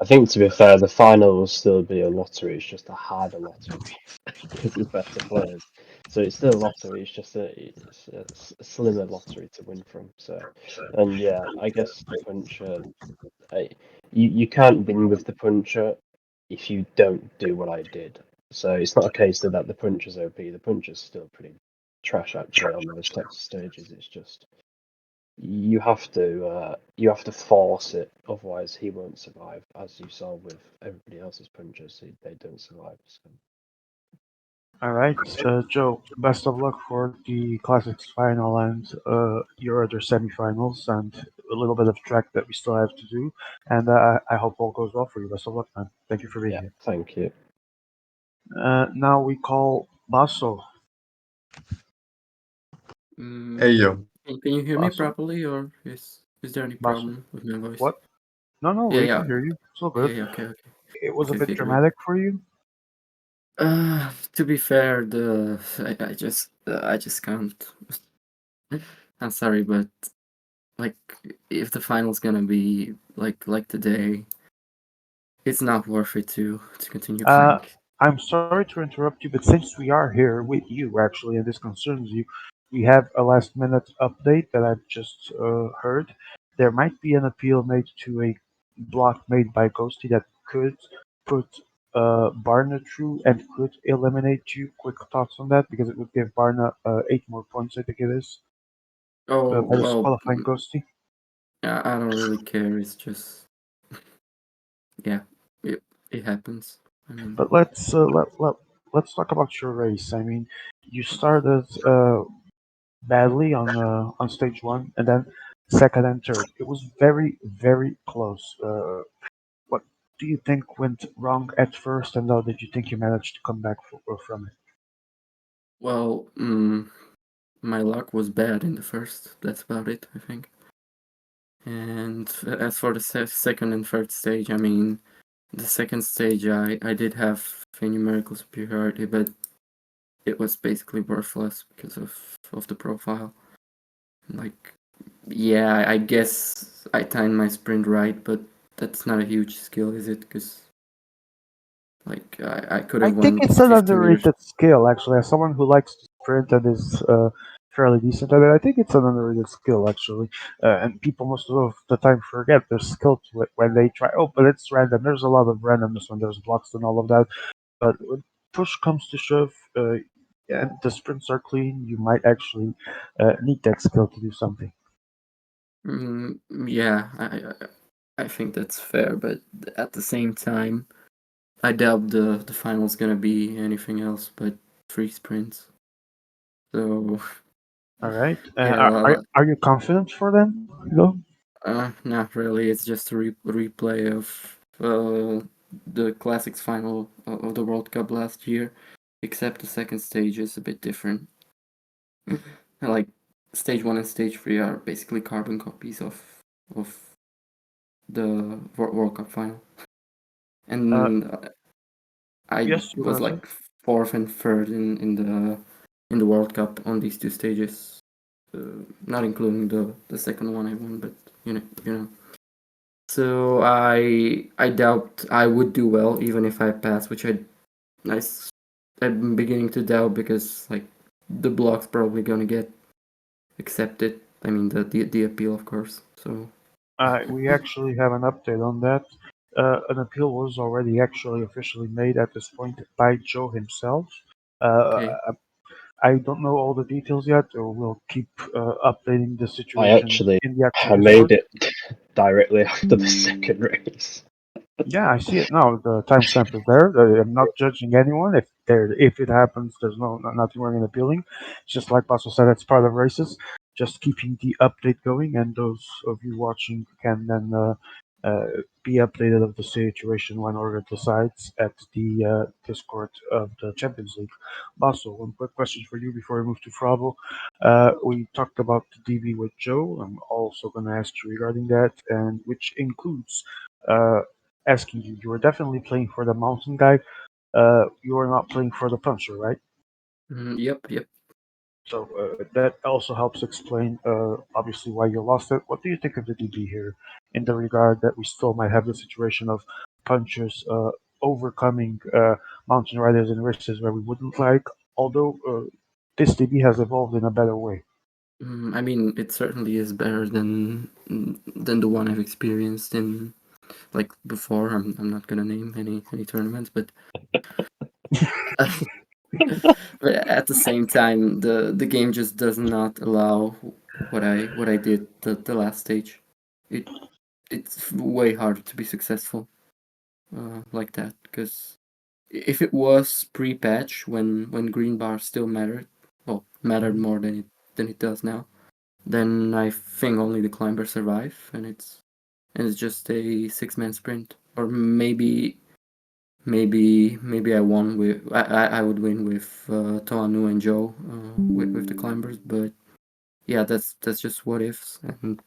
I think, to be fair, the final will still be a lottery. It's just a harder lottery because there's better players. So it's still a lottery. It's just a slimmer lottery to win from. So, and yeah, I guess the puncher. I, you can't win with the puncher if you don't do what I did. So it's not a case that the puncher's OP. The puncher's still pretty trash actually on those types of stages. It's just you have to force it, otherwise he won't survive. As you saw with everybody else's punchers, they don't survive. So. All right, Joe. Best of luck for the classics final and your other semifinals, and a little bit of track that we still have to do. And I hope all goes well for you. Best of luck, man. Thank you for being Yeah, here. thank you. Now we call Basso. Hey Mm, yo. can you hear me Basso. properly, or is there any Basso. problem with my voice? What? No, no, Yeah, we yeah, can hear you. It's all yeah, good. yeah. Okay, okay, It was a okay, bit okay, great. dramatic for you. To be fair, I just can't. I'm sorry, but like, if the final's gonna be like today, it's not worth it to continue Uh, playing. I'm sorry to interrupt you, but since we are here with you, actually, and this concerns you, we have a last minute update that I've just heard. There might be an appeal made to a block made by Ghosty that could put Barna through and could eliminate you. Quick thoughts on that? Because it would give Barna 8 more points, I think it is, Oh by well, disqualifying Ghosty. I don't really care. It's just yeah, it happens. I mean, But let's talk about your race. I mean, you started badly on stage one, and then second and third. It was very close. What do you think went wrong at first, and how did you think you managed to come back from it? Well, my luck was bad in the first. That's about it, I think. And as for the second and third stage, I mean, the second stage I did have a numerical superiority, but it was basically worthless because of the profile. Like, yeah, I guess I timed my sprint right, but that's not a huge skill, is it? Because like I could I have think won it's an 50 meters. underrated skill, actually. As someone who likes to sprint and is fairly decent at it, I think it's an underrated skill, actually. And people most of the time forget their skill to it when they try. Oh, but it's random. There's a lot of randomness when there's blocks and all of that. But when push comes to shove, and the sprints are clean, you might actually need that skill to do something. Yeah, I think that's fair, but at the same time, I doubt the final's gonna be anything else but 3 sprints. So All right. yeah, Are you confident for them? Go. not really. It's just a replay of the Classics final of the World Cup last year, except the second stage is a bit different. Like stage 1 and stage 3 are basically carbon copies of the World Cup final, Uh, and I yes, you're was gonna say. like fourth and third in the World Cup on these 2 stages, not including the second one I won, but you know. So I doubt I would do well even if I pass, which I'm beginning to doubt because like the block's probably gonna get accepted. I mean the appeal, of course. So We actually have an update on that. An appeal was already actually officially made at this point by Joe himself. Uh, okay. I don't know all the details yet, or we'll keep updating the I situation actually in the actual I made Discord. it directly after the second race. Yeah, I see it now. The timestamp is there. I'm not judging anyone. If it happens, there's nothing wrong in appealing. It's just like Basso said, it's part of races. Just keeping the update going, and those of you watching can then uh, be updated of the situation when Orga decides at the Discord of the Champions League. Basso, one quick question for you before we move to Fravo. We talked about the DB with Joe. I'm also going to ask you regarding that, and which includes. Uh, Asking you. You were definitely playing for the mountain guy. You were not playing for the puncher, right? Yep. So that also helps explain, obviously, why you lost it. What do you think of the DB here, in the regard that we still might have the situation of punchers overcoming mountain riders in races where we wouldn't like, although this DB has evolved in a better way. I mean, it certainly is better than the one I've experienced in like before. I'm not gonna name any tournaments, but but at the same time, the game just does not allow what I did the last stage. It it's way harder to be successful like that because if it was pre-patch when green bar still mattered more than it does now, then I think only the climbers survive, and it's just a 6-man sprint, or maybe I won with I would win with Toanu and Joe with the climbers, but yeah, that's just what ifs, and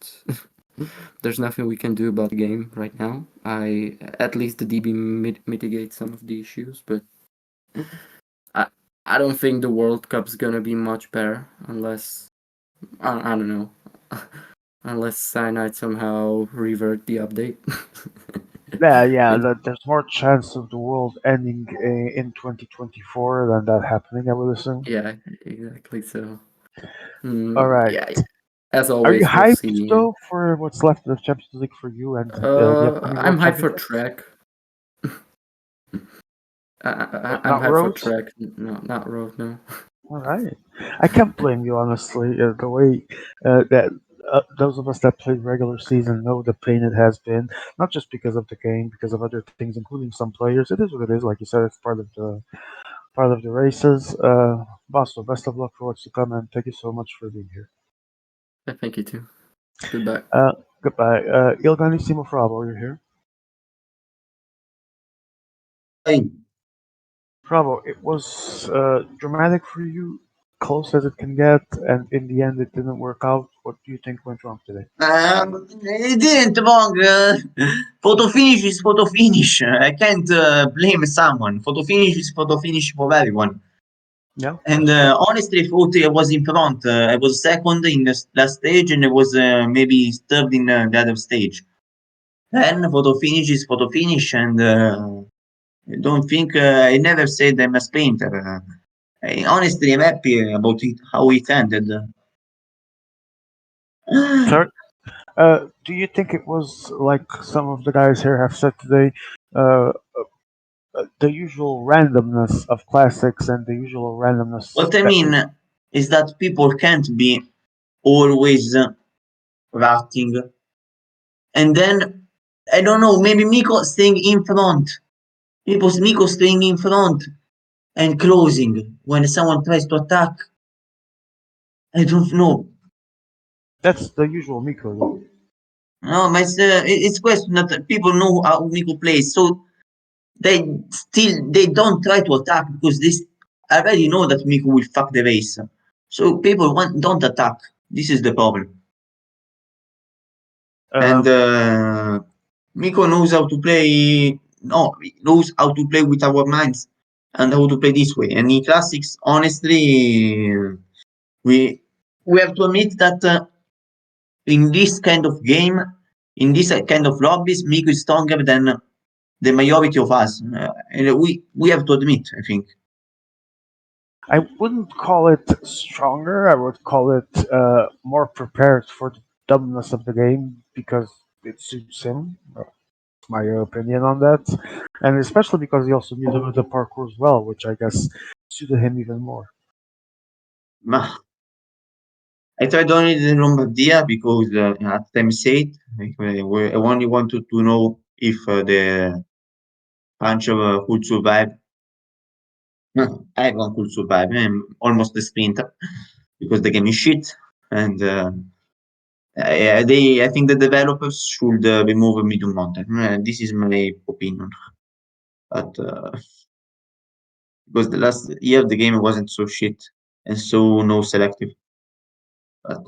there's nothing we can do about the game right now. At least the DB mitigates some of the issues, but I I don't think the World Cup's gonna be much better unless I don't know. Unless Cyanide somehow revert the update. Yeah, It, there's more chance of the world ending in 2024 than that happening, I would assume. yeah, exactly. So, All right. yeah, as Are you always, we'll hyped see. though for what's left of the Champions League for you and the upcoming I'm World hyped for Championships? track. I'm Not hyped for roads? track. No, not road. No. All right. I can't blame you, honestly. The way that those of us that played regular season know the pain it has been, not just because of the game, because of other things, including some players. It is what it is. Like you said, it's part of the races. Basso, best of luck for what's to come, and thank you so much for being here. Thank you too. Goodbye. Uh, Goodbye. Ilganissimo Fravo, you're here. Hey, Bravo, it was dramatic for you close as it can get, and in the end it didn't work out. What do you think went wrong today? It didn't wrong. Photo finish is photo finish. I can't blame someone. Photo finish is photo finish for everyone. Yeah, And that's true. honestly, I thought I was in front. I was second in the last stage, and I was maybe third in the other stage. Then photo finish is photo finish, and I don't think I never said I'm a sprinter. Honestly, I'm happy about it, how it ended. Sorry. Do you think it was like some of the guys here have said today, uh, the usual randomness of classics and the usual randomness What I that mean is that people can't be always racking. And then, I don't know, maybe Miko staying in front. Miko staying in front and closing when someone tries to attack. I don't know. that's the usual Miko though. No, but it's question that people know how Miko plays, so they don't try to attack because this I already know that Miko will fuck the race. So people don't attack. This is the problem. And Um, Miko knows how to play. No, knows how to play with our minds and how to play this way. And in classics, honestly, we we have to admit that in this kind of game, in this kind of lobbies, Miko is stronger than the majority of us, and we have to admit. I think. I wouldn't call it stronger. I would call it more prepared for the dumbness of the game because it suits him. My opinion on that, and especially because he also knew the parkour as well, which I guess suited him even more. Ma- I tried only the Lombardia because at time said I only wanted to know if the puncher could survive. Everyone could survive. I'm almost a sprinter because the game is shit. And I think the developers should remove medium mountain. This is my opinion. But because the last year the game wasn't so shit and so no selective. But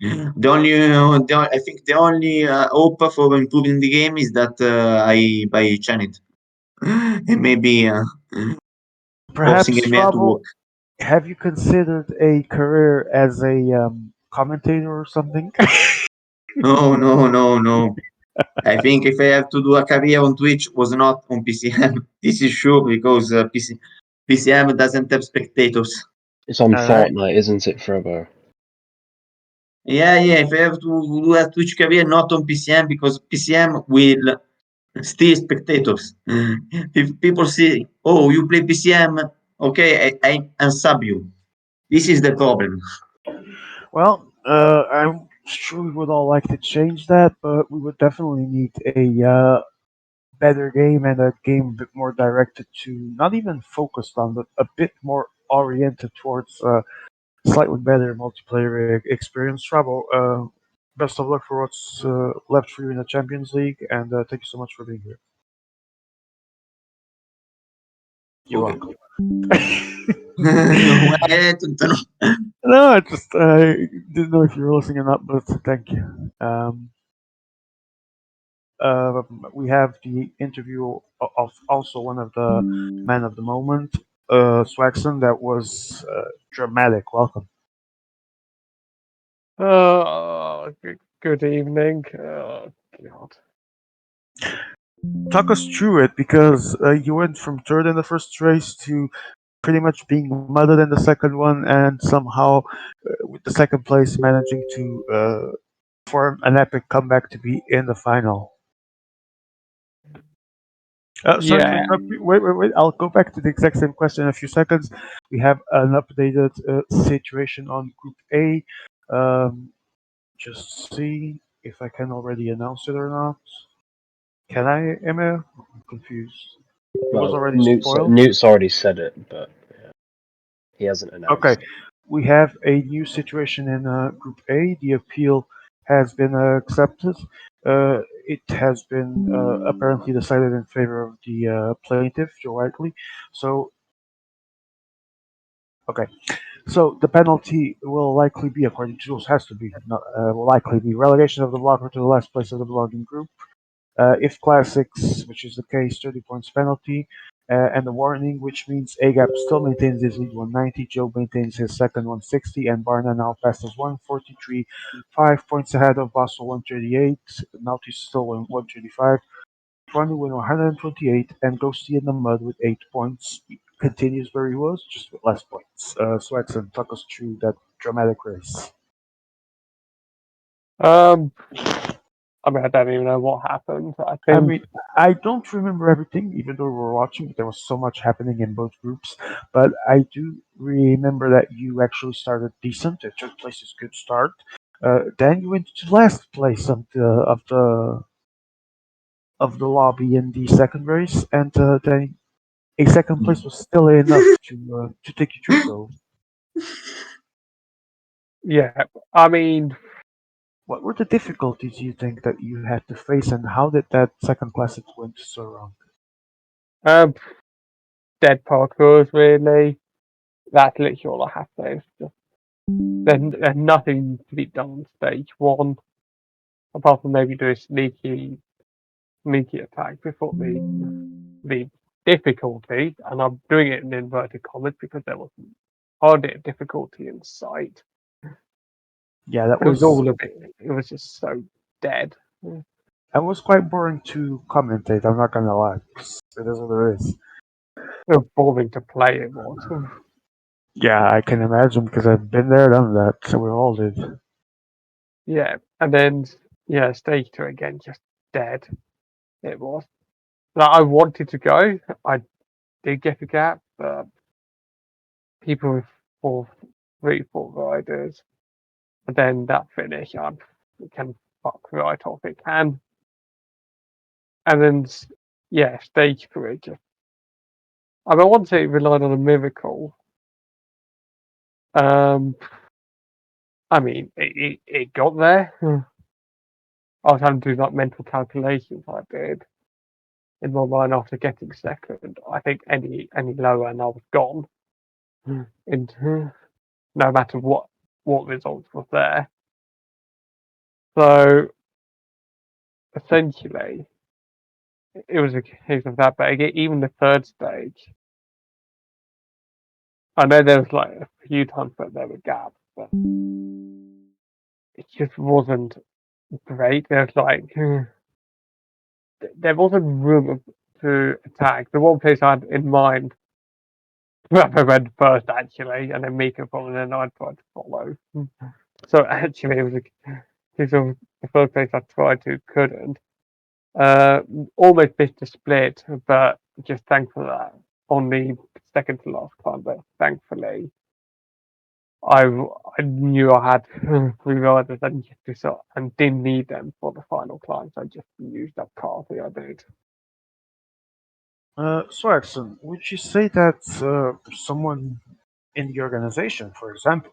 I think the only hope for improving the game is that I buy Channel and maybe forcing Perhaps, Emir to work. Rabo, have you considered a career as a commentator or something? No, no, no, no. I think if I have to do a career on Twitch, was not on PCM. This is sure because PCM doesn't have spectators. It's on All right. Fortnite, isn't it, Frobo? Yeah, yeah. If I have to do a Twitch career, not on PCM because PCM will steal spectators. If people see, oh, you play PCM, okay, I unsub you. This is the problem. Well, I'm sure we would all like to change that, but we would definitely need a better game and a game a bit more directed to not even focused on, but a bit more oriented towards slightly better multiplayer experience. Trouble. Best of luck for what's left for you in the Champions League, and thank you so much for being here. You're Okay. welcome. No, I just didn't know if you were listening or not, but thank you. We have the interview of also one of the men of the moment, Swagson. That was dramatic. Welcome. Good evening. Oh, God. Talk us through it because you went from third in the first race to pretty much being mudded in the second one, and somehow with the second place managing to form an epic comeback to be in the final. Sorry to Yeah, interrupt you. Wait. I'll go back to the exact same question in a few seconds. We have an updated situation on Group A. Just see if I can already announce it or not. Can I, Emma? I'm confused. It was Well, already spoiled. Newt's already said it, but yeah, he hasn't Okay, announced it. we have a new situation in Group A. The appeal has been accepted. It has been apparently decided in favor of the plaintiff, Joe Whiteley. So, Okay. So the penalty will likely be, according to rules, has to be not, will likely be relegation of the blocker to the last place of the belonging group. If classics, which is the case, 30 points penalty, and the warning, which means Agap still maintains his lead 190, Joe maintains his second 160, and Barna now passes 143, 5 points ahead of Basel 138. Naughty still 135. 20 with 128, and Ghosty in the mud with 8 points. He continues where he was, just with less points. Swagson, talk us through that dramatic race. I mean, I don't even know what happened. I I think mean, I don't remember everything, even though we were watching, but there was so much happening in both groups. But I do remember that you actually started decent. Third place is a good start. Then you went to last place of the lobby in the second race, and then a second place was still enough to take you through. So, yeah. I mean, what were the difficulties you think that you had to face, and how did that second classic went so wrong? um, dead parkours really. That's literally all I have to say. It's just, there's nothing to be done on stage one apart from maybe do a sneaky attack before the difficulty, and I'm doing it in inverted commas because there was hardly a difficulty in sight. Yeah, that It was was all a bit. It was just so dead. that was quite boring to commentate. I'm not gonna lie. It is what it is. It was boring to play. It was. Yeah, I can imagine because I've been there, done that. So we all did. Yeah, and then yeah, stage two again, just dead. It was. Like, I wanted to go. I did get a gap, but people with four, three, four riders, and then that finish, I can fuck right off. It can, and then yeah, stage three. Just I mean, I want to say it relied on a miracle. Um, I mean, it got there. I was having to do like mental calculations. I did in my mind after getting second. I think any lower and I was gone. Into no matter what results was there. So essentially, it was a case of that. But again, even the third stage, I know there was like a few times that there were gaps, but it just wasn't great. There was like there wasn't room to attack. The one place I had in mind, I went first actually, and then Mika followed, and then I tried to follow. So actually, it was a case of the first place I tried to couldn't. Uh, Almost missed a split, but just thankful that on the second to last climb, but thankfully I knew I had three riders and didn't need them for the final climb, so I just used up Carthy. I did. Swartzen, would you say that someone in the organization, for example,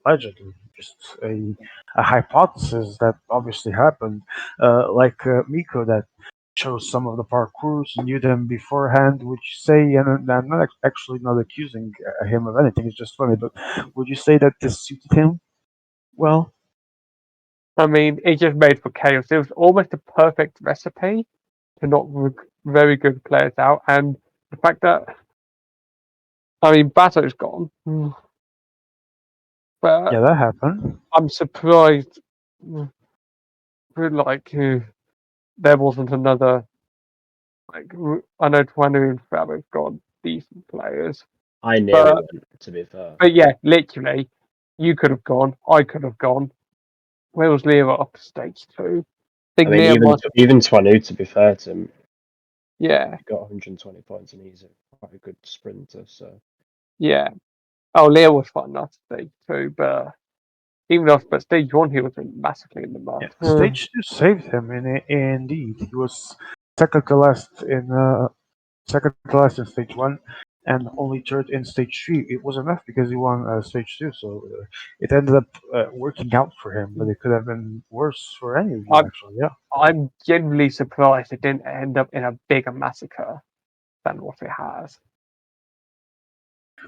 allegedly, just a hypothesis that obviously happened, like Miko that chose some of the parkours, knew them beforehand. Would you say, and I'm not actually not accusing him of anything, it's just funny, but would you say that this suited him well? I mean, it just made for chaos. It was almost a perfect recipe to knock very good players out, and the fact that I mean, Bato's gone, Yeah, but that happened. I'm surprised. Like there wasn't another. Like I know Twanu and Fabo's got decent players, I nearly but went, to be fair. yeah, literally, you could have gone. I could have gone. Where was Leo up stage two? I I think mean, Leo was. even Twanu, to be fair to him, Yeah, he got 120 points and he's quite a good sprinter. So yeah. Oh, Leo was fine enough stage two, but even off, but stage one he was massively in the Yeah, mud. stage two saved him, indeed. He was second to last in second to last in stage one, and only third in stage three. It was enough because he won stage two, so it ended up working out for him. But it could have been worse for any of you, I'm actually. Yeah. I'm genuinely surprised it didn't end up in a bigger massacre than what it has.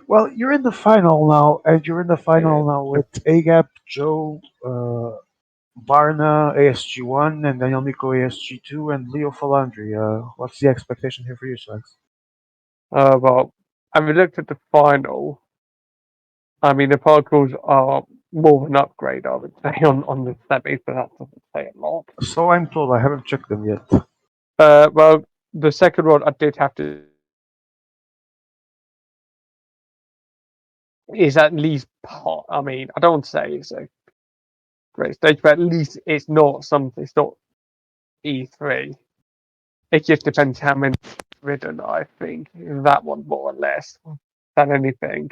Well, you're in the final now, and you're in the Yeah. final now with Agap, Joe, Barna, ASG1, and Daniel Miko, ASG2, and Leo Falandri. What's the expectation here for you, Sykes? Well, having looked at the final, I mean, the particles are more of an upgrade, I would say, on the semis, but that doesn't say a lot. So I'm told. I haven't checked them yet. Well, the second one I did have to is at least part. I mean, I don't want to say it's a great stage, but at least it's not something. It's not E3. It just depends how many ridden. I think that one more or less than anything.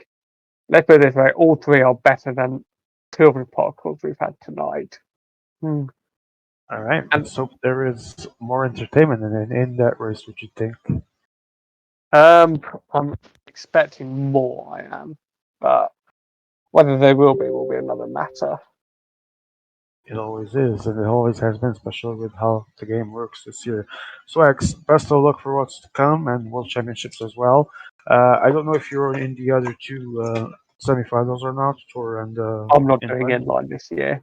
Let's put it this way: all three are better than two of the particles we've had tonight. Hmm. All right, And let's hope there is more entertainment in that race. What you think? I'm expecting more. I am, but whether they will be another matter. It always is, and it always has been, especially with how the game works this year. Swags, best of luck for what's to come and World Championships as well. I don't know if you're in the other two semifinals or not, Tour and I'm not doing Inline. inline this year.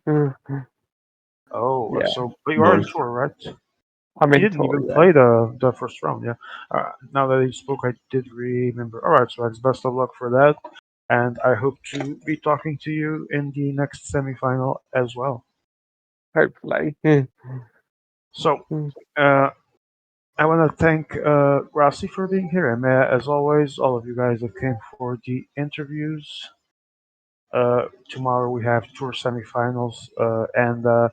Oh, Yeah, so but you are in Nice. Tour, right? I'm You in didn't tour. even Yeah, play the first round, yeah. Now that you spoke, I did remember. All right, Swags, best of luck for that, and I hope to be talking to you in the next semifinal as well. hopefully. So. Uh, I want to thank Rossi for being here, and as always, all of you guys that came for the interviews. Tomorrow we have tour semifinals, and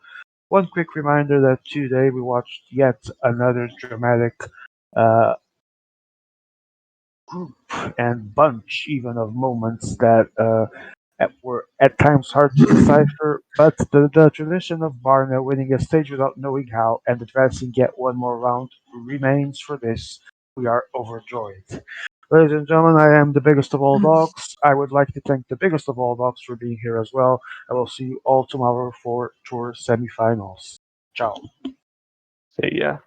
one quick reminder that today we watched yet another dramatic uh, group and bunch, even of moments that were at times hard to decipher, but the tradition of Barna winning a stage without knowing how and advancing yet one more round remains for this. We are overjoyed. Ladies and gentlemen, I am the biggest of all dogs. I would like to thank the biggest of all dogs for being here as well. I will see you all tomorrow for tour semifinals. Ciao. See ya.